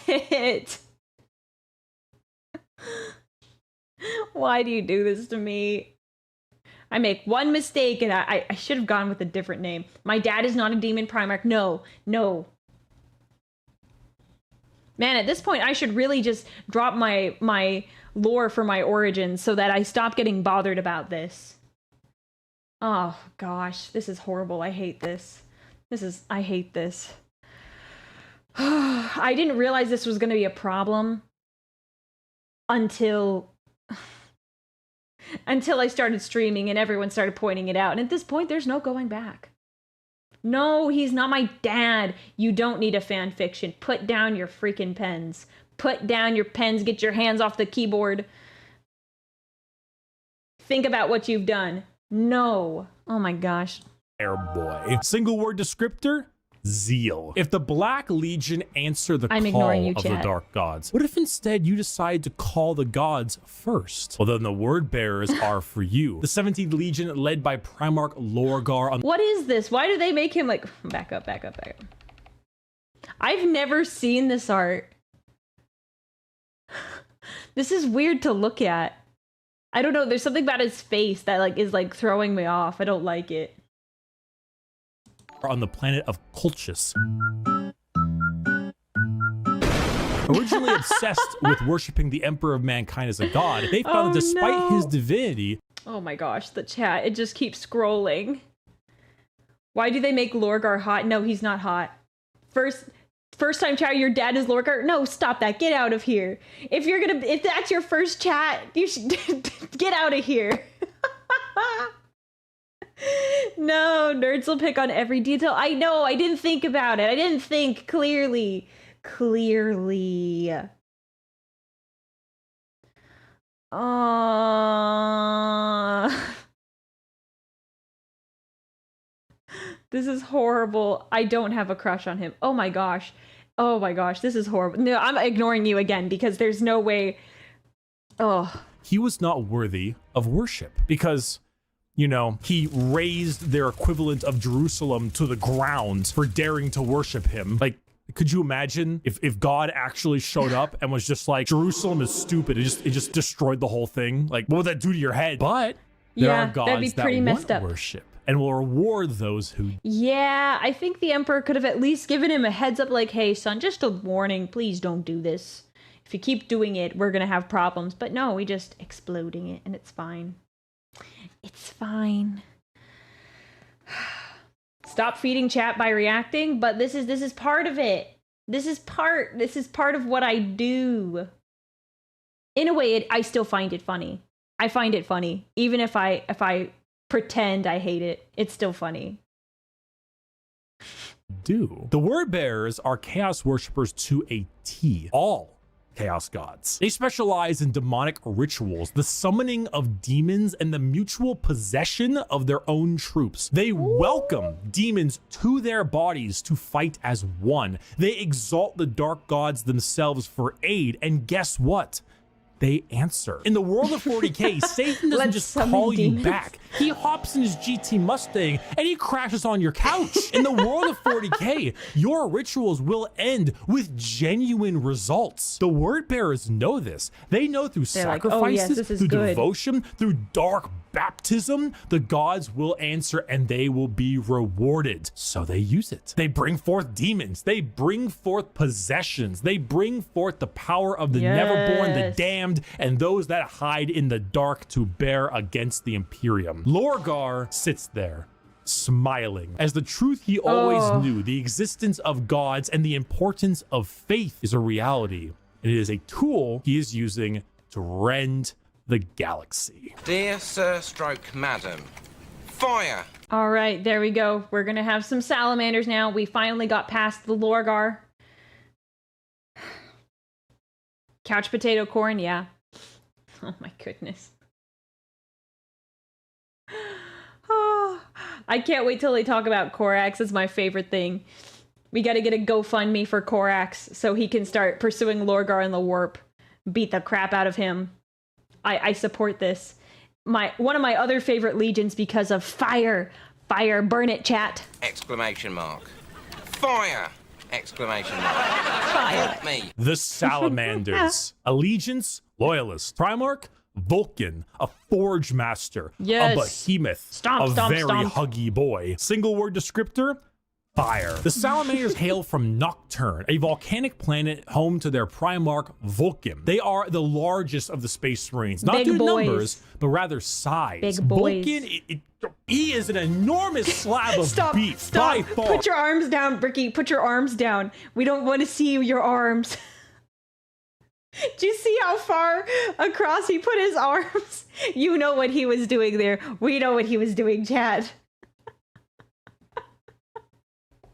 A: it. Why do you do this to me? I make one mistake and I should have gone with a different name. My dad is not a demon Primarch. No. Man, at this point, I should really just drop my lore for my origins so that I stop getting bothered about this. Oh, gosh. This is horrible. I hate this. I hate this. I didn't realize this was going to be a problem until I started streaming and everyone started pointing it out. And at this point, there's no going back. No, he's not my dad. You don't need a fan fiction. Put down your freaking pens. Put down your pens. Get your hands off the keyboard. Think about what you've done. No. Oh my gosh.
C: Airboy. Single word descriptor? Zeal. If the Black Legion answer the
A: I'm
C: call
A: ignoring you,
C: of the
A: chat.
C: Dark Gods, what if instead you decide to call the gods first? Well, then the word bearers are for you. The 17th Legion, led by Primarch Lorgar on...
A: What is this? Why do they make him like... Back up. I've never seen this art. This is weird to look at. I don't know. There's something about his face that like is like throwing me off. I don't like it.
C: On the planet of Colchis. Originally obsessed with worshipping the Emperor of Mankind as a god, they found that despite his divinity...
A: Oh my gosh, the chat. It just keeps scrolling. Why do they make Lorgar hot? No, he's not hot. First time chat, your dad is Lorgar? No, stop that. Get out of here. If that's your first chat, you should get out of here. No, nerds will pick on every detail. I know, I didn't think about it. I didn't think clearly. This is horrible. I don't have a crush on him. Oh my gosh, this is horrible. No, I'm ignoring you again because there's no way. Oh.
C: He was not worthy of worship because... You know, he raised their equivalent of Jerusalem to the ground for daring to worship him. Like, could you imagine if God actually showed up and was just like, Jerusalem is stupid. It just destroyed the whole thing. Like, what would that do to your head? But there are gods that want worship and will reward those who...
A: Yeah, I think the Emperor could have at least given him a heads up like, hey, son, just a warning. Please don't do this. If you keep doing it, we're going to have problems. But no, we just exploding it and it's fine. It's fine. Stop feeding chat by reacting, but this is part of it. This is part of what I do. In a way, I still find it funny. I find it funny. Even if I pretend I hate it, it's still funny.
C: The word bearers are chaos worshippers to a T. All chaos gods. They specialize in demonic rituals, the summoning of demons, and the mutual possession of their own troops. They welcome demons to their bodies to fight as one. They exalt the dark gods themselves for aid, and guess what? They answer. In the world of 40k, Satan doesn't just call you back. He hops in his GT Mustang and he crashes on your couch. In the world of 40k, your rituals will end with genuine results. The word bearers know this. They know through sacrifices, through devotion, through dark baptism, the gods will answer and they will be rewarded. So they use it. They bring forth demons. They bring forth possessions. They bring forth the power of the neverborn, the damned, and those that hide in the dark to bear against the Imperium. Lorgar sits there, smiling, as the truth he always knew, the existence of gods and the importance of faith is a reality. And it is a tool he is using to rend the galaxy.
Q: Dear Sir Stroke Madam, fire!
A: All right, there we go. We're gonna have some salamanders now. We finally got past the Lorgar. Couch potato corn, yeah. Oh my goodness. Oh, I can't wait till they talk about Korax. It's my favorite thing. We gotta get a GoFundMe for Korax so he can start pursuing Lorgar in the warp. Beat the crap out of him. I support this. One of my other favorite legions because of fire. Fire, burn it, chat.
Q: Exclamation mark. Fire! Exclamation mark.
A: Fire.
Q: Help me.
C: The Salamanders. Allegiance, Loyalist. Primarch, Vulcan. A Forge Master.
A: Yes.
C: A Behemoth. A very huggy boy. Single word descriptor, fire. The Salamanders hail from Nocturne, a volcanic planet home to their Primarch Vulcan. They are the largest of the Space Marines. Not due to numbers, but rather size.
A: Big boys.
C: Vulcan, He is an enormous slab of beef.
A: Stop.
C: By far.
A: Put your arms down, Bricky. Put your arms down. We don't want to see your arms. Do you see how far across he put his arms? You know what he was doing there. We know what he was doing, Chad.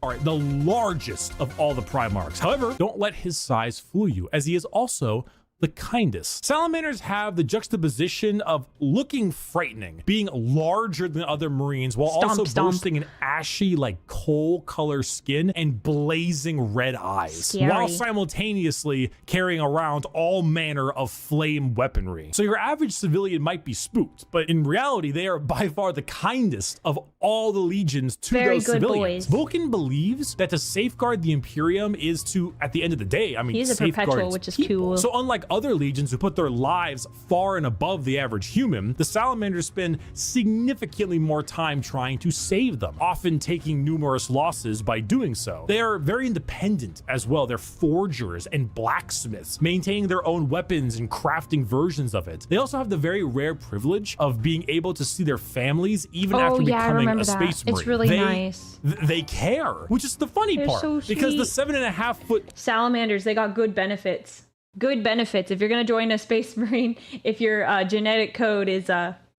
C: All right, the largest of all the Primarchs. However, don't let his size fool you, as he is also the kindest. Salamanders have the juxtaposition of looking frightening, being larger than other Marines, while also boasting an ashy, like coal color skin and blazing red eyes,
A: Scary.
C: while simultaneously carrying around all manner of flame weaponry. So your average civilian might be spooked, but in reality, they are by far the kindest of all the legions to those civilians. Vulcan believes that to safeguard the Imperium is to, at the end of the day, I mean,
A: he's a
C: safeguard
A: perpetual, which is cool.
C: So unlike other legions who put their lives far and above the average human, the Salamanders spend significantly more time trying to save them, often taking numerous losses by doing so. They are very independent as well. They're forgers and blacksmiths, maintaining their own weapons and crafting versions of it. They also have the very rare privilege of being able to see their families even after becoming a Space Marine.
A: It's really nice.
C: They care, which is the funny
A: They're
C: part,
A: so
C: because the
A: sweet.
C: 7.5 foot
A: Salamanders, they got good benefits. Good benefits. If you're going to join a Space Marine, if your genetic code is,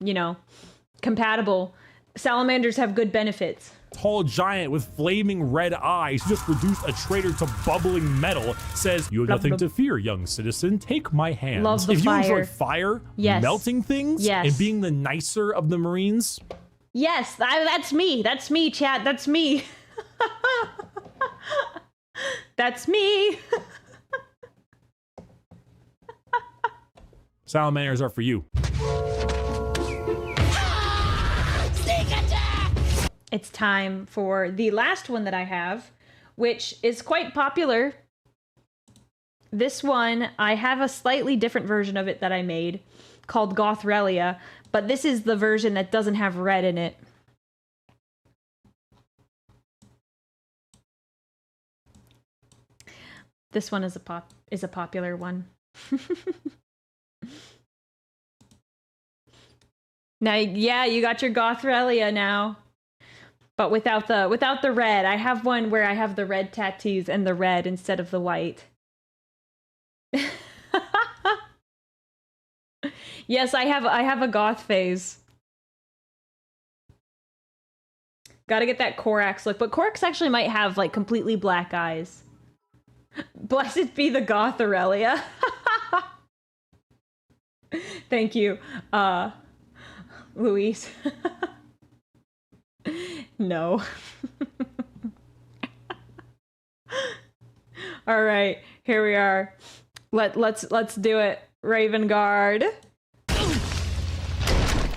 A: you know, compatible, Salamanders have good benefits.
C: Tall giant with flaming red eyes who just reduced a traitor to bubbling metal says, "You have nothing to fear, young citizen. Take my hand."
A: Love the
C: if
A: fire.
C: you enjoy fire,
A: Yes.
C: melting things,
A: Yes.
C: and being the nicer of the Marines,
A: Yes, that's me. That's me, chat. That's me. That's me.
C: Salamanders are for you.
A: It's time for the last one that I have, which is quite popular. This one, I have a slightly different version of it that I made called Aurelia, but this is the version that doesn't have red in it. This one is a popular one. Now, yeah, you got your Aurelia now, but without the red. I have one where I have the red tattoos and the red instead of the white. Yes, I have a goth phase. Gotta get that Korax look, but Korax actually might have like completely black eyes. Blessed be the Aurelia. Thank you, Louise. No. All right, here we are. Let's do it. Raven Guard.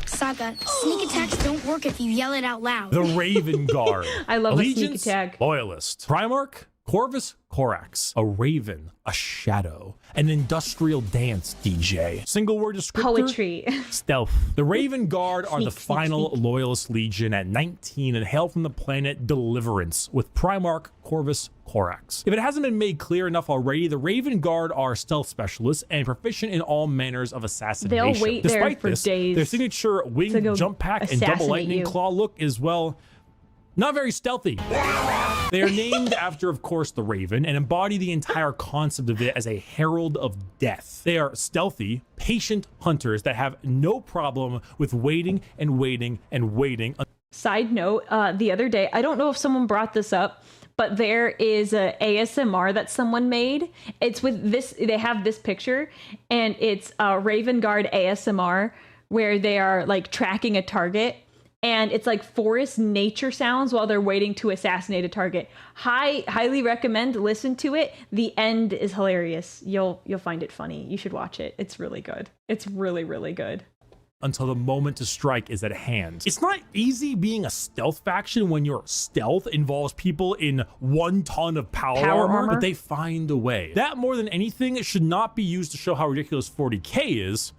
R: Saga, sneak attacks don't work if you yell it out loud.
C: The Raven Guard.
A: I love
C: Allegiance,
A: a sneak attack.
C: Loyalist. Primarch, Corvus Corax. A raven, a shadow, an industrial dance DJ. Single word descriptor.
A: Poetry.
C: Stealth. The Raven Guard are the final Loyalist Legion at 19 and hail from the planet Deliverance with Primarch Corvus Corax. If it hasn't been made clear enough already, the Raven Guard are stealth specialists and proficient in all manners of assassination.
A: They'll wait
C: Despite
A: there for
C: this,
A: days
C: their signature wing jump pack and double
A: assassinate
C: lightning
A: you.
C: claw look is, well, not very stealthy. They are named after, of course, the Raven and embody the entire concept of it as a herald of death. They are stealthy, patient hunters that have no problem with waiting and waiting and waiting.
A: Side note, the other day, I don't know if someone brought this up, but there is a ASMR that someone made. It's with this, they have this picture, and it's a Raven Guard ASMR where they are like tracking a target. And it's like forest nature sounds while they're waiting to assassinate a target. Highly recommend, listen to it. The end is hilarious. You'll find it funny. You should watch it. It's really good. It's really, really good.
C: Until the moment to strike is at hand. It's not easy being a stealth faction when your stealth involves people in 1 ton of power armor, but they find a way. That more than anything, it should not be used to show how ridiculous 40k is.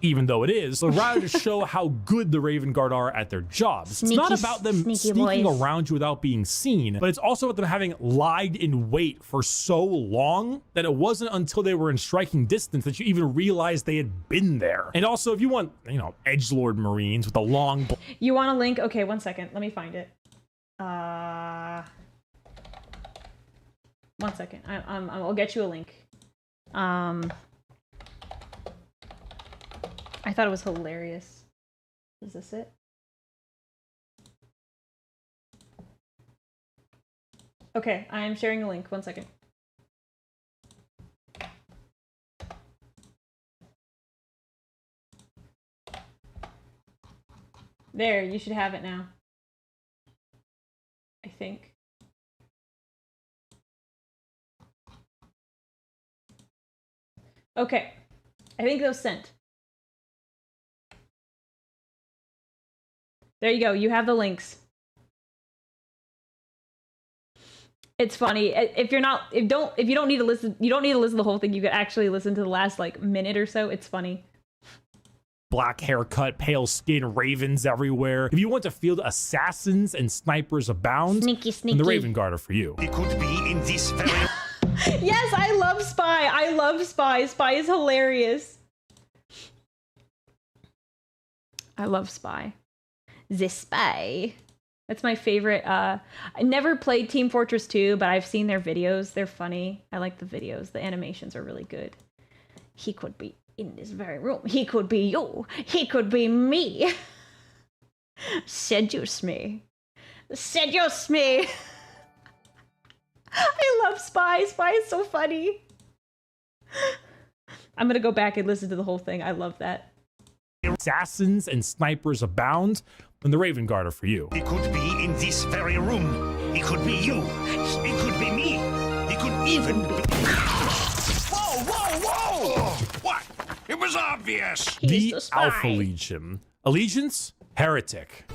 C: even though it is, but rather to show how good the Raven Guard are at their jobs. It's not about them sneaking around you without being seen, but it's also about them having lied in wait for so long that it wasn't until they were in striking distance that you even realized they had been there. And also, if you want, you know, edgelord Marines with a long...
A: You want a link? Okay, 1 second. Let me find it. 1 second. I'll get you a link. I thought it was hilarious. Is this it? Okay, I am sharing a link. 1 second. There, you should have it now. I think. Okay. I think those sent. There you go. You have the links. It's funny. If you don't need to listen, you don't need to listen to the whole thing. You could actually listen to the last like minute or so. It's funny.
C: Black haircut, pale skin, ravens everywhere. If you want to field assassins and snipers abound,
A: sneaky,
C: then the Raven Guard are for you.
G: It could be in this very...
A: Yes, I love Spy. I love Spy. Spy is hilarious. I love Spy. The Spy. That's my favorite. I never played Team Fortress 2, but I've seen their videos. They're funny. I like the videos. The animations are really good. He could be in this very room. He could be you. He could be me. Seduce me. Seduce me. I love Spy. Spy is so funny. I'm gonna go back and listen to the whole thing. I love that.
C: Assassins and snipers abound, then the Raven Guard are for you.
G: It could be in this very room. It could be you. It could be me. It could even be... Whoa, whoa, whoa! What? It was obvious.
C: The Alpha Legion. Allegiance? Heretic.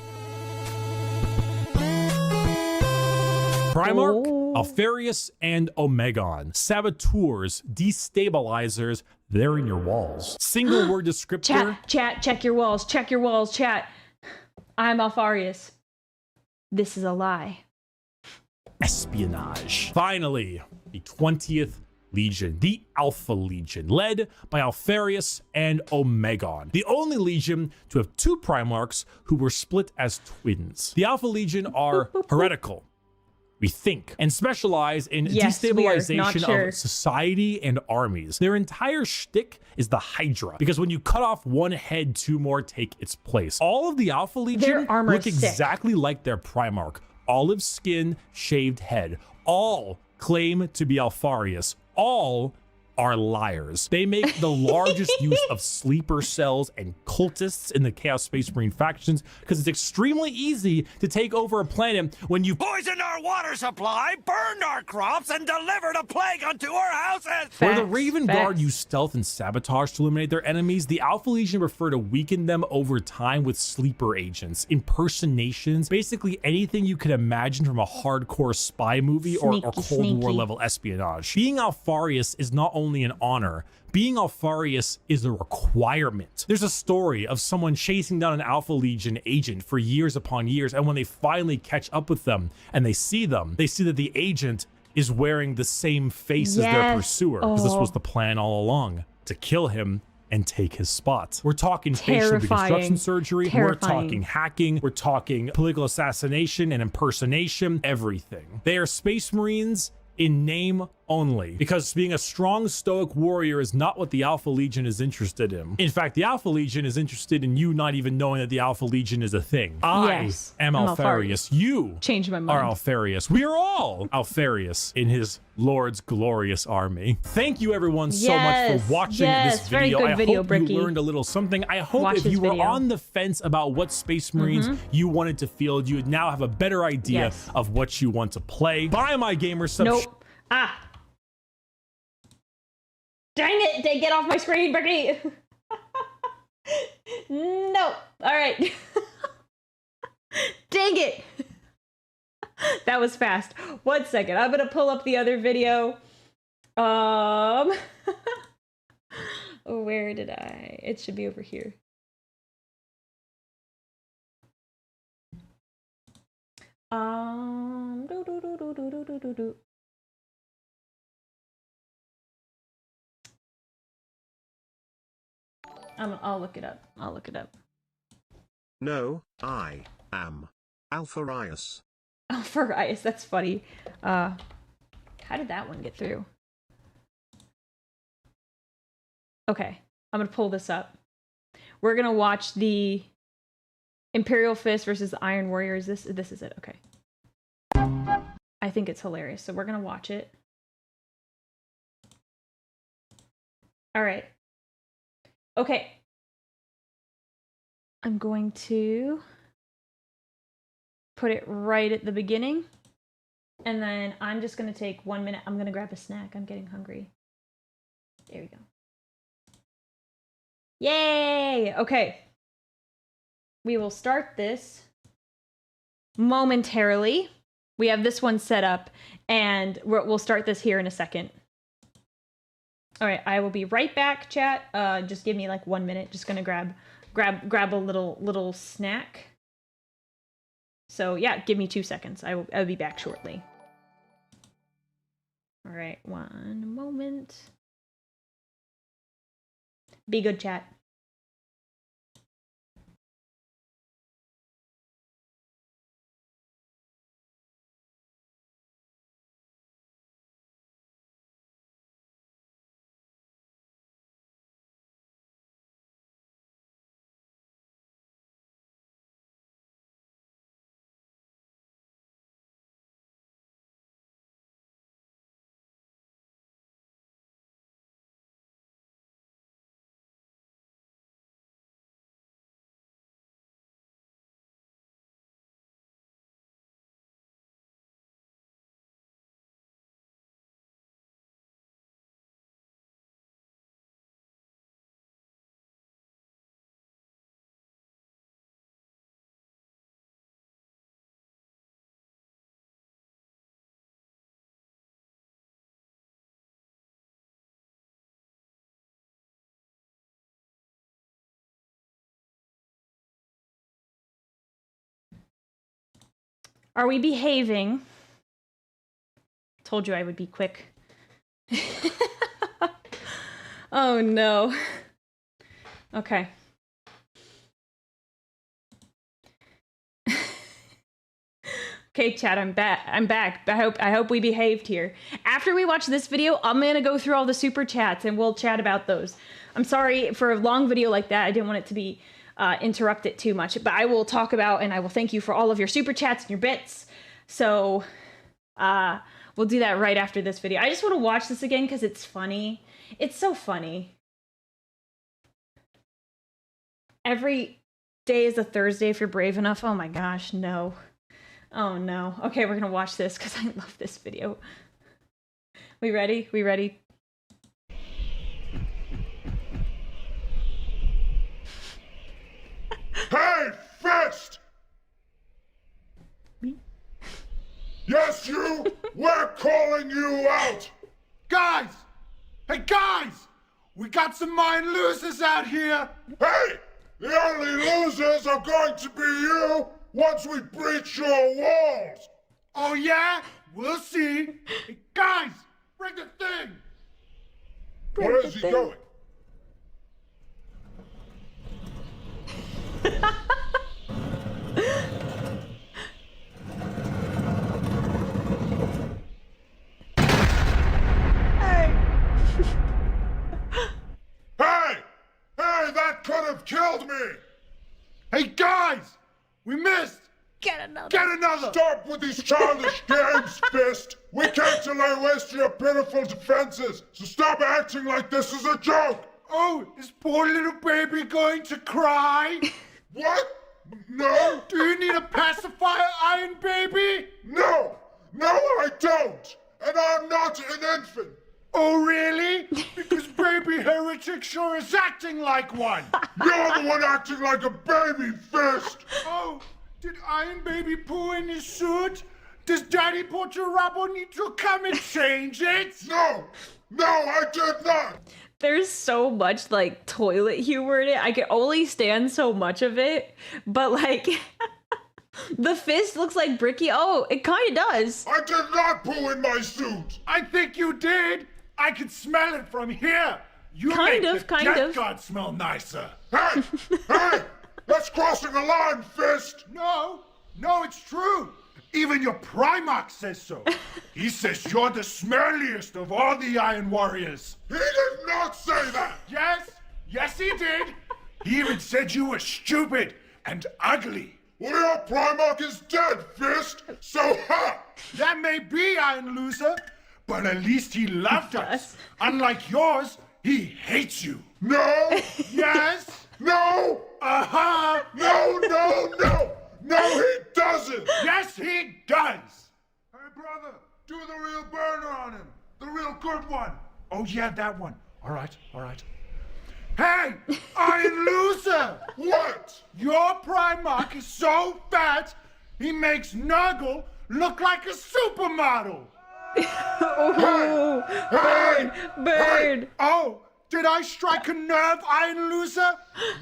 C: Primarch, Alfarius, and Omegon. Saboteurs, destabilizers, they're in your walls. Single word descriptor.
A: Chat, check your walls. Check your walls, chat. I'm Alfarius. This is a lie.
C: Espionage. Finally, the 20th Legion, the Alpha Legion, led by Alfarius and Omegon. The only Legion to have two Primarchs who were split as twins. The Alpha Legion are heretical, we think, and specialize in destabilization of society and armies. Their entire shtick is the Hydra, because when you cut off one head, two more take its place. All of the Alpha Legion look exactly like their Primarch. Olive skin, shaved head. All claim to be Alfarius. All are liars. They make the largest use of sleeper cells and cultists in the Chaos Space Marine factions because it's extremely easy to take over a planet when you
I: poisoned our water supply, burned our crops, and delivered a plague unto our houses.
C: Where the Raven Guard use stealth and sabotage to eliminate their enemies, the Alpha Legion prefer to weaken them over time with sleeper agents, impersonations, basically anything you can imagine from a hardcore spy movie or Cold War level espionage. Being Alfarius is not only an honor, being Alfarius is a requirement. There's a story of someone chasing down an Alpha Legion agent for years upon years, and when they finally catch up with them and they see that the agent is wearing the same face as their pursuer, because this was the plan all along, to kill him and take his spot. We're talking facial reconstruction surgery, we're talking hacking, we're talking political assassination and impersonation, everything. They are Space Marines in name only, because being a strong stoic warrior is not what the Alpha Legion is interested in. In fact, the Alpha Legion is interested in you not even knowing that the Alpha Legion is a thing. I am Alfarius. You
A: changed my mind.
C: Are Alfarius. We are all Alfarius in his Lord's glorious army. Thank you everyone so much for watching this video.
A: Very good video,
C: I hope
A: Bricky.
C: you learned a little something. I hope if you were on the fence about what Space Marines you wanted to field, you would now have a better idea of what you want to play. Buy my gamer sub.
A: Nope. Dang it! They get off my screen, Bricky! No! Alright. Dang it! That was fast. 1 second. I'm gonna pull up the other video. Where did I? It should be over here. Do. I'll look it up. I'll look it up.
B: No, I am Alpharius.
A: Alpharius, that's funny. How did that one get through? Okay, I'm gonna pull this up. We're gonna watch the Imperial Fist versus the Iron Warriors. This is it. Okay. I think it's hilarious, so we're gonna watch it. All right. Okay. I'm going to put it right at the beginning, and then I'm just gonna take 1 minute. I'm gonna grab a snack. I'm getting hungry. There we go. Yay! Okay. We will start this momentarily. We have this one set up, and we'll start this here in a second. All right, I will be right back, chat. Just give me like 1 minute. Just gonna grab a little snack. So yeah, give me 2 seconds. I'll be back shortly. All right, 1 moment. Be good, chat. Are we behaving? Told you I would be quick. Oh no. Okay. Okay, chat, I'm back. I hope we behaved here. After we watch this video, I'm gonna go through all the super chats and we'll chat about those. I'm sorry for a long video like that. I didn't want it to be interrupted too much, but I will talk about and I will thank you for all of your super chats and your bits. So we'll do that right after this video. I just want to watch this again because it's funny. It's so funny. Every day is a Thursday if you're brave enough. Oh my gosh, no. Oh no. Okay, we're gonna watch this because I love this video. We ready? We ready?
D: Hey, Fist!
A: Me?
D: Yes, you! We're calling you out! Guys! Hey, guys! We got some mind losers out here! Hey! The only losers are going to be you once we breach your walls! Oh, yeah? We'll see. Hey, guys! Bring the thing! Where is he going? Hey, that could have killed me! Hey, guys! We missed!
A: Get another!
D: Get another! Stop with these childish games, Fist! We came to lay waste to your pitiful defenses, so stop acting like this is a joke! Oh, is poor little baby going to cry? What? No? Do you need a pacifier, Iron Baby? No! No, I don't! And I'm not an infant! Oh, really? Because baby heretic sure is acting like one! You're the one acting like a baby, Fist! Oh, did Iron Baby poo in his suit? Does Daddy Porturabo need to come and change it? No! No, I did not!
A: There's so much like toilet humor in it. I can only stand so much of it, but like the fist looks like Bricky. Oh, it kind of does.
D: I did not poo in my suit.
I: I think you did. I can smell it from here. You
A: Kind
I: make
A: of,
I: the
A: kind
I: death
A: of.
I: god smell nicer.
D: Hey, hey, that's crossing the line, Fist.
I: No, it's true. Even your Primarch says so. He says you're the smelliest of all the Iron Warriors.
D: He did not say that.
I: Yes, he did. He even said you were stupid and ugly.
D: Well, your Primarch is dead, Fist. So ha!
I: That may be, Iron Loser, but at least he loved us. Unlike yours, he hates you.
D: No.
I: Yes.
D: No.
I: Uh-huh.
D: No. No, he doesn't.
I: Yes, he does.
D: Hey, brother, do the real burner on him. The real good one.
I: Oh, yeah, that one. All right. Hey, Iron Loser!
D: What?
I: Your Primarch is so fat, he makes Nurgle look like a supermodel.
A: Oh, burn.
I: Oh, did I strike a nerve, Iron Loser?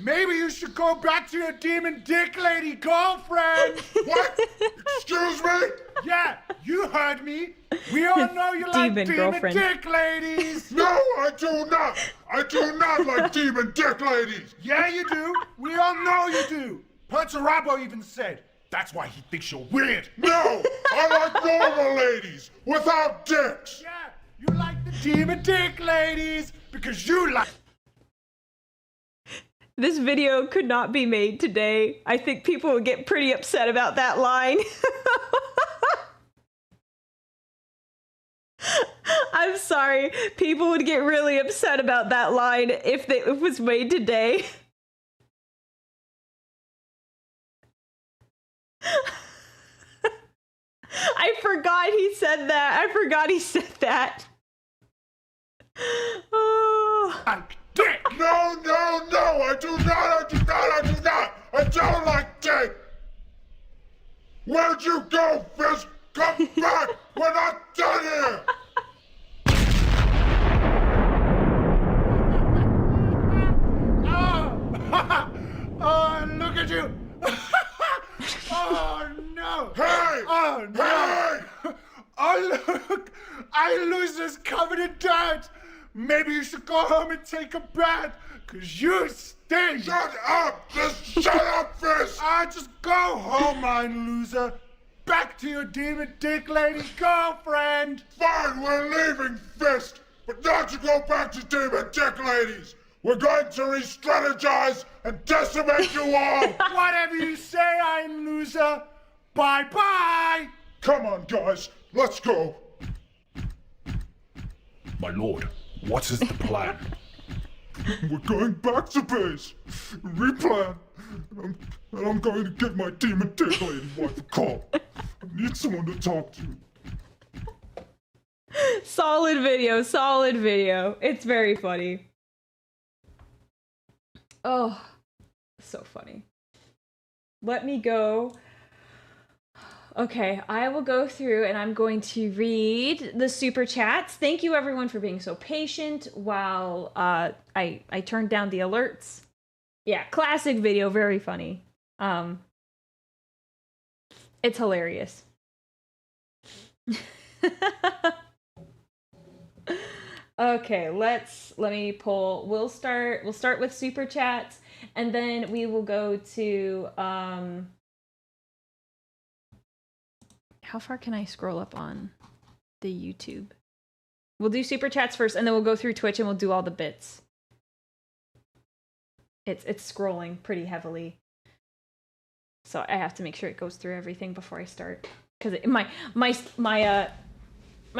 I: Maybe you should go back to your demon dick lady girlfriend.
D: What? Excuse me?
I: Yeah, you heard me. We all know you like demon
A: girlfriend.
I: dick ladies.
D: No, I do not. I do not like demon dick ladies.
I: Yeah, you do. We all know you do. Perturabo even said that's why he thinks you're weird.
D: No, I like normal ladies without dicks.
I: Yeah, you like the demon dick ladies because you like.
A: This video could not be made today. I think people would get pretty upset about that line. I'm sorry. People would get really upset about that line if it was made today. I forgot he said that. Oh.
I: Dick!
D: No, I do not. I don't like dick. Where'd you go, Fist? Come back. We're not done here.
I: Oh, look at you. Oh, no.
D: Hey.
I: Oh, no.
D: Hey.
I: Oh, look. Iron Loser's covered in dirt. Maybe you should go home and take a bath, because you stink.
D: Shut up. Just shut up, Fist.
I: Just go home, Iron Loser. Back to your demon dick lady girlfriend.
D: Fine, we're leaving, Fist. But not to go back to demon dick ladies. We're going to re-strategize and decimate you all.
I: Whatever you say, Iron Loser. Bye-bye.
D: Come on, guys. Let's go.
I: My lord, what is the plan?
D: We're going back to base. Replan. And I'm going to give my demon dick lady wife a call. I need someone to talk to.
A: Solid video. It's very funny. Oh, so funny. Let me go. Okay, I will go through and I'm going to read the super chats. Thank you everyone for being so patient while I turned down the alerts. Yeah, classic video, very funny. It's hilarious. Okay, let me pull. We'll start with super chats and then we will go to how far can I scroll up on the YouTube? We'll do super chats first and then we'll go through Twitch and we'll do all the bits. It's scrolling pretty heavily. So I have to make sure it goes through everything before I start cuz my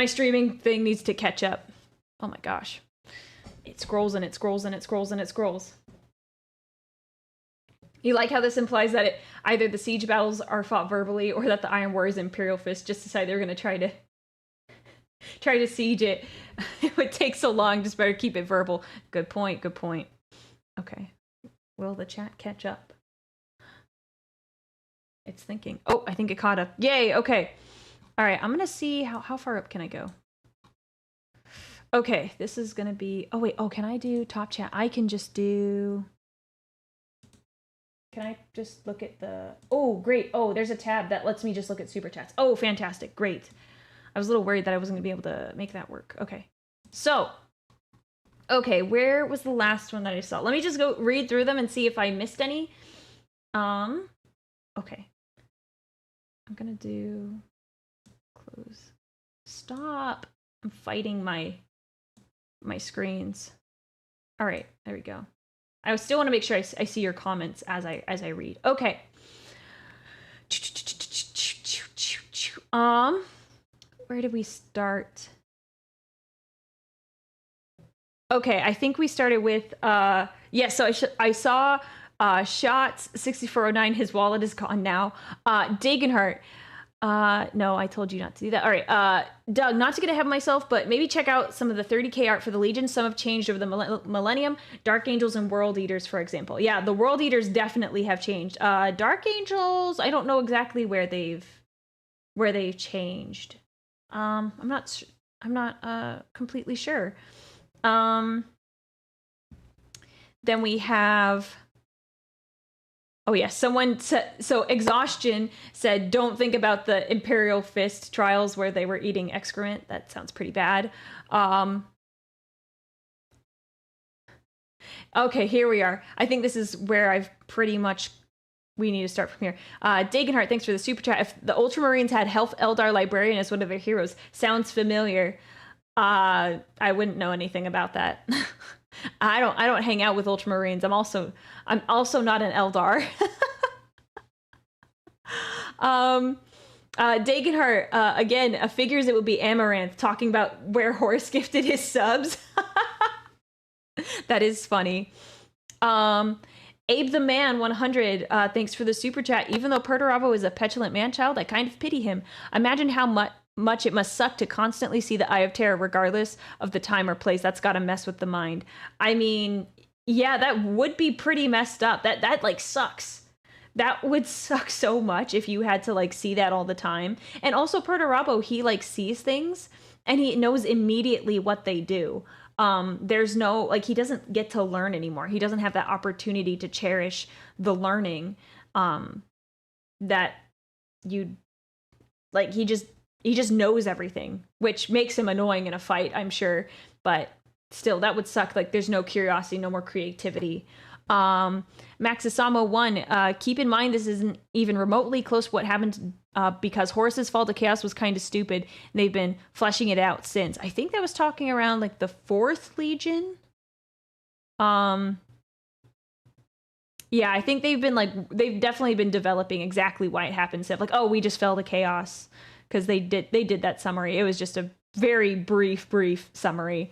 A: streaming thing needs to catch up. Oh my gosh. It scrolls and it scrolls and it scrolls and it scrolls. You like how this implies that either the siege battles are fought verbally or that the Iron Warriors and Imperial Fist just decide they're going to try to siege it. It would take so long, just better keep it verbal. Good point. Okay. Will the chat catch up? It's thinking. Oh, I think it caught up. Yay, okay. All right, I'm going to see how far up can I go? Okay, this is gonna be... Oh, wait. Oh, can I do top chat? I can just do... Can I just look at the... Oh, great. Oh, there's a tab that lets me just look at super chats. Oh, fantastic. Great. I was a little worried that I wasn't gonna be able to make that work. Okay. So... Okay, where was the last one that I saw? Let me just go read through them and see if I missed any. Okay. I'm gonna do... Close. Stop. I'm fighting my screens. All right, there we go. I still want to make sure I see your comments as I read. Okay. Where did we start? Okay, I think we started with yeah. So I saw Shots 6409. His wallet is gone now. Dagenhart. No, I told you not to do that. All right, Doug, not to get ahead of myself, but maybe check out some of the 30K art for the Legion. Some have changed over the millennium. Dark Angels and World Eaters, for example. Yeah, the World Eaters definitely have changed. Dark Angels, I don't know exactly where they've changed. I'm not completely sure. Then we have... Oh, yeah, someone said, so Exhaustion said, don't think about the Imperial Fist trials where they were eating excrement. That sounds pretty bad. Okay, here we are. I think this is where I've pretty much... We need to start from here. Dagenhart, thanks for the super chat. If the Ultramarines had Health Eldar Librarian as one of their heroes, sounds familiar. I wouldn't know anything about that. I don't hang out with Ultramarines. I'm also not an Eldar. Dagenhart, again, figures it would be Amaranth talking about where Horse gifted his subs. That is funny. Abe the Man 100, thanks for the super chat. Even though Perturabo is a petulant man-child, I kind of pity him. Imagine how much it must suck to constantly see the Eye of Terror regardless of the time or place. That's gotta mess with the mind. I mean, yeah, that would be pretty messed up. That like sucks. That would suck so much if you had to like see that all the time. And also Perturabo, he like sees things and he knows immediately what they do. There's no, like, he doesn't get to learn anymore. He doesn't have that opportunity to cherish the learning that you like. He just knows everything, which makes him annoying in a fight, I'm sure, but still, that would suck. Like, there's no curiosity, no more creativity. Maxisamo 1, keep in mind this isn't even remotely close to what happened because Horus's fall to Chaos was kind of stupid, and they've been fleshing it out since. I think that was talking around like the 4th Legion. Yeah, I think they've definitely been developing exactly why it happened. Instead of like, oh, we just fell to Chaos, because they did that summary. It was just a very brief summary.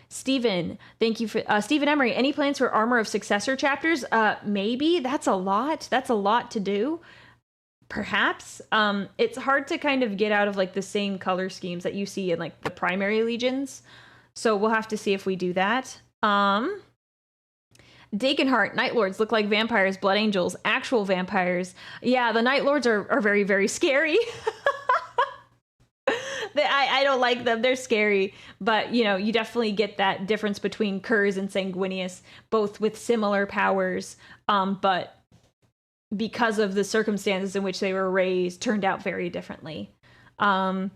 A: Stephen, thank you for Stephen Emery. Any plans for Armor of Successor chapters? Maybe. That's a lot to do. Perhaps. It's hard to kind of get out of like the same color schemes that you see in like the primary legions. So we'll have to see if we do that. Dakenheart, Night Lords look like vampires, Blood Angels, actual vampires. Yeah, the Night Lords are very, very scary. I don't like them. They're scary. But, you know, you definitely get that difference between Kurz and Sanguinius, both with similar powers, but because of the circumstances in which they were raised, turned out very differently. ALJ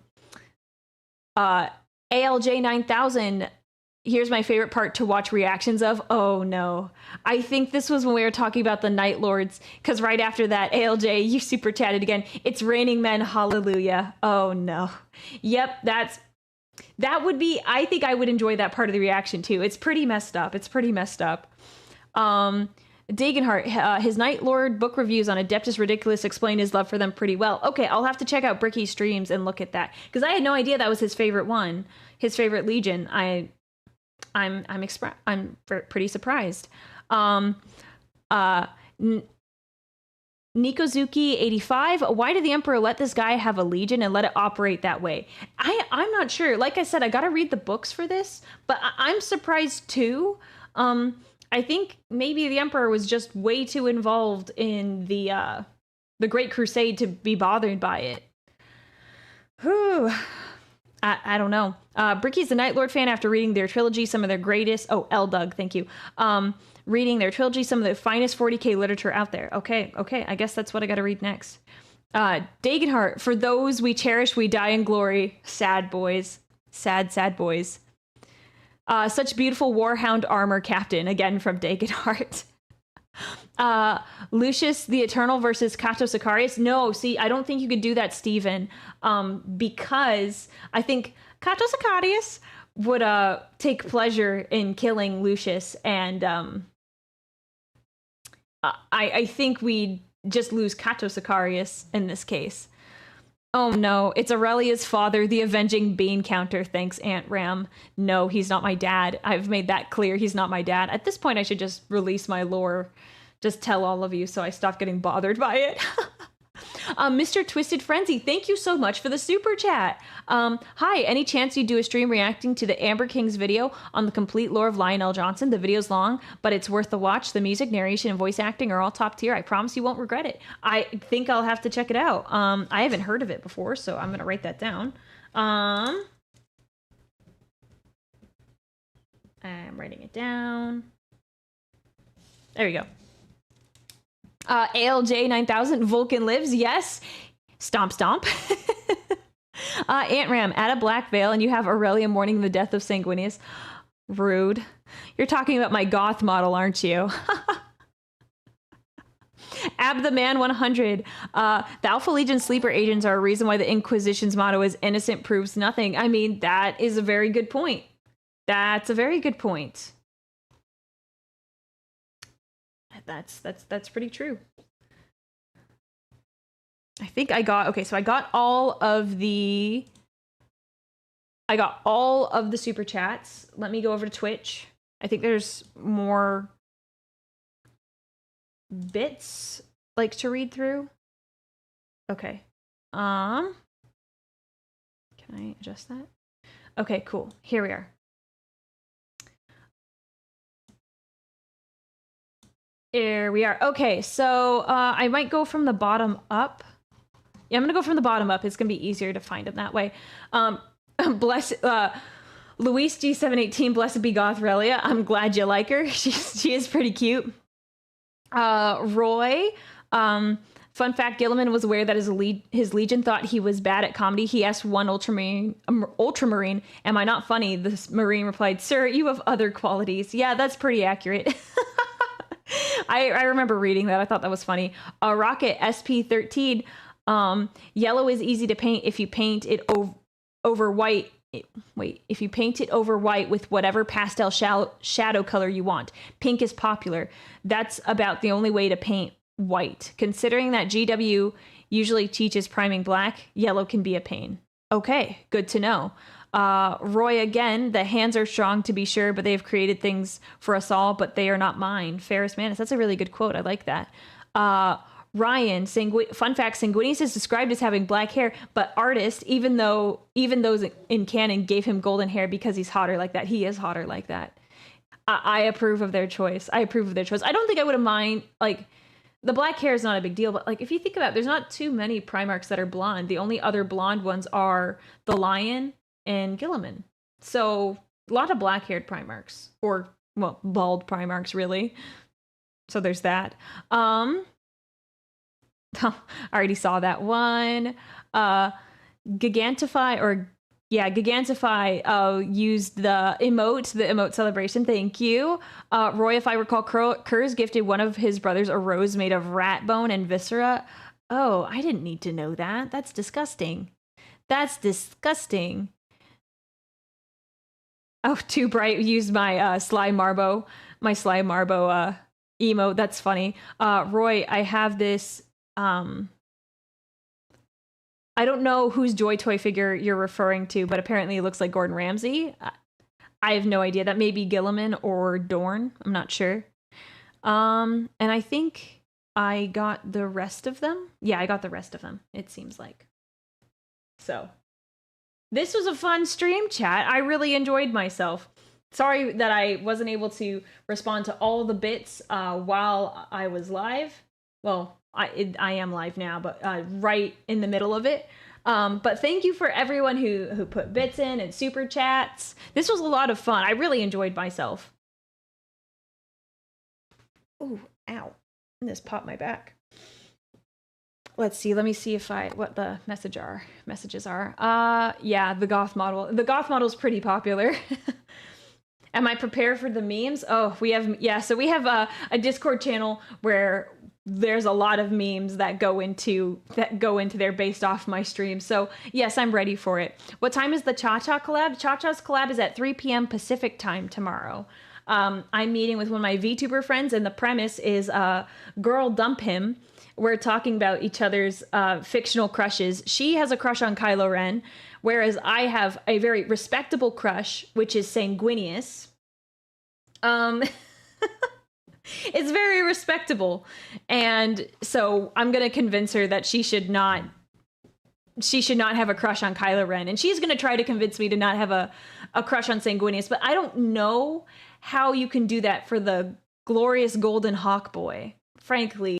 A: 9000, here's my favorite part to watch reactions of. Oh no. I think this was when we were talking about the Night Lords, because right after that, ALJ, you super chatted again. It's raining men, hallelujah. Oh no. Yep, that would be, I think I would enjoy that part of the reaction too. It's pretty messed up. Dagenhart, his Night Lord book reviews on Adeptus Ridiculous explain his love for them pretty well. Okay, I'll have to check out Bricky's streams and look at that, because I had no idea that was his favorite one, his favorite Legion. I'm pretty surprised. Nikozuki 85, why did the Emperor let this guy have a Legion and let it operate that way? I'm not sure. Like I said, I gotta read the books for this, but I'm surprised too. I think maybe the Emperor was just way too involved in the Great Crusade to be bothered by it. Whew. I don't know. Bricky's a Night Lord fan after reading their trilogy, some of their greatest. Oh, L. Doug, thank you. Reading their trilogy, some of the finest 40k literature out there. Okay. I guess that's what I got to read next. Dagenhart, for those we cherish, we die in glory. Sad boys. Sad boys. Such beautiful Warhound armor, Captain. Again from Dagenhart. Lucius the Eternal versus Cato Sicarius. No, see, I don't think you could do that, Steven. Because I think Cato Sicarius would take pleasure in killing Lucius, and I think we'd just lose Cato Sicarius in this case. Oh no, it's Aurelia's father, the avenging bean counter. Thanks, Aunt Ram. No, he's not my dad. I've made that clear. He's not my dad. At this point, I should just release my lore. Just tell all of you so I stop getting bothered by it. Mr. Twisted Frenzy, thank you so much for the super chat. Hi, any chance you do a stream reacting to the Amber King's video on the complete lore of Lionel Johnson? The video's long, but it's worth the watch. The music, narration, and voice acting are all top tier. I promise you won't regret it. I think I'll have to check it out. I haven't heard of it before, so I'm gonna write that down. I'm writing it down. There we go. ALJ 9000, Vulcan lives. Yes. Stomp. Aunt Ram, add a black veil and you have Aurelia mourning the death of Sanguinius. Rude. You're talking about my goth model, aren't you? Ab the Man 100. The Alpha Legion sleeper agents are a reason why the Inquisition's motto is innocent proves nothing. I mean, that is a very good point. That's a very good point. That's pretty true. I think I got, okay, so I got all of the super chats. Let me go over to Twitch. I think there's more bits like to read through. Okay. Can I adjust that? Okay, cool. Here we are. Here we are. Okay, so I might go from the bottom up. Yeah, I'm gonna go from the bottom up. It's gonna be easier to find them that way. Luis G718, blessed be Gothrelia. I'm glad you like her. She is pretty cute. Roy, fun fact, Gilliman was aware that his legion thought he was bad at comedy. He asked one ultramarine, am I not funny? This marine replied, sir, you have other qualities. Yeah, that's pretty accurate. I remember reading that. I thought that was funny. Rocket SP13. Yellow is easy to paint if you paint it over white. If you paint it over white with whatever pastel shadow color you want. Pink is popular. That's about the only way to paint white. Considering that GW usually teaches priming black, yellow can be a pain. Okay, good to know. Roy again, the hands are strong to be sure, but they've created things for us all, but they are not mine. Ferris Manus, that's a really good quote. I like that. Ryan, fun fact, Sanguinius is described as having black hair, but artists, even those in canon gave him golden hair because he's hotter like that. He is hotter like that. I approve of their choice. I don't think I would have mind, like, the black hair is not a big deal, but like, if you think about it, there's not too many Primarchs that are blonde. The only other blonde ones are the Lion and Gilliman. So a lot of black-haired Primarchs, or well, bald Primarchs really. So there's that. I already saw that one. Gigantify used the emote celebration. Thank you. Roy, if I recall, Kurz gifted one of his brothers a rose made of rat bone and viscera. Oh, I didn't need to know that. That's disgusting. Oh, Too Bright used my Sly Marbo emote. That's funny. Roy, I have this. I don't know whose Joy Toy figure you're referring to, but apparently it looks like Gordon Ramsay. I have no idea. That may be Gilliman or Dorn. I'm not sure. And I think I got the rest of them. Yeah, I got the rest of them, it seems like. So this was a fun stream chat. I really enjoyed myself. Sorry that I wasn't able to respond to all the bits while I was live. Well, I am live now, but right in the middle of it. But thank you for everyone who put bits in and super chats. This was a lot of fun. I really enjoyed myself. Ooh, ow. This popped my back. Let's see. Let me see what the messages are. Yeah, the goth model. The goth model is pretty popular. Am I prepared for the memes? Oh, we have a Discord channel where there's a lot of memes that go into there based off my stream. So yes, I'm ready for it. What time is the Cha-Cha collab? Cha-Cha's collab is at 3 p.m. Pacific time tomorrow. I'm meeting with one of my VTuber friends, and the premise is girl dump him. We're talking about each other's fictional crushes. She has a crush on Kylo Ren, whereas I have a very respectable crush, which is Sanguinius. It's very respectable. And so I'm going to convince her that she should not have a crush on Kylo Ren. And she's going to try to convince me to not have a crush on Sanguinius. But I don't know how you can do that for the glorious golden hawk boy. Frankly,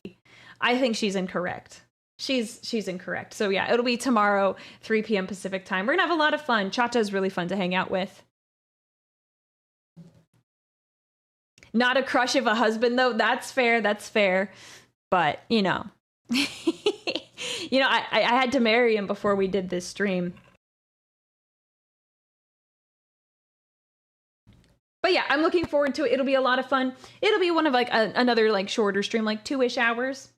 A: I think she's incorrect. She's incorrect. So yeah, it'll be tomorrow, 3 p.m. Pacific time. We're going to have a lot of fun. Cha-Cha is really fun to hang out with. Not a crush of a husband, though. That's fair. But, I had to marry him before we did this stream. But yeah, I'm looking forward to it. It'll be a lot of fun. It'll be one of another shorter stream, 2-ish hours.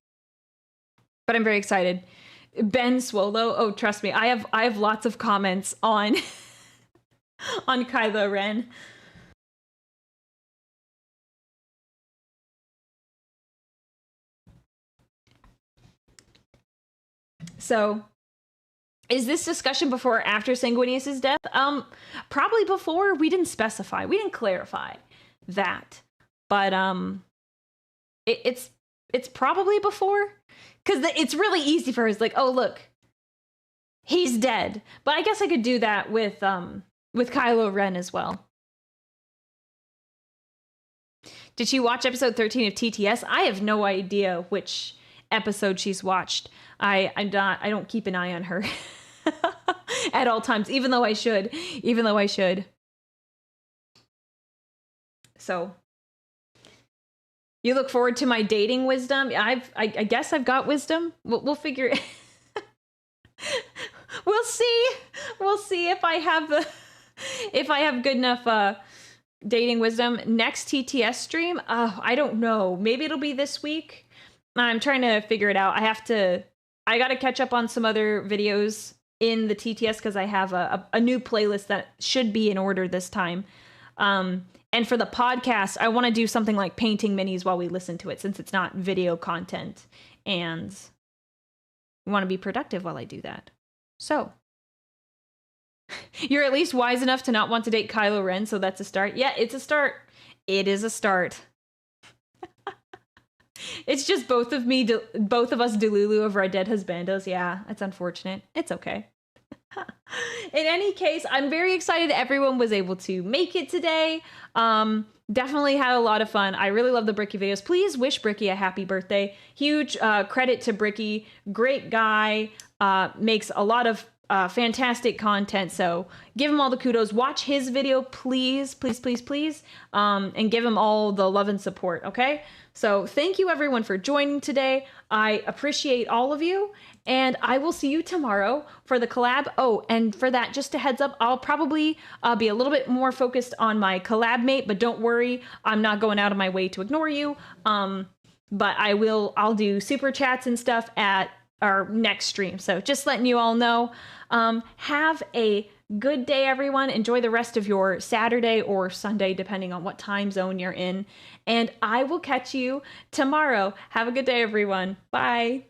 A: But I'm very excited. Ben Swolo, oh, trust me, I have lots of comments on Kylo Ren. So, is this discussion before or after Sanguinius' death? Probably before. We didn't specify. We didn't clarify that. But it's probably before, because it's really easy for her. It's like, oh look, he's dead. But I guess I could do that with Kylo Ren as well. Did she watch episode 13 of TTS? I have no idea which episode she's watched. I don't keep an eye on her at all times, even though I should. So, you look forward to my dating wisdom? I guess I've got wisdom. We'll figure it. We'll see if I have good enough dating wisdom. Next TTS stream? I don't know. Maybe it'll be this week. I'm trying to figure it out. I got to catch up on some other videos in the TTS because I have a new playlist that should be in order this time. And for the podcast, I want to do something like painting minis while we listen to it, since it's not video content. And I want to be productive while I do that. So, you're at least wise enough to not want to date Kylo Ren, so that's a start. Yeah, it's a start. It is a start. It's just both of us Delulu over our dead husbandos. Yeah, it's unfortunate. It's okay. In any case, I'm very excited everyone was able to make it today. Definitely had a lot of fun. I really love the Bricky videos. Please wish Bricky a happy birthday. Huge credit to Bricky. Great guy. Makes a lot of fantastic content. So give him all the kudos. Watch his video, please. And give him all the love and support, okay? So thank you everyone for joining today. I appreciate all of you, and I will see you tomorrow for the collab. Oh, and for that, just a heads up, I'll probably be a little bit more focused on my collab mate, but don't worry, I'm not going out of my way to ignore you. But I'll do super chats and stuff at our next stream. So just letting you all know. Have a good day, everyone. Enjoy the rest of your Saturday or Sunday, depending on what time zone you're in. And I will catch you tomorrow. Have a good day, everyone. Bye.